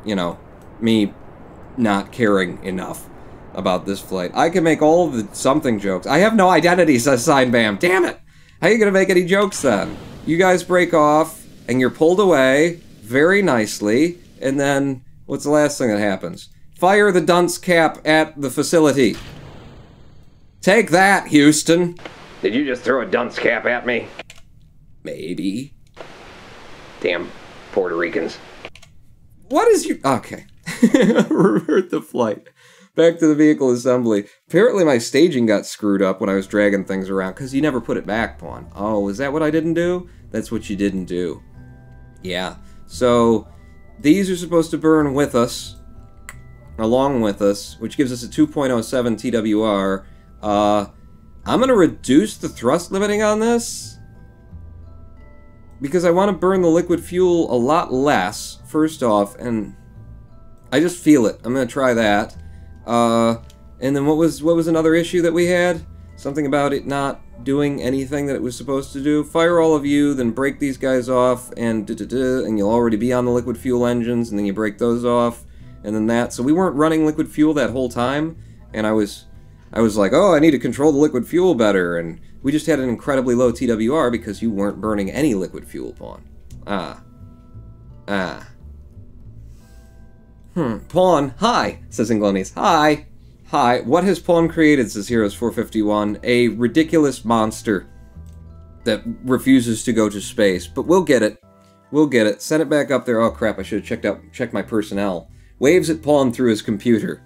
you know, me not caring enough about this flight. I can make all of the something jokes. I have no identity, says Signbam. Damn it. How are you going to make any jokes then? You guys break off, and you're pulled away very nicely, and then what's the last thing that happens? Fire the dunce cap at the facility. Take that, Houston. Did you just throw a dunce cap at me? Maybe. Damn Puerto Ricans. What is you... Okay. Revert the flight. Back to the vehicle assembly. Apparently my staging got screwed up when I was dragging things around, because you never put it back, Pawn. Oh, is that what I didn't do? That's what you didn't do. Yeah. So, these are supposed to burn with us, along with us, which gives us a 2.07 TWR. I'm going to reduce the thrust limiting on this, because I want to burn the liquid fuel a lot less, first off, and I just feel it. I'm going to try that. And then what was another issue that we had? Something about it not doing anything that it was supposed to do. Fire all of you, then break these guys off, and and you'll already be on the liquid fuel engines, and then you break those off, and then that. So we weren't running liquid fuel that whole time, and I was like, oh, I need to control the liquid fuel better, and we just had an incredibly low TWR because you weren't burning any liquid fuel, Pawn. Pawn, hi, says Inglonius. Hi. Hi. What has Pawn created, says Heroes 451? A ridiculous monster that refuses to go to space. But we'll get it. We'll get it. Send it back up there. Oh crap, I should have checked my personnel. Waves at Pawn through his computer.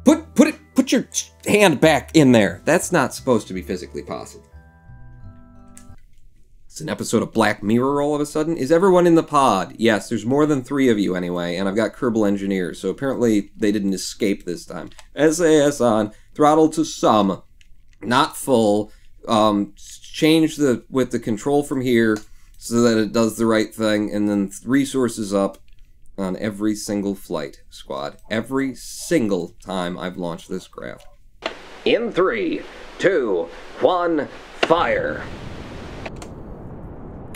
Put your hand back in there. That's not supposed to be physically possible. It's an episode of Black Mirror all of a sudden. Is everyone in the pod? Yes, there's more than 3 of you anyway, and I've got Kerbal engineers, so apparently they didn't escape this time. SAS on. Throttle to some. not full. Change with the control from here so that it does the right thing, and then resources up on every single flight, squad. Every single time I've launched this craft. In 3, 2, 1, fire.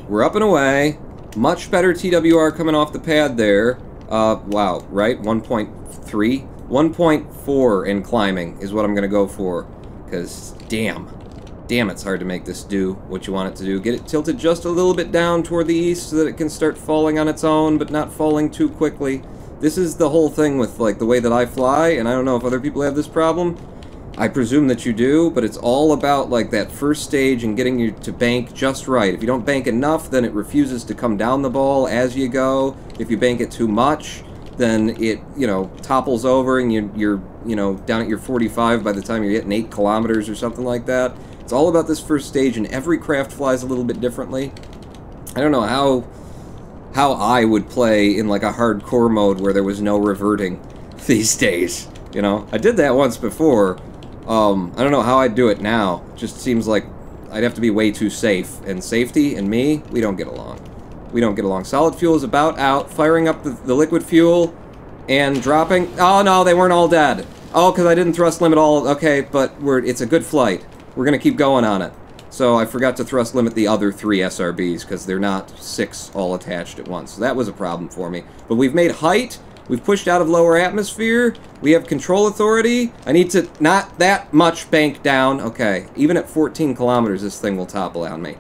We're up and away. Much better TWR coming off the pad there. Wow, right? 1.3? 1.4 in climbing is what I'm going to go for. Because, damn, it's hard to make this do what you want it to do. Get it tilted just a little bit down toward the east so that it can start falling on its own, but not falling too quickly. This is the whole thing with, like, the way that I fly, and I don't know if other people have this problem. I presume that you do, but it's all about, like, that first stage and getting you to bank just right. If you don't bank enough, then it refuses to come down the ball as you go. If you bank it too much, then it, you know, topples over and you're you know, down at your 45 by the time you're hitting 8 kilometers or something like that. It's all about this first stage, and every craft flies a little bit differently. I don't know how I would play in, like, a hardcore mode where there was no reverting these days, you know? I did that once before. I don't know how I'd do it now. It just seems like I'd have to be way too safe. And safety and me, we don't get along. We don't get along. Solid fuel is about out. Firing up the liquid fuel and dropping. Oh, no, they weren't all dead. Oh, because I didn't thrust limit all. Okay, but it's a good flight. We're going to keep going on it. So I forgot to thrust limit the other 3 SRBs because they're not 6 all attached at once. So that was a problem for me. But we've made height. We've pushed out of lower atmosphere. We have control authority. I need to not that much bank down. Okay, even at 14 kilometers, this thing will topple on me.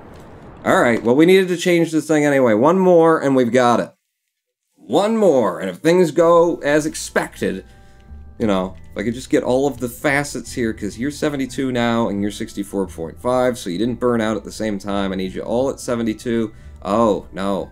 Alright, well, we needed to change this thing anyway. One more, and we've got it. One more, and if things go as expected, you know, if I could just get all of the facets here, because you're 72 now, and you're 64.5, so you didn't burn out at the same time. I need you all at 72. Oh, no.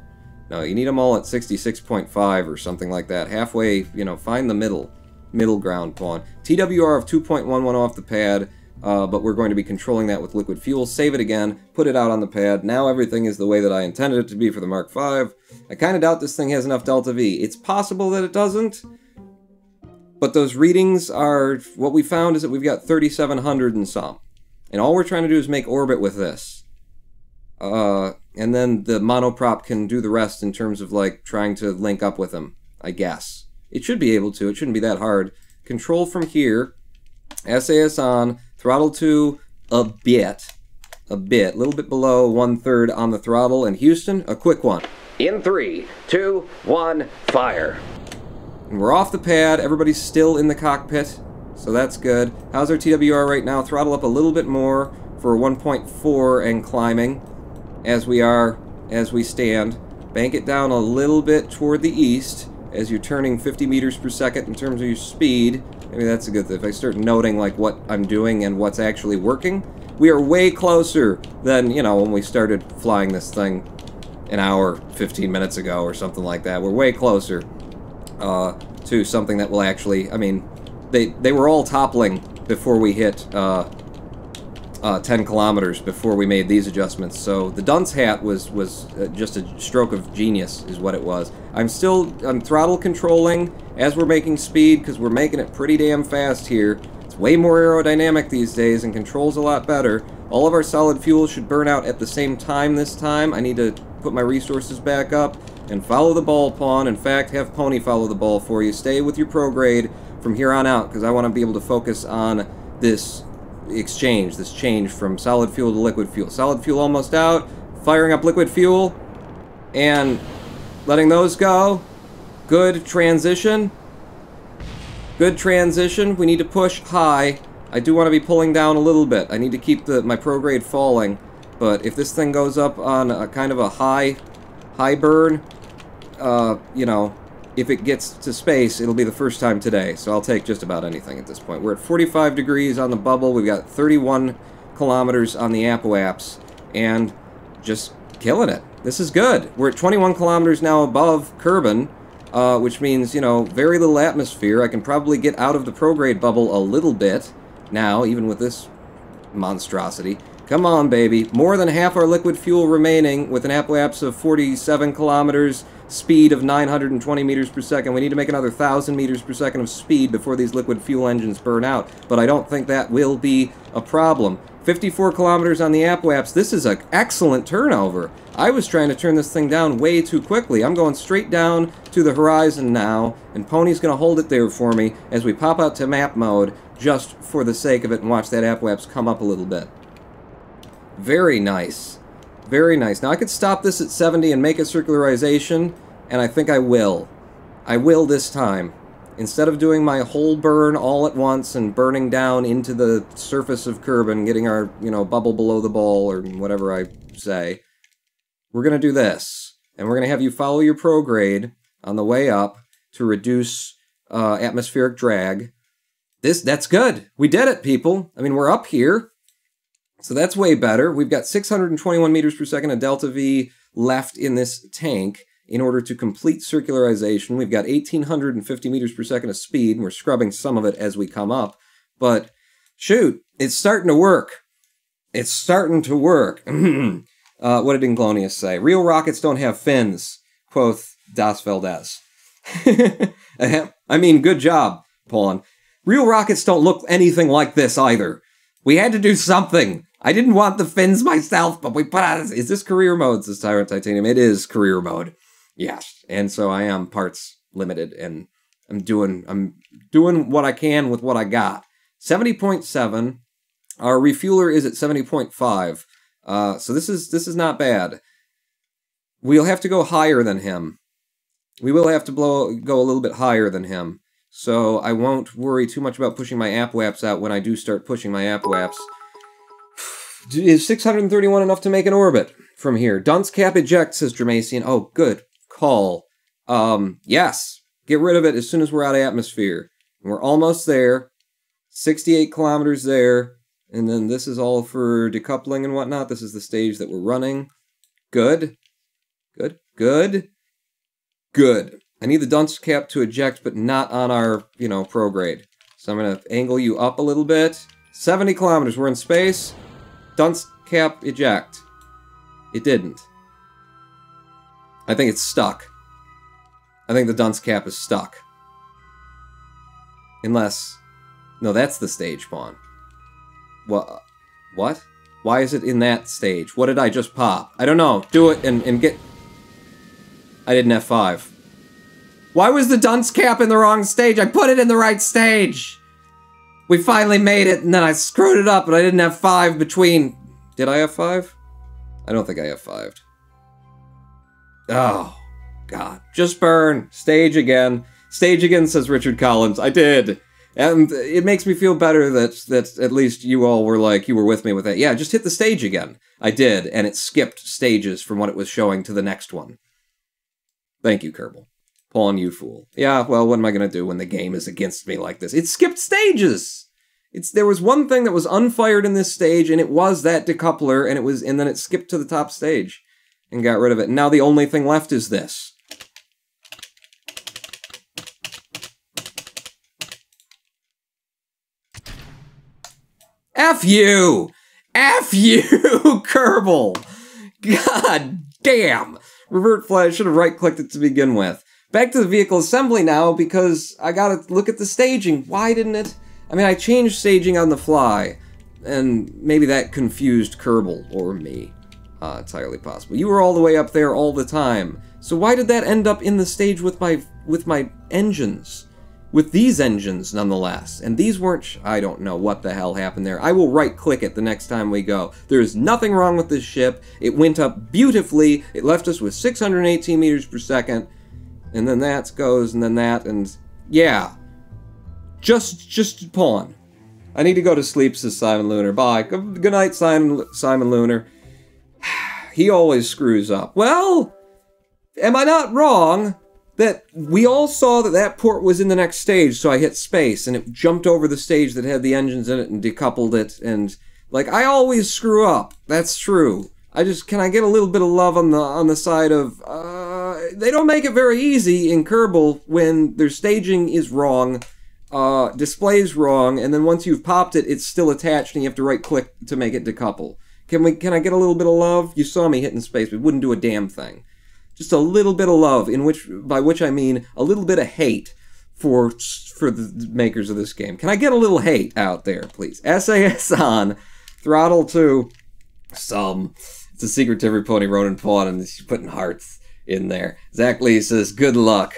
No, you need them all at 66.5 or something like that. Halfway, you know, find the middle ground pawn. TWR of 2.11 off the pad, but we're going to be controlling that with liquid fuel. Save it again, put it out on the pad. Now everything is the way that I intended it to be for the Mark V. I kind of doubt this thing has enough delta V. It's possible that it doesn't, but those readings are, what we found is that we've got 3,700 and some. And all we're trying to do is make orbit with this. And then the monoprop can do the rest in terms of, like, trying to link up with them, I guess. It should be able to. It shouldn't be that hard. Control from here. SAS on. Throttle to a little bit below 1/3 on the throttle. And Houston, a quick one. In 3, 2, 1, fire. And we're off the pad. Everybody's still in the cockpit, so that's good. How's our TWR right now? Throttle up a little bit more for 1.4 and climbing. As we stand. Bank it down a little bit toward the east as you're turning 50 meters per second in terms of your speed. Maybe that's a good thing. If I start noting, like, what I'm doing and what's actually working, we are way closer than, you know, when we started flying this thing an hour, 15 minutes ago or something like that. We're way closer to something that will actually, I mean, they were all toppling before we hit 10 kilometers before we made these adjustments. So the dunce hat was just a stroke of genius is what it was. I'm throttle controlling as we're making speed because we're making it pretty damn fast here. It's way more aerodynamic these days and controls a lot better. All of our solid fuel should burn out at the same time this time. I need to put my resources back up and follow the ball pawn. In fact, have Pony follow the ball for you. Stay with your prograde from here on out because I want to be able to focus on this exchange, this change from solid fuel to liquid fuel. Solid fuel almost out, firing up liquid fuel, and letting those go. Good transition. Good transition. We need to push high. I do want to be pulling down a little bit. I need to keep my prograde falling, but if this thing goes up on a kind of a high burn, you know, if it gets to space, it'll be the first time today, so I'll take just about anything at this point. We're at 45 degrees on the bubble, we've got 31 kilometers on the apoaps, and just killing it. This is good. We're at 21 kilometers now above Kerbal, which means, you know, very little atmosphere. I can probably get out of the prograde bubble a little bit now, even with this monstrosity. Come on, baby. More than half our liquid fuel remaining with an apoapse of 47 kilometers, speed of 920 meters per second. We need to make another 1,000 meters per second of speed before these liquid fuel engines burn out, but I don't think that will be a problem. 54 kilometers on the apoapse. This is an excellent turnover. I was trying to turn this thing down way too quickly. I'm going straight down to the horizon now, and Pony's going to hold it there for me as we pop out to map mode just for the sake of it and watch that apoapse come up a little bit. Very nice. Very nice. Now I could stop this at 70 and make a circularization, and I think I will. I will this time. Instead of doing my whole burn all at once and burning down into the surface of Kerbal and getting our, you know, bubble below the ball or whatever I say, we're going to do this. And we're going to have you follow your prograde on the way up to reduce atmospheric drag. That's good. We did it, people. I mean, we're up here. So that's way better. We've got 621 meters per second of delta V left in this tank in order to complete circularization. We've got 1,850 meters per second of speed, and we're scrubbing some of it as we come up. But, shoot, it's starting to work. It's starting to work. What did Inglonius say? Real rockets don't have fins, quoth Das Valdez. I mean, good job, Pawn. Real rockets don't look anything like this either. We had to do something. I didn't want the fins myself, but we put out... Is this career mode, says Tyrant Titanium? It is career mode. Yes. And so I am parts limited, and I'm doing what I can with what I got. 70.7. Our refueler is at 70.5. So this is not bad. We'll have to go higher than him. We will have to go a little bit higher than him. So I won't worry too much about pushing my apoapse out when I do start pushing my apoapse. Is 631 enough to make an orbit from here? Dunce cap eject, says Dramacian. Oh, good call. Yes. Get rid of it as soon as we're out of atmosphere. We're almost there. 68 kilometers there. And then this is all for decoupling and whatnot. This is the stage that we're running. Good. Good. Good. Good. I need the dunce cap to eject, but not on our, prograde. So I'm going to angle you up a little bit. 70 kilometers. We're in space. Dunce cap eject. It didn't. I think it's stuck. I think the dunce cap is stuck. Unless... No, that's the stage pawn. What? Why is it in that stage? What did I just pop? I don't know. Do it and get... I didn't F5. Why was the dunce cap in the wrong stage? I put it in the right stage! We finally made it, and then I screwed it up, and I didn't have 5 between... Did I have 5? I don't think I have 5'd. Oh, God. Just burn. Stage again. Stage again, says Richard Collins. I did. And it makes me feel better that at least you all were you were with me with that. Yeah, just hit the stage again. I did, and it skipped stages from what it was showing to the next one. Thank you, Kerbal. Pawn, you fool. Yeah, well, what am I going to do when the game is against me like this? It skipped stages! There was one thing that was unfired in this stage, and it was that decoupler, and then it skipped to the top stage and got rid of it. And now the only thing left is this. F you! F you, Kerbal! God damn! Revert flash, should have right-clicked it to begin with. Back to the vehicle assembly now, because I gotta look at the staging. Why didn't it? I mean, I changed staging on the fly, and maybe that confused Kerbal, or me. Entirely possible. You were all the way up there all the time. So why did that end up in the stage with my engines? With these engines, nonetheless. And these weren't... I don't know what the hell happened there. I will right-click it the next time we go. There is nothing wrong with this ship. It went up beautifully. It left us with 618 meters per second. And then that goes, and then that, and... Yeah. Just pawn. I need to go to sleep, says Simon Lunar. Bye. Good night, Simon Lunar. He always screws up. Well, am I not wrong that we all saw that port was in the next stage, so I hit space, and it jumped over the stage that had the engines in it and decoupled it, and... I always screw up. That's true. Can I get a little bit of love on the side of, they don't make it very easy in Kerbal when their staging is wrong, display's wrong, and then once you've popped it, it's still attached and you have to right-click to make it decouple. Can I get a little bit of love? You saw me hitting space, but wouldn't do a damn thing. Just a little bit of love, by which I mean a little bit of hate for the makers of this game. Can I get a little hate out there, please? SAS on, throttle to some. It's a secret to every pony, Ronin Pawn, and she's putting hearts in there. Zach Lee says, good luck.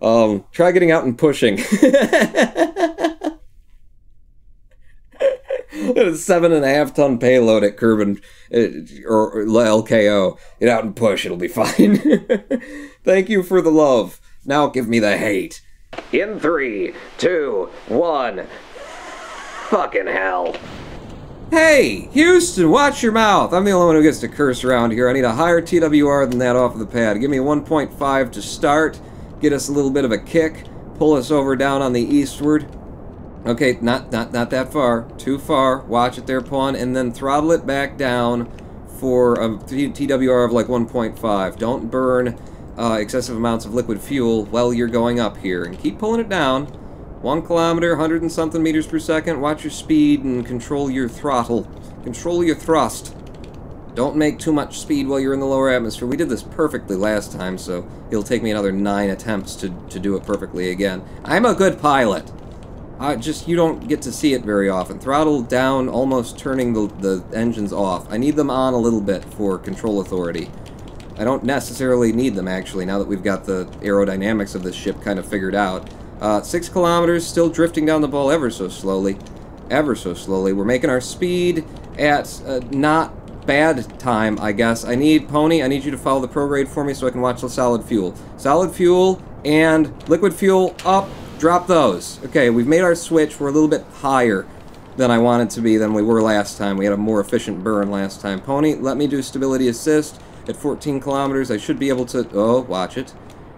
Try getting out and pushing. A 7.5-ton payload at Kerbal or LKO. Get out and push, it'll be fine. Thank you for the love. Now give me the hate. In 3, 2, 1. Fucking hell. Hey, Houston, watch your mouth. I'm the only one who gets to curse around here. I need a higher TWR than that off of the pad. Give me a 1.5 to start. Get us a little bit of a kick. Pull us over down on the eastward. Okay, not that far. Too far. Watch it there, Pawn. And then throttle it back down for a TWR of like 1.5. Don't burn excessive amounts of liquid fuel while you're going up here. And keep pulling it down. 1 kilometer, 100 and something meters per second. Watch your speed and control your throttle. Control your thrust. Don't make too much speed while you're in the lower atmosphere. We did this perfectly last time, so it'll take me another 9 attempts to do it perfectly again. I'm a good pilot. You don't get to see it very often. Throttle down, almost turning the engines off. I need them on a little bit for control authority. I don't necessarily need them, actually, now that we've got the aerodynamics of this ship kind of figured out. 6 kilometers, still drifting down the ball ever so slowly. Ever so slowly. We're making our speed at not bad time, I guess. Pony, I need you to follow the prograde for me so I can watch the solid fuel. Solid fuel and liquid fuel up. Drop those. Okay, we've made our switch. We're a little bit higher than I wanted to be than we were last time. We had a more efficient burn last time. Pony, let me do stability assist at 14 kilometers. I should be able to... Oh, watch it.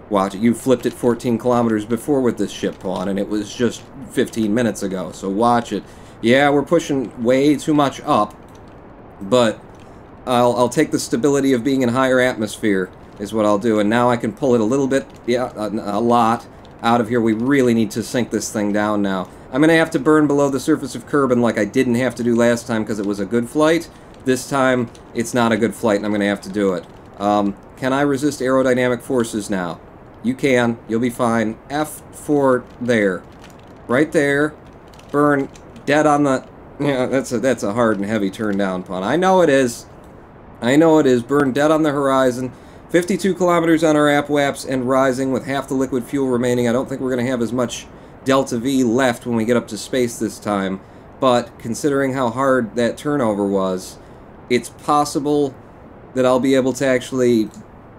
Watch it. You flipped at 14 kilometers before with this ship, Pawn, and it was just 15 minutes ago. So watch it. Yeah, we're pushing way too much up, but I'll take the stability of being in higher atmosphere is what I'll do. And now I can pull it a little bit, yeah, a lot, out of here. We really need to sink this thing down now. I'm going to have to burn below the surface of Kerbal like I didn't have to do last time because it was a good flight. This time, it's not a good flight, and I'm going to have to do it. Can I resist aerodynamic forces now? You can. You'll be fine. F4 there. Right there. Burn dead on the... Yeah, that's a hard and heavy turn down, Pawn. I know it is. I know it is. Burn dead on the horizon. 52 kilometers on our APWAPS and rising with half the liquid fuel remaining. I don't think we're going to have as much Delta V left when we get up to space this time. But considering how hard that turnover was, it's possible that I'll be able to actually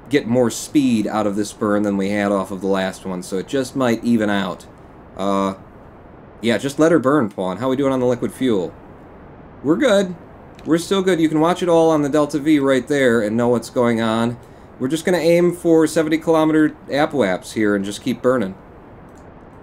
get more speed out of this burn than we had off of the last one. So it just might even out. Yeah, just let her burn, Pawn. How are we doing on the liquid fuel? We're good. We're still good. You can watch it all on the Delta V right there and know what's going on. We're just going to aim for 70-kilometer APWAPS here and just keep burning.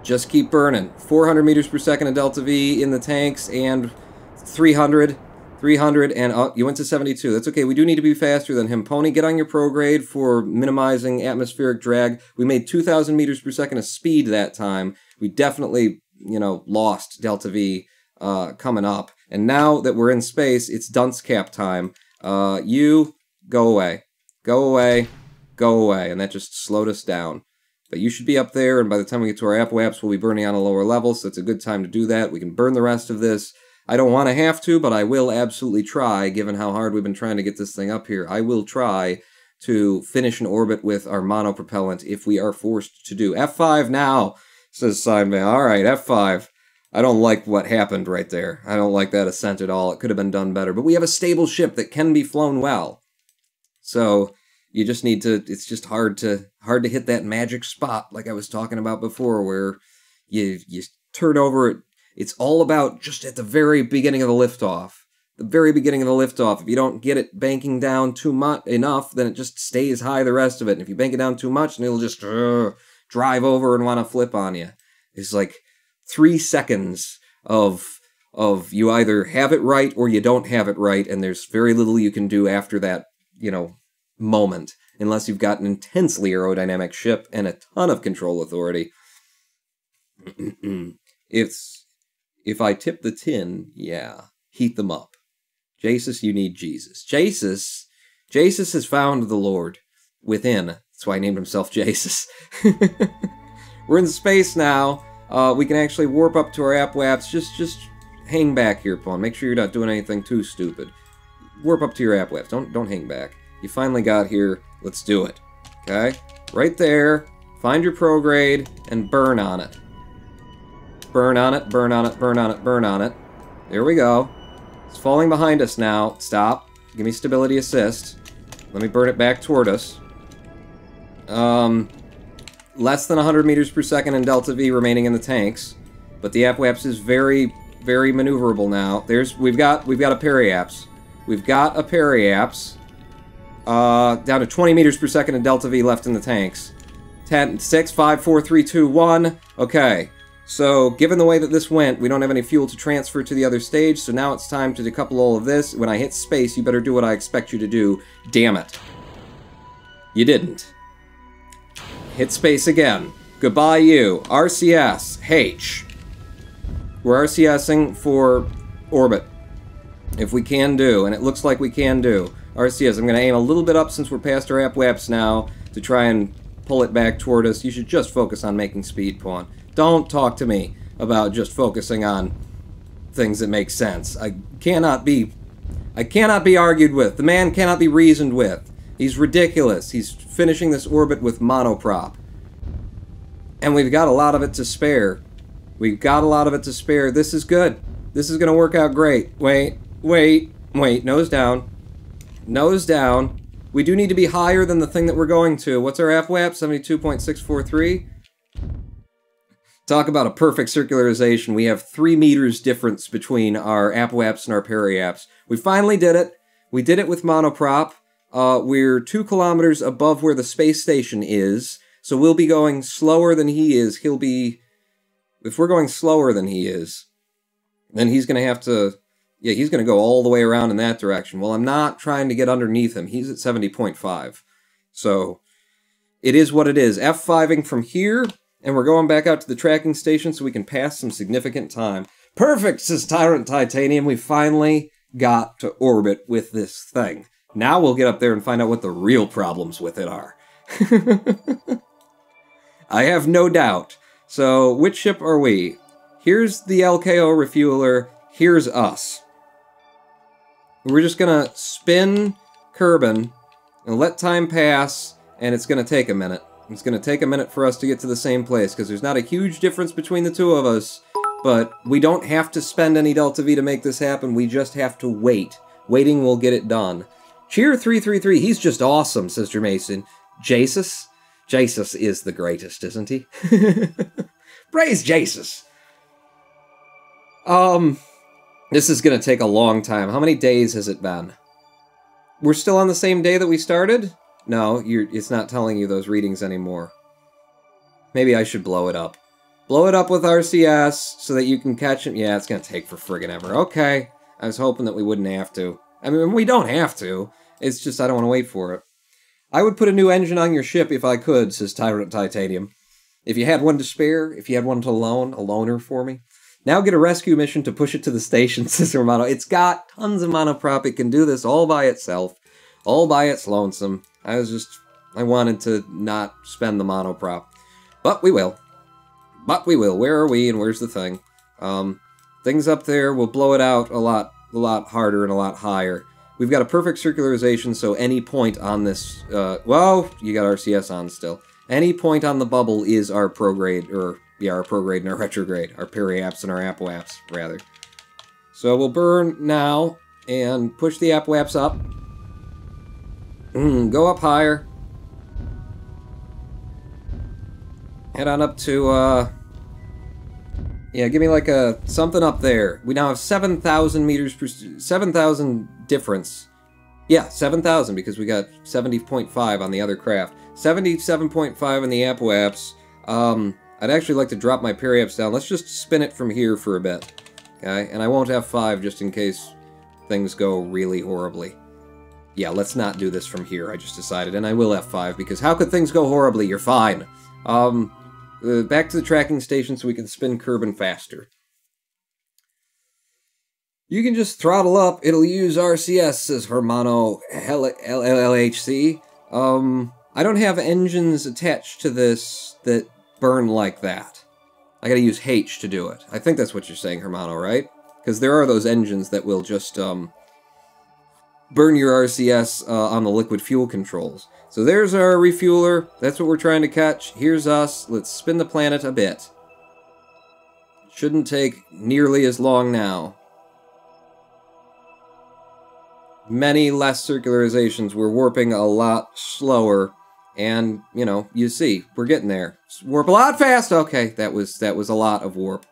Just keep burning. 400 meters per second of Delta V in the tanks and 300, and oh, you went to 72. That's okay. We do need to be faster than him. Pony, get on your prograde for minimizing atmospheric drag. We made 2,000 meters per second of speed that time. We definitely, you know, lost Delta V coming up. And now that we're in space, it's dunce cap time. You, go away. Go away. Go away. And that just slowed us down. But you should be up there, and by the time we get to our APWAPS, we'll be burning on a lower level, so it's a good time to do that. We can burn the rest of this. I don't want to have to, but I will absolutely try, given how hard we've been trying to get this thing up here. I will try to finish an orbit with our monopropellant if we are forced to do. F5 now, says Sideman. All right, F5. I don't like what happened right there. I don't like that ascent at all. It could have been done better. But we have a stable ship that can be flown well. So you just need to, it's just hard to hit that magic spot like I was talking about before where you turn over. It's all about just at the very beginning of the liftoff. The very beginning of the liftoff. If you don't get it banking down too much enough, then it just stays high the rest of it. And if you bank it down too much, then it'll just drive over and want to flip on you. It's like 3 seconds of you either have it right or you don't have it right, and there's very little you can do after that, you know, moment, unless you've got an intensely aerodynamic ship and a ton of control authority. If I tip the tin, yeah, heat them up. Jasus, you need Jesus. Jasus has found the Lord within. That's why he named himself Jasus. We're in space now. We can actually warp up to our Apwaps. Just hang back here, Pawn. Make sure you're not doing anything too stupid. Warp up to your Apwaps. Don't hang back. You finally got here. Let's do it. Okay? Right there. Find your prograde and burn on it. Burn on it, burn on it, burn on it, burn on it. There we go. It's falling behind us now. Stop. Give me stability assist. Let me burn it back toward us. Less than 100 meters per second in Delta V remaining in the tanks. But the Apwaps is very, very maneuverable now. We've got a Periaps. We've got a Periaps. Down to 20 meters per second in Delta V left in the tanks. 10, 6, 5, 4, 3, 2, 1. Okay. So, given the way that this went, we don't have any fuel to transfer to the other stage, so now it's time to decouple all of this. When I hit space, you better do what I expect you to do. Damn it. You didn't. Hit space again. Goodbye, you. RCS. H. We're RCSing for orbit. If we can do, and it looks like we can do. RCS. I'm going to aim a little bit up since we're past our Apwaps now to try and pull it back toward us. You should just focus on making speed, Pawn. Don't talk to me about just focusing on things that make sense. I cannot be argued with. The man cannot be reasoned with. He's ridiculous. He's finishing this orbit with monoprop. And we've got a lot of it to spare. We've got a lot of it to spare. This is good. This is going to work out great. Wait. Nose down. Nose down. We do need to be higher than the thing that we're going to. What's our FWAP? 72.643? Talk about a perfect circularization. We have 3 meters difference between our Apwaps and our Periaps. We finally did it. We did it with monoprop. We're 2 kilometers above where the space station is, so we'll be going slower than he is. He'll be... If we're going slower than he is, then he's going to have to... Yeah, he's going to go all the way around in that direction. Well, I'm not trying to get underneath him. He's at 70.5. So, it is what it is. F5ing from here... And we're going back out to the tracking station so we can pass some significant time. Perfect, says Tyrant Titanium. We finally got to orbit with this thing. Now we'll get up there and find out what the real problems with it are. I have no doubt. So, which ship are we? Here's the LKO refueler. Here's us. We're just going to spin Kerbal and let time pass, and it's going to take a minute. It's going to take a minute for us to get to the same place, because there's not a huge difference between the two of us, but we don't have to spend any Delta V to make this happen, we just have to wait. Waiting will get it done. Cheer 333, he's just awesome, Sister Mason. Jasus? Jasus is the greatest, isn't he? Praise Jasus! This is going to take a long time. How many days has it been? We're still on the same day that we started? No, it's not telling you those readings anymore. Maybe I should blow it up. Blow it up with RCS so that you can catch him. Yeah, it's going to take for friggin' ever. Okay. I was hoping that we wouldn't have to. I mean, we don't have to. It's just I don't want to wait for it. I would put a new engine on your ship if I could, says Tyrant Titanium. If you had one to spare, if you had one to loan, a loaner for me. Now get a rescue mission to push it to the station, says Romano. It's got tons of monoprop. It can do this all by itself. All by its lonesome. I wanted to not spend the monoprop. But we will. But we will. Where are we and where's the thing? Things up there, we'll blow it out a lot harder and a lot higher. We've got a perfect circularization, so any point on this... well, you got RCS on still. Any point on the bubble is our prograde, or... Yeah, our prograde and our retrograde. Our Periaps and our Apwaps, rather. So we'll burn now, and push the Apwaps up. Go up higher. Head on up to, yeah, give me like a... something up there. We now have 7,000 meters per... 7,000 difference. Yeah, 7,000, because we got 70.5 on the other craft. 77.5 on the Apwaps. I'd actually like to drop my Periaps down. Let's just spin it from here for a bit. Okay? And I won't have 5 just in case things go really horribly. Yeah, let's not do this from here, I just decided. And I will F5, because how could things go horribly? You're fine. Back to the tracking station so we can spin Kerbal faster. You can just throttle up. It'll use RCS, says Hermano LLHC. I don't have engines attached to this that burn like that. I gotta use H to do it. I think that's what you're saying, Hermano, right? Because there are those engines that will just, burn your RCS on the liquid fuel controls. So there's our refueler. That's what we're trying to catch. Here's us. Let's spin the planet a bit. Shouldn't take nearly as long now. Many less circularizations. We're warping a lot slower. And, you know, you see, we're getting there. Warp a lot fast! Okay, that was a lot of warp.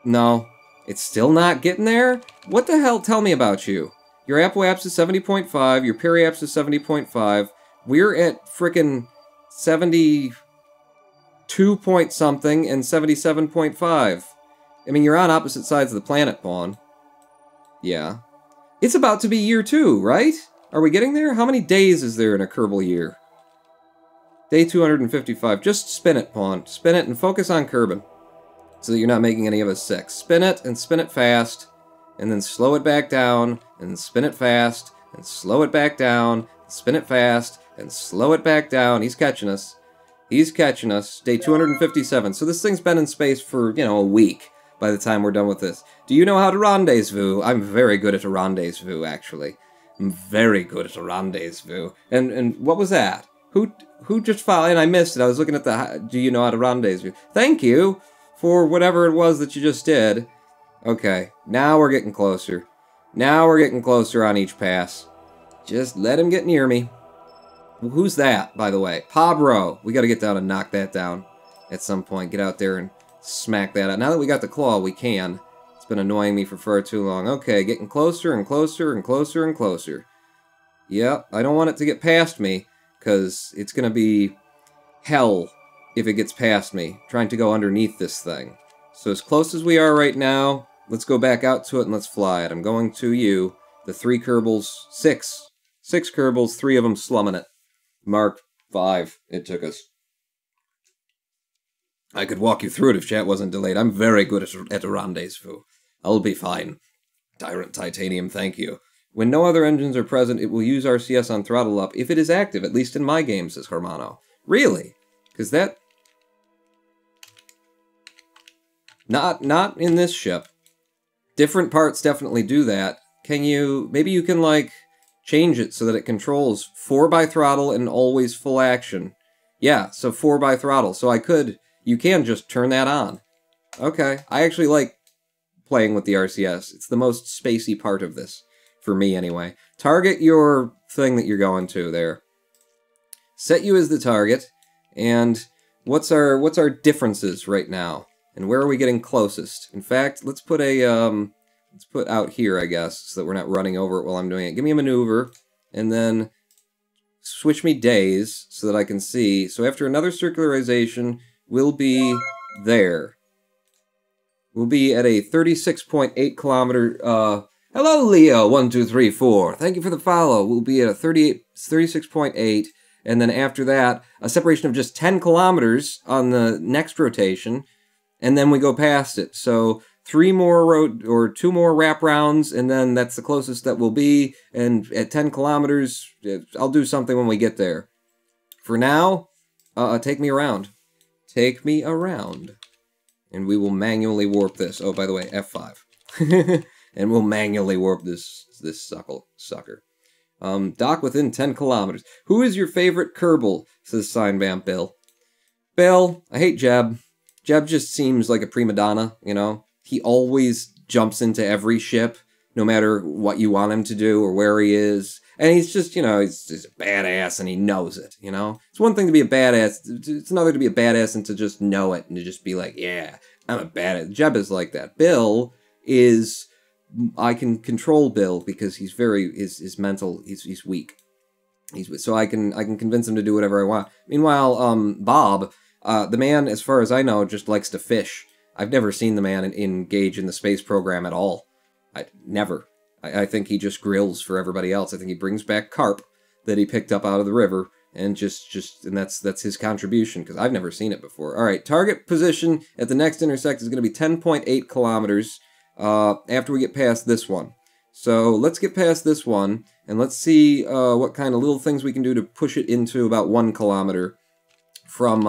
No, it's still not getting there? What the hell? Tell me about you. Your apoapse is 70.5, your periapse is 70.5. We're at frickin' 72 point something and 77.5. I mean, you're on opposite sides of the planet, Pawn. Yeah. It's about to be year 2, right? Are we getting there? How many days is there in a Kerbal year? Day 255. Just spin it, Pawn. Spin it and focus on Kerbin, so that you're not making any of us sick. Spin it and spin it fast, and then slow it back down, and spin it fast, and slow it back down, spin it fast, and slow it back down. He's catching us. He's catching us. Day 257. So this thing's been in space for, you know, a week by the time we're done with this. Do you know how to rendezvous? I'm very good at a rendezvous, actually. I'm very good at a rendezvous. And what was that? Who just followed? And I missed it. I was looking at the, do you know how to rendezvous? Thank you for whatever it was that you just did. Okay, now we're getting closer. Now we're getting closer on each pass. Just let him get near me. Who's that, by the way? Pabro. We gotta get down and knock that down at some point. Get out there and smack that out. Now that we got the claw, we can. It's been annoying me for far too long. Okay, getting closer and closer and closer and closer. Yep, I don't want it to get past me, because it's gonna be hell if it gets past me, trying to go underneath this thing. So as close as we are right now, let's go back out to it and let's fly it. I'm going to you, the 3 Kerbals, 6 Kerbals, 3 of them slumming it. Mark 5, it took us. I could walk you through it if chat wasn't delayed. I'm very good at a rendezvous. I'll be fine. Tyrant Titanium, thank you. When no other engines are present, it will use RCS on throttle up if it is active, at least in my game, says Hermano. Really? Because that... Not in this ship. Different parts definitely do that. Can you... Maybe you can, like, change it so that it controls 4 by throttle and always full action. Yeah, so 4 by throttle. So I could... You can just turn that on. Okay. I actually like playing with the RCS. It's the most spacey part of this. For me, anyway. Target your thing that you're going to there. Set you as the target. And what's our differences right now? And where are we getting closest? In fact, let's put a, let's put out here, I guess, so that we're not running over it while I'm doing it. Give me a maneuver, and then switch me days so that I can see. So after another circularization, we'll be there. We'll be at a 36.8 kilometer, hello, Leo1234. Thank you for the follow. We'll be at a 36.8, and then after that, a separation of just 10 kilometers on the next rotation, and then we go past it. So 2 more wrap rounds, and then that's the closest that we'll be. And at 10 kilometers, I'll do something when we get there. For now, take me around. Take me around. And we will manually warp this. Oh, by the way, F5. And we'll manually warp this sucker. Dock within 10 kilometers. Who is your favorite Kerbal? Says Signvamp Bill. Bill, I hate Jeb. Jeb just seems like a prima donna, you know? He always jumps into every ship, no matter what you want him to do or where he is. And he's just, you know, he's just a badass and he knows it, you know? It's one thing to be a badass, it's another to be a badass and to just know it and to just be like, yeah, I'm a badass. Jeb is like that. Bill is... I can control Bill because he's very... His mental... He's weak. So I can convince him to do whatever I want. Meanwhile, Bob... the man, as far as I know, just likes to fish. I've never seen the man engage in the space program at all. Never. I think he just grills for everybody else. I think he brings back carp that he picked up out of the river, and and that's his contribution, because I've never seen it before. Alright, target position at the next intersect is going to be 10.8 kilometers. after we get past this one. So let's get past this one, and let's see what kind of little things we can do to push it into about 1 kilometer from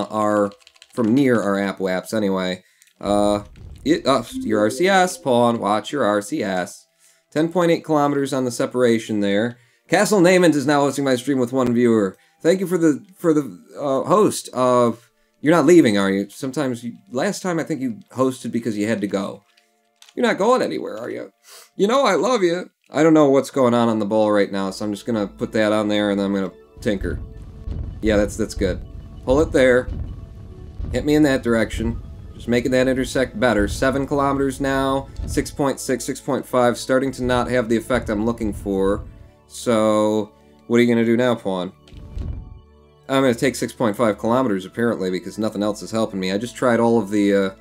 near our app-waps anyway. Your RCS, Pawn, watch your RCS. 10.8 kilometers on the separation there. Castle Nayment is now hosting my stream with 1 viewer. Thank you for the host. You're not leaving, are you? Last time I think you hosted because you had to go. You're not going anywhere, are you? You know I love you. I don't know what's going on the ball right now, so I'm just gonna put that on there and then I'm gonna tinker. Yeah, that's good. Pull it there. Hit me in that direction. Just making that intersect better. 7 kilometers now. 6.6, 6.5. Starting to not have the effect I'm looking for. So, what are you gonna do now, Pawn? I'm gonna take 6.5 kilometers apparently because nothing else is helping me. I just tried all of the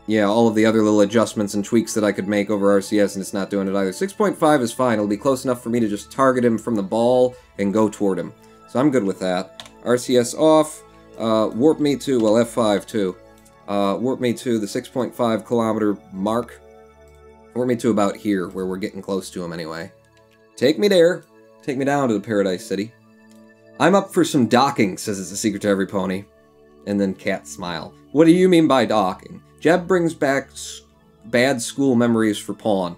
all of the other little adjustments and tweaks that I could make over RCS, and it's not doing it either. 6.5 is fine. It'll be close enough for me to just target him from the ball and go toward him. So I'm good with that. RCS off. Warp me to, well, F5 too. Warp me to the 6.5 kilometer mark. Warp me to about here, where we're getting close to him anyway. Take me there. Take me down to the Paradise City. I'm up for some docking, says it's a secret to every pony. And then cat smile. What do you mean by docking? Jeb brings back bad school memories for Pawn.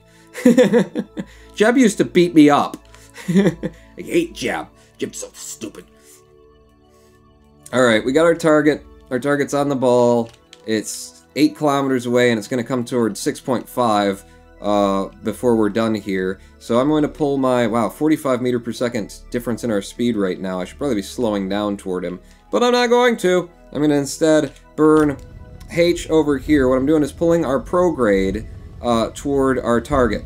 Jeb used to beat me up. I hate Jeb. Jeb's so stupid. Alright, we got our target. Our target's on the ball. It's 8 kilometers away, and it's going to come towards 6.5 before we're done here. So I'm going to pull my, wow, 45 meter per second difference in our speed right now. I should probably be slowing down toward him. But I'm not going to. I'm going to instead burn H over here. What I'm doing is pulling our prograde toward our target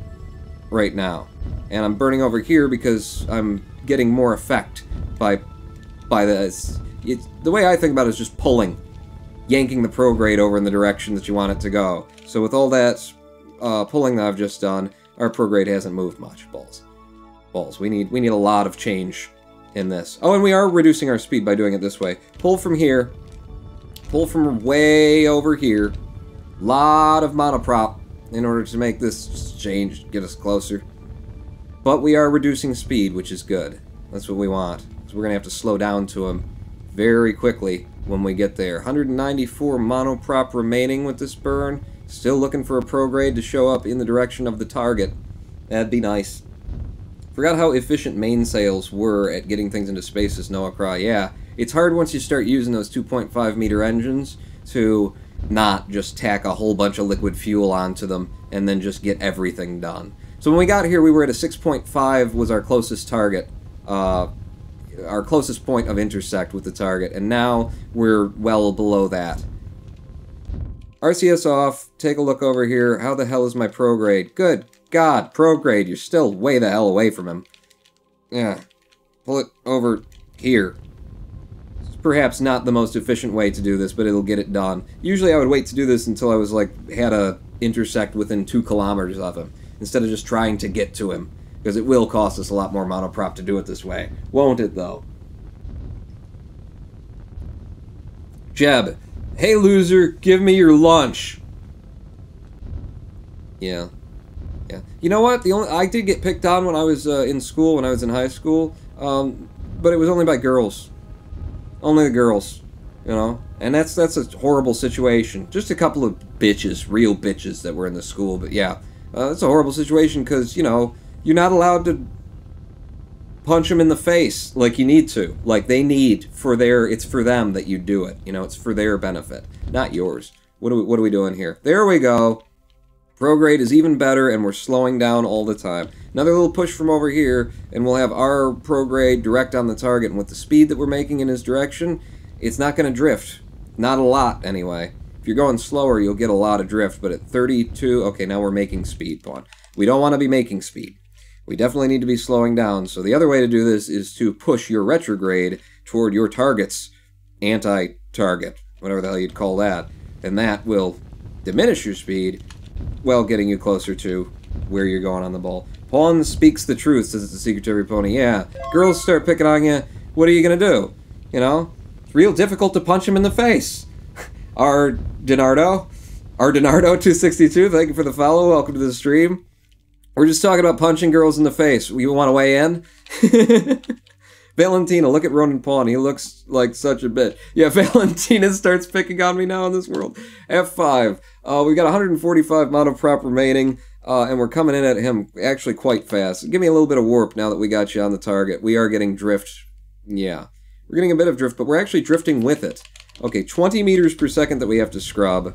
right now. And I'm burning over here because I'm getting more effect by this. The way I think about it is just pulling. Yanking the prograde over in the direction that you want it to go. So with all that pulling that I've just done, our prograde hasn't moved much. Balls. We need a lot of change in this. Oh, and we are reducing our speed by doing it this way. Pull from here. Pull from way over here. Lot of monoprop in order to make this change, get us closer. But we are reducing speed, which is good. That's what we want. So we're going to have to slow down to him very quickly when we get there. 194 monoprop remaining with this burn. Still looking for a prograde to show up in the direction of the target. That'd be nice. Forgot how efficient mainsails were at getting things into space as Noah Cry. Yeah, it's hard once you start using those 2.5 meter engines to not just tack a whole bunch of liquid fuel onto them and then just get everything done. So when we got here, we were at a 6.5 was our closest target. Our closest point of intersect with the target, and now we're well below that. RCS off, take a look over here. How the hell is my prograde? Good God, prograde, you're still way the hell away from him. Yeah, pull it over here. It's perhaps not the most efficient way to do this, but it'll get it done. Usually I would wait to do this until I was like, had a intersect within 2 kilometers of him, instead of just trying to get to him. Because it will cost us a lot more monoprop to do it this way. Won't it, though? Jeb. Hey, loser, give me your lunch. Yeah. Yeah. You know what? I did get picked on when I was in school, when I was in high school. But it was only by girls. Only the girls. You know? And that's a horrible situation. Just a couple of bitches, real bitches that were in the school. But yeah. It's a horrible situation because, you know, you're not allowed to punch them in the face like you need to. Like they need for their, it's for them that you do it. You know, it's for their benefit, not yours. What are we doing here? There we go. Prograde is even better and we're slowing down all the time. Another little push from over here and we'll have our prograde direct on the target. And with the speed that we're making in his direction, it's not going to drift. Not a lot anyway. If you're going slower, you'll get a lot of drift. But at 32, okay, now we're making speed, Pawn. We don't want to be making speed. We definitely need to be slowing down. So the other way to do this is to push your retrograde toward your target's anti-target, whatever the hell you'd call that. And that will diminish your speed while getting you closer to where you're going on the ball. Pawn speaks the truth, says it's a secret to every pony. Yeah, girls start picking on you. What are you going to do? You know, it's real difficult to punch him in the face. Our Donardo, Ardenardo262, thank you for the follow. Welcome to the stream. We're just talking about punching girls in the face. You want to weigh in? Valentina, look at Ronan Pawn. He looks like such a bitch. Yeah, Valentina starts picking on me now in this world. F5. We got 145 monoprop remaining, and we're coming in at him actually quite fast. Give me a little bit of warp now that we got you on the target. We are getting drift. Yeah, we're getting a bit of drift, but we're actually drifting with it. Okay, 20 meters per second that we have to scrub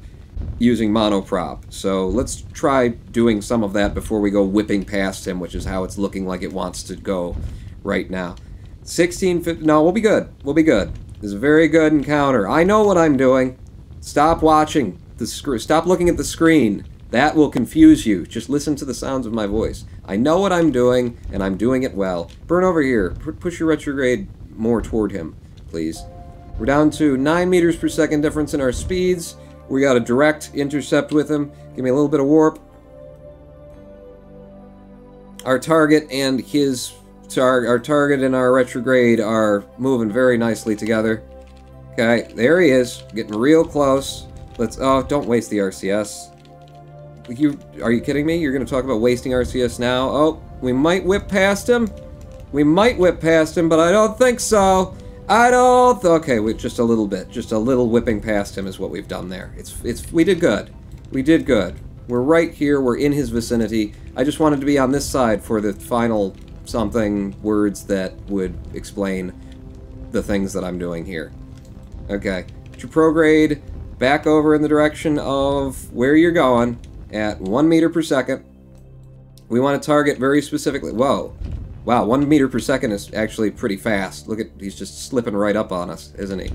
using monoprop. So let's try doing some of that before we go whipping past him, which is how it's looking like it wants to go right now. 1650. No, we'll be good. We'll be good. This is a very good encounter. I know what I'm doing. Stop watching the screen. Stop looking at the screen. That will confuse you. Just listen to the sounds of my voice. I know what I'm doing, and I'm doing it well. Burn over here. Push your retrograde more toward him, please. We're down to 9 meters per second difference in our speeds. We got a direct intercept with him. Give me a little bit of warp. Our target and his... our target and our retrograde are moving very nicely together. Okay, there he is. Getting real close. Let's... oh, don't waste the RCS. Are you kidding me? You're going to talk about wasting RCS now? Oh, we might whip past him. We might whip past him, but I don't think so. I don't... okay, wait, just a little bit. Just a little whipping past him is what we've done there. We did good. We did good. We're right here. We're in his vicinity. I just wanted to be on this side for the final something words that would explain the things that I'm doing here. Okay. Put your prograde back over in the direction of where you're going at 1 meter per second. We want to target very specifically... whoa. Wow, 1 meter per second is actually pretty fast. Look at, he's just slipping right up on us, isn't he?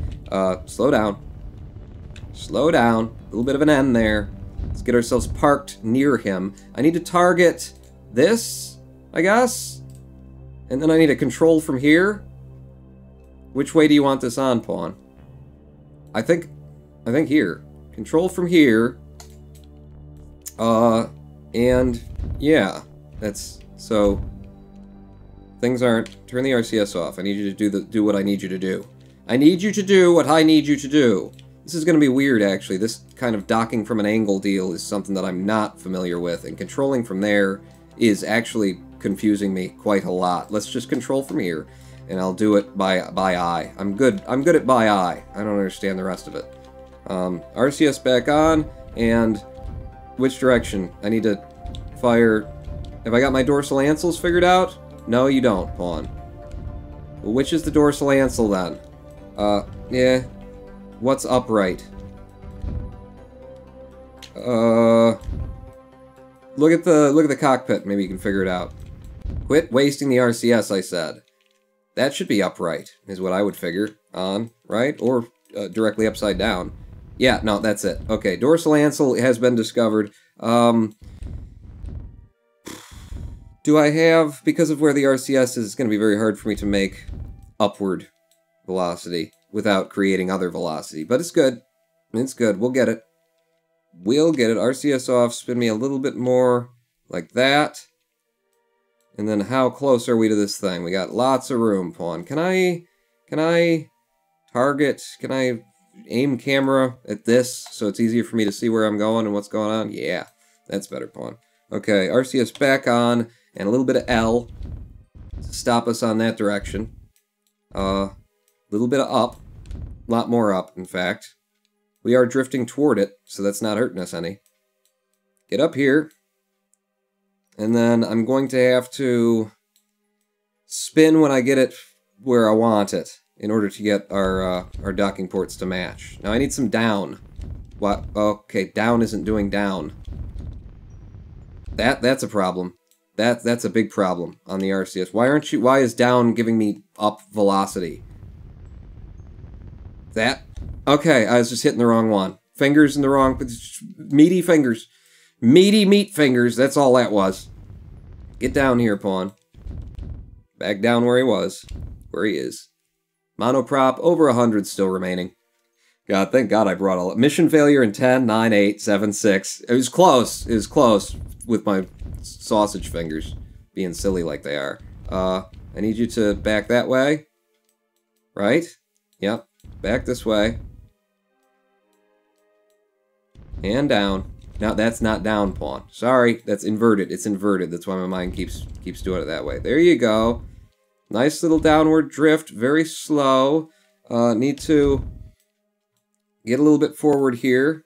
Slow down. Slow down. A little bit of an N there. Let's get ourselves parked near him. I need to target this, I guess? And then I need a control from here. Which way do you want this on, Pawn? I think here. Control from here. And yeah, that's so. Things aren't. Turn the RCS off. I need you to do what I need you to do. I need you to do what I need you to do. This is going to be weird, actually. This kind of docking from an angle deal is something that I'm not familiar with, and controlling from there is actually confusing me quite a lot. Let's just control from here, and I'll do it by eye. I'm good at by eye. I don't understand the rest of it. RCS back on, and which direction? I need to fire... have I got my dorsal ansels figured out? No, you don't, Pawn. Well, which is the dorsal ansel, then? Yeah. What's upright? Look at the cockpit. Maybe you can figure it out. Quit wasting the RCS, I said. That should be upright, is what I would figure. On, right? Or directly upside down. Yeah, no, that's it. Okay, dorsal ansel has been discovered. Do I have... because of where the RCS is, it's going to be very hard for me to make upward velocity without creating other velocity. But it's good. It's good. We'll get it. We'll get it. RCS off. Spin me a little bit more like that. And then how close are we to this thing? We got lots of room, Pawn. Can I target... can I aim camera at this so it's easier for me to see where I'm going and what's going on? Yeah. That's better, Pawn. Okay. RCS back on. And a little bit of L to stop us on that direction. A little bit of up. A lot more up, in fact. We are drifting toward it, so that's not hurting us any. Get up here. And then I'm going to have to spin when I get it where I want it in order to get our docking ports to match. Now I need some down. What? Okay, down isn't doing down. That's a problem. That's a big problem on the RCS. Why is down giving me up velocity? Okay, I was just hitting the wrong one. Fingers in the wrong... meaty fingers. Meaty meat fingers, that's all that was. Get down here, Pawn. Back down where he was. Where he is. Monoprop, over 100 still remaining. God, thank God I brought all... mission failure in 10, 9, 8, 7, 6. It was close. It was close with my... sausage fingers being silly like they are. I need you to back that way. Right? Yep. Back this way. And down. Now, that's not down, pawn. Sorry, that's inverted. It's inverted. That's why my mind keeps doing it that way. There you go. Nice little downward drift. Very slow. Need to get a little bit forward here.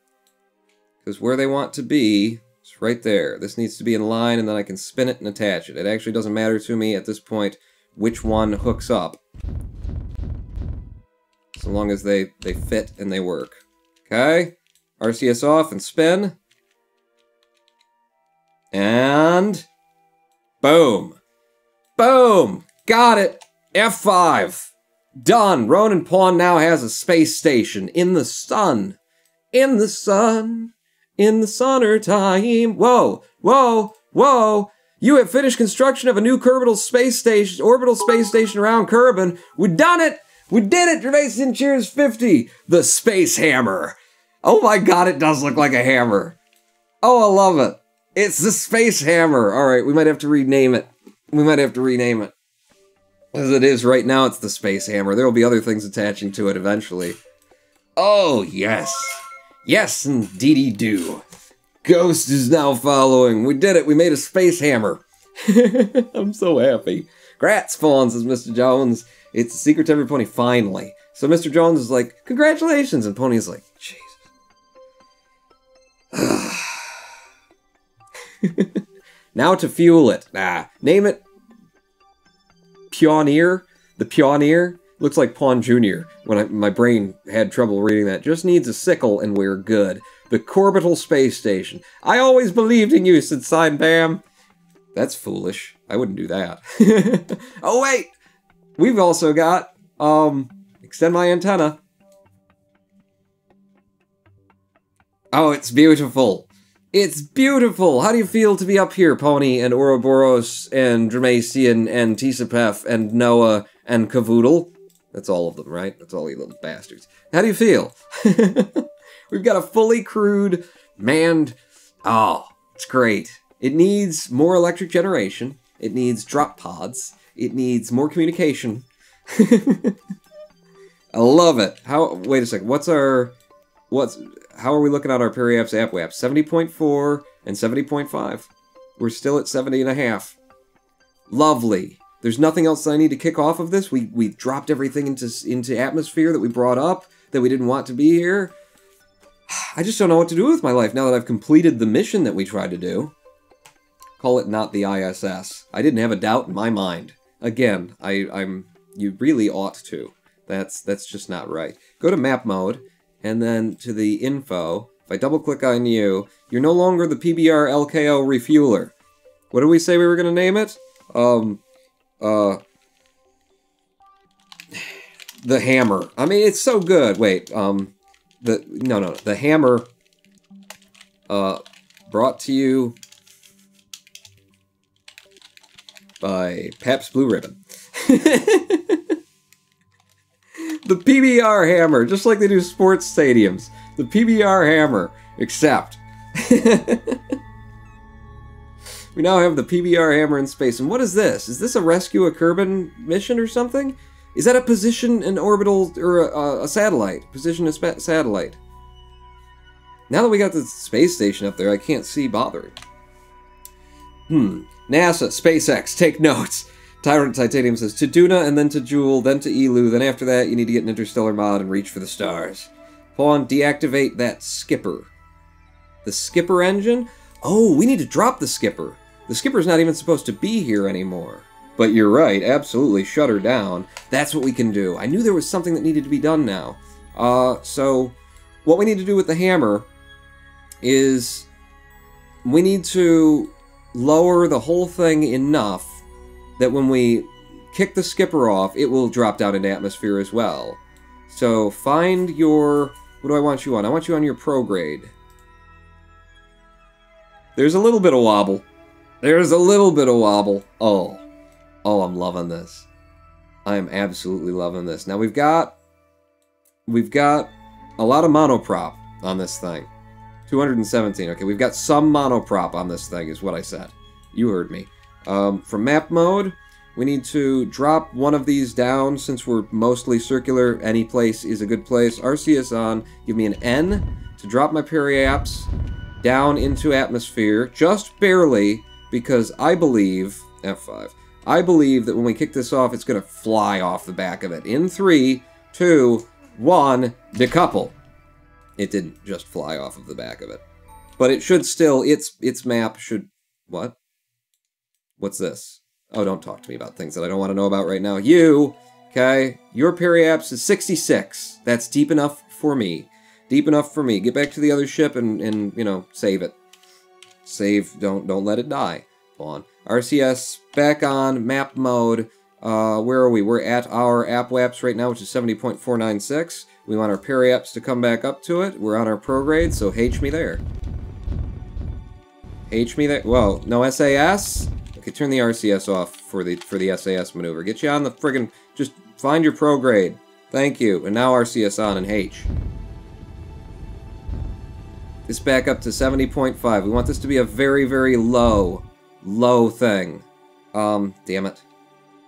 Because where they want to be is right there. This needs to be in line, and then I can spin it and attach it. It actually doesn't matter to me at this point which one hooks up. So long as they fit and they work. Okay? RCS off and spin. And boom. Boom! Got it! F5! Done! Ronin Pawn now has a space station in the sun. In the sun. In the sunner time. Whoa! Whoa! Whoa! You have finished construction of a new orbital space station around Kerbal. We done it! We did it! Gervasian Cheers 50! The Space Hammer! Oh my god, it does look like a hammer. Oh, I love it. It's the Space Hammer. Alright, we might have to rename it. As it is right now, it's the Space Hammer. There will be other things attaching to it eventually. Oh, yes. Yes, indeedy do. Ghost is now following. We did it. We made a Space Hammer. I'm so happy. Grats, Fawn, says Mr. Jones. It's a secret to every pony, finally. So Mr. Jones is like, congratulations. And Pony's like, Jesus. Now to fuel it. Name it Pioneer. The Pioneer looks like Pawn Jr. When my brain had trouble reading that. Just needs a sickle and we're good. The Orbital Space Station. I always believed in you, said Sign Bam. That's foolish. I wouldn't do that. Oh wait! We've also got, extend my antenna. Oh, it's beautiful. It's beautiful! How do you feel to be up here, Pony, and Ouroboros, and Dramacian, and Tisapef, and Noah, and Cavoodle? That's all of them, right? That's all you little bastards. How do you feel? We've got a fully crewed, manned... Oh, it's great. It needs more electric generation. It needs drop pods. It needs more communication. I love it. Wait a second. How are we looking at our periapse app WAP? 70.4 and 70.5. We're still at 70.5. Lovely. There's nothing else that I need to kick off of this. We dropped everything into atmosphere that we brought up, that we didn't want to be here. I just don't know what to do with my life now that I've completed the mission that we tried to do. Call it not the ISS. I didn't have a doubt in my mind. Again, you really ought to. That's just not right. Go to map mode. And then to the info, if I double-click on you, you're no longer the PBR LKO refueler. What did we say we were going to name it? The Hammer. I mean, it's so good. Wait, the Hammer, brought to you by Pabst Blue Ribbon. The PBR Hammer, just like they do sports stadiums. The PBR Hammer, except. We now have the PBR Hammer in space. And what is this? Is this a rescue a Kerbal mission or something? Is that a position an orbital, or a satellite? Position a satellite. Now that we got the space station up there, I can't see bothering. NASA, SpaceX, take notes. Tyrant Titanium says, to Duna, and then to Jewel, then to Elu, then after that you need to get an interstellar mod and reach for the stars. Pawn, deactivate that skipper. The skipper engine? Oh, we need to drop the skipper. The skipper's not even supposed to be here anymore. But you're right, absolutely, shut her down. That's what we can do. I knew there was something that needed to be done now. So, what we need to do with the hammer is we need to lower the whole thing enough that when we kick the skipper off, it will drop down into atmosphere as well. So find your... What do I want you on? I want you on your prograde. There's a little bit of wobble. There's a little bit of wobble. Oh, I'm loving this. I am absolutely loving this. Now we've got a lot of monoprop on this thing. 217. Okay, we've got some monoprop on this thing, is what I said. You heard me. From map mode, we need to drop one of these down since we're mostly circular. Any place is a good place. RCS on. Give me an N to drop my periapts down into atmosphere, just barely, because I believe, F5, I believe that when we kick this off, it's going to fly off the back of it. In 3, 2, 1, decouple. It didn't just fly off of the back of it. But it should still, its map should, what? What's this? Oh, don't talk to me about things that I don't want to know about right now. You, okay, your periapts is 66. That's deep enough for me. Deep enough for me. Get back to the other ship and you know, save it. Save, don't let it die. Go on. RCS back on map mode. Where are we? We're at our AppWaps right now, which is 70.496. We want our periapts to come back up to it. We're on our prograde, so H me there. H me there. Whoa, no SAS? Okay, turn the RCS off for the SAS maneuver. Get you on the friggin', just find your prograde. Thank you. And now RCS on and H. This back up to 70.5. We want this to be a very, very low thing. Damn it.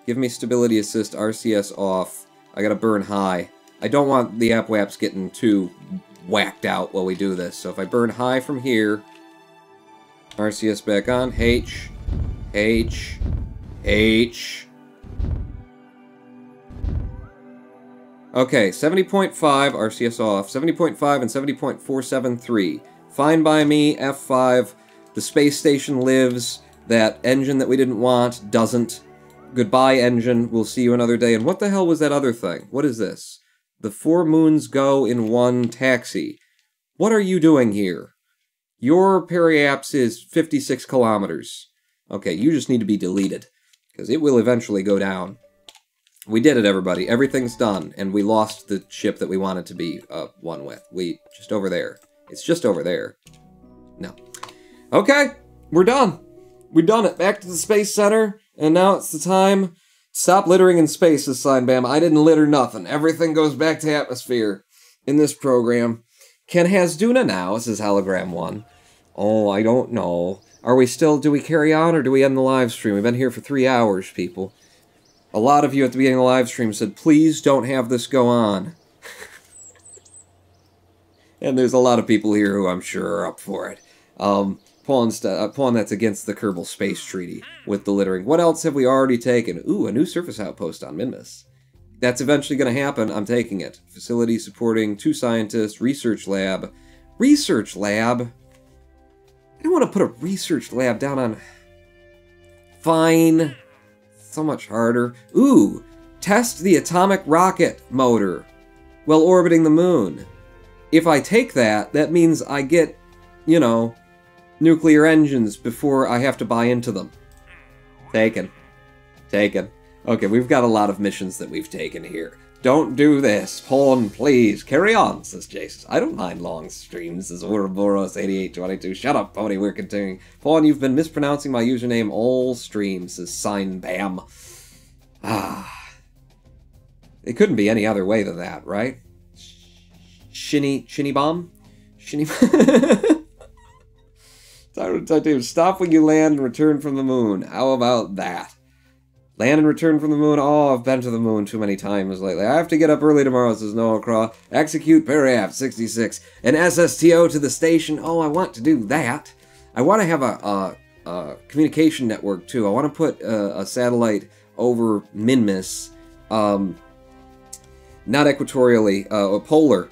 Give me stability assist, RCS off. I gotta burn high. I don't want the AppWaps getting too whacked out while we do this. So if I burn high from here, RCS back on, H, H, H. Okay, 70.5, RCS off, 70.5 and 70.473. Fine by me, F5. The space station lives. That engine that we didn't want doesn't. Goodbye, engine. We'll see you another day. And what the hell was that other thing? What is this? The 4 moons go in one taxi. What are you doing here? Your periapts is 56 kilometers. Okay, you just need to be deleted, because it will eventually go down. We did it, everybody. Everything's done, and we lost the ship that we wanted to be one with. Just over there. It's just over there. No. Okay, we're done. We've done it. Back to the Space Center, and now it's the time. Stop littering in space, this sign, Bam. I didn't litter nothing. Everything goes back to atmosphere in this program. Ken has Duna now, says Hologram 1. Oh, I don't know. Are we still, do we carry on, or do we end the live stream? We've been here for 3 hours, people. A lot of you at the beginning of the live stream said, please don't have this go on. And there's a lot of people here who I'm sure are up for it. Pawn that's against the Kerbal Space Treaty with the littering. What else have we already taken? Ooh, a new surface outpost on Minmus. That's eventually going to happen. I'm taking it. Facility supporting 2 scientists. Research lab. Research lab? I don't want to put a research lab down on... Fine. So much harder. Ooh, test the atomic rocket motor while orbiting the moon. If I take that, that means I get, you know, nuclear engines before I have to buy into them. Taken. Taken. Okay, we've got a lot of missions that we've taken here. Don't do this. Pawn, please. Carry on, says Jason. I don't mind long streams, says Ouroboros8822. Shut up, Pony, we're continuing. Pawn, you've been mispronouncing my username all stream, says Sign Bam. Ah. It couldn't be any other way than that, right? Shinny bomb? Shinny Detective, stop when you land and return from the moon. How about that? Land and return from the moon. Oh, I've been to the moon too many times lately. I have to get up early tomorrow, says Noah Craw. Execute Periapt 66. An SSTO to the station. Oh, I want to do that. I want to have a communication network, too. I want to put a satellite over Minmus. Not equatorially, or polar.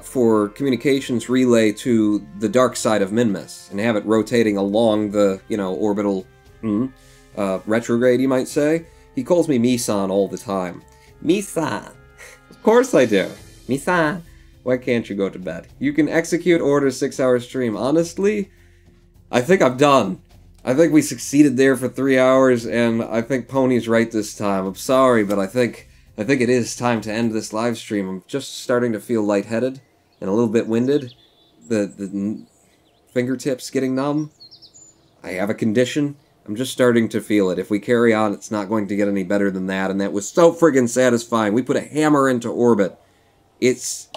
For communications relay to the dark side of Minmus. And have it rotating along the, you know, orbital... retrograde, you might say. He calls me Misan all the time. Misan. Of course I do. Misan. Why can't you go to bed? You can execute order 6-hour stream. Honestly, I think I'm done. I think we succeeded there for 3 hours, and I think Pony's right this time. I'm sorry, but I think it is time to end this live stream. I'm just starting to feel lightheaded and a little bit winded. The fingertips getting numb. I have a condition. I'm just starting to feel it. If we carry on, it's not going to get any better than that, and that was so friggin' satisfying. We put a hammer into orbit. It's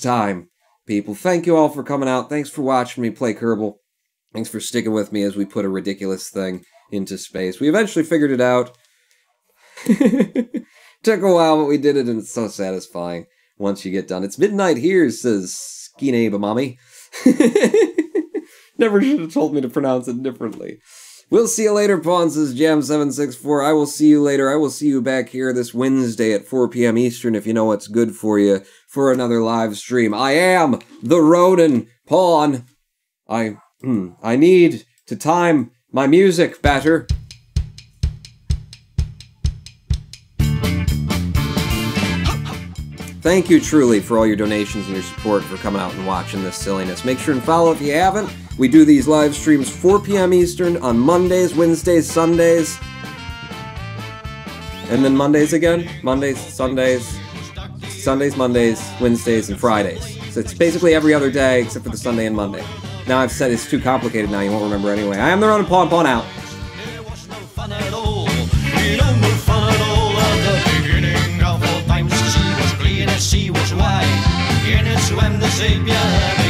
time, people. Thank you all for coming out. Thanks for watching me play Kerbal. Thanks for sticking with me as we put a ridiculous thing into space. We eventually figured it out. Took a while, but we did it, and it's so satisfying once you get done. It's midnight here, says Skineba, mommy. Never should have told me to pronounce it differently. We'll see you later, Pawn, says Jam764. I will see you later. I will see you back here this Wednesday at 4 p.m. Eastern, if you know what's good for you, for another live stream. I am the Rodin Pawn. I need to time my music better. Thank you truly for all your donations and your support for coming out and watching this silliness. Make sure and follow if you haven't. We do these live streams 4 p.m. Eastern on Mondays, Wednesdays, Sundays. And then Mondays again? Mondays, Sundays, Mondays, Wednesdays, and Fridays. So it's basically every other day except for the Sunday and Monday. Now I've said it's too complicated now, you won't remember anyway. I am the Rodin Pawn, Pawn out. She was white, in it swam the savior.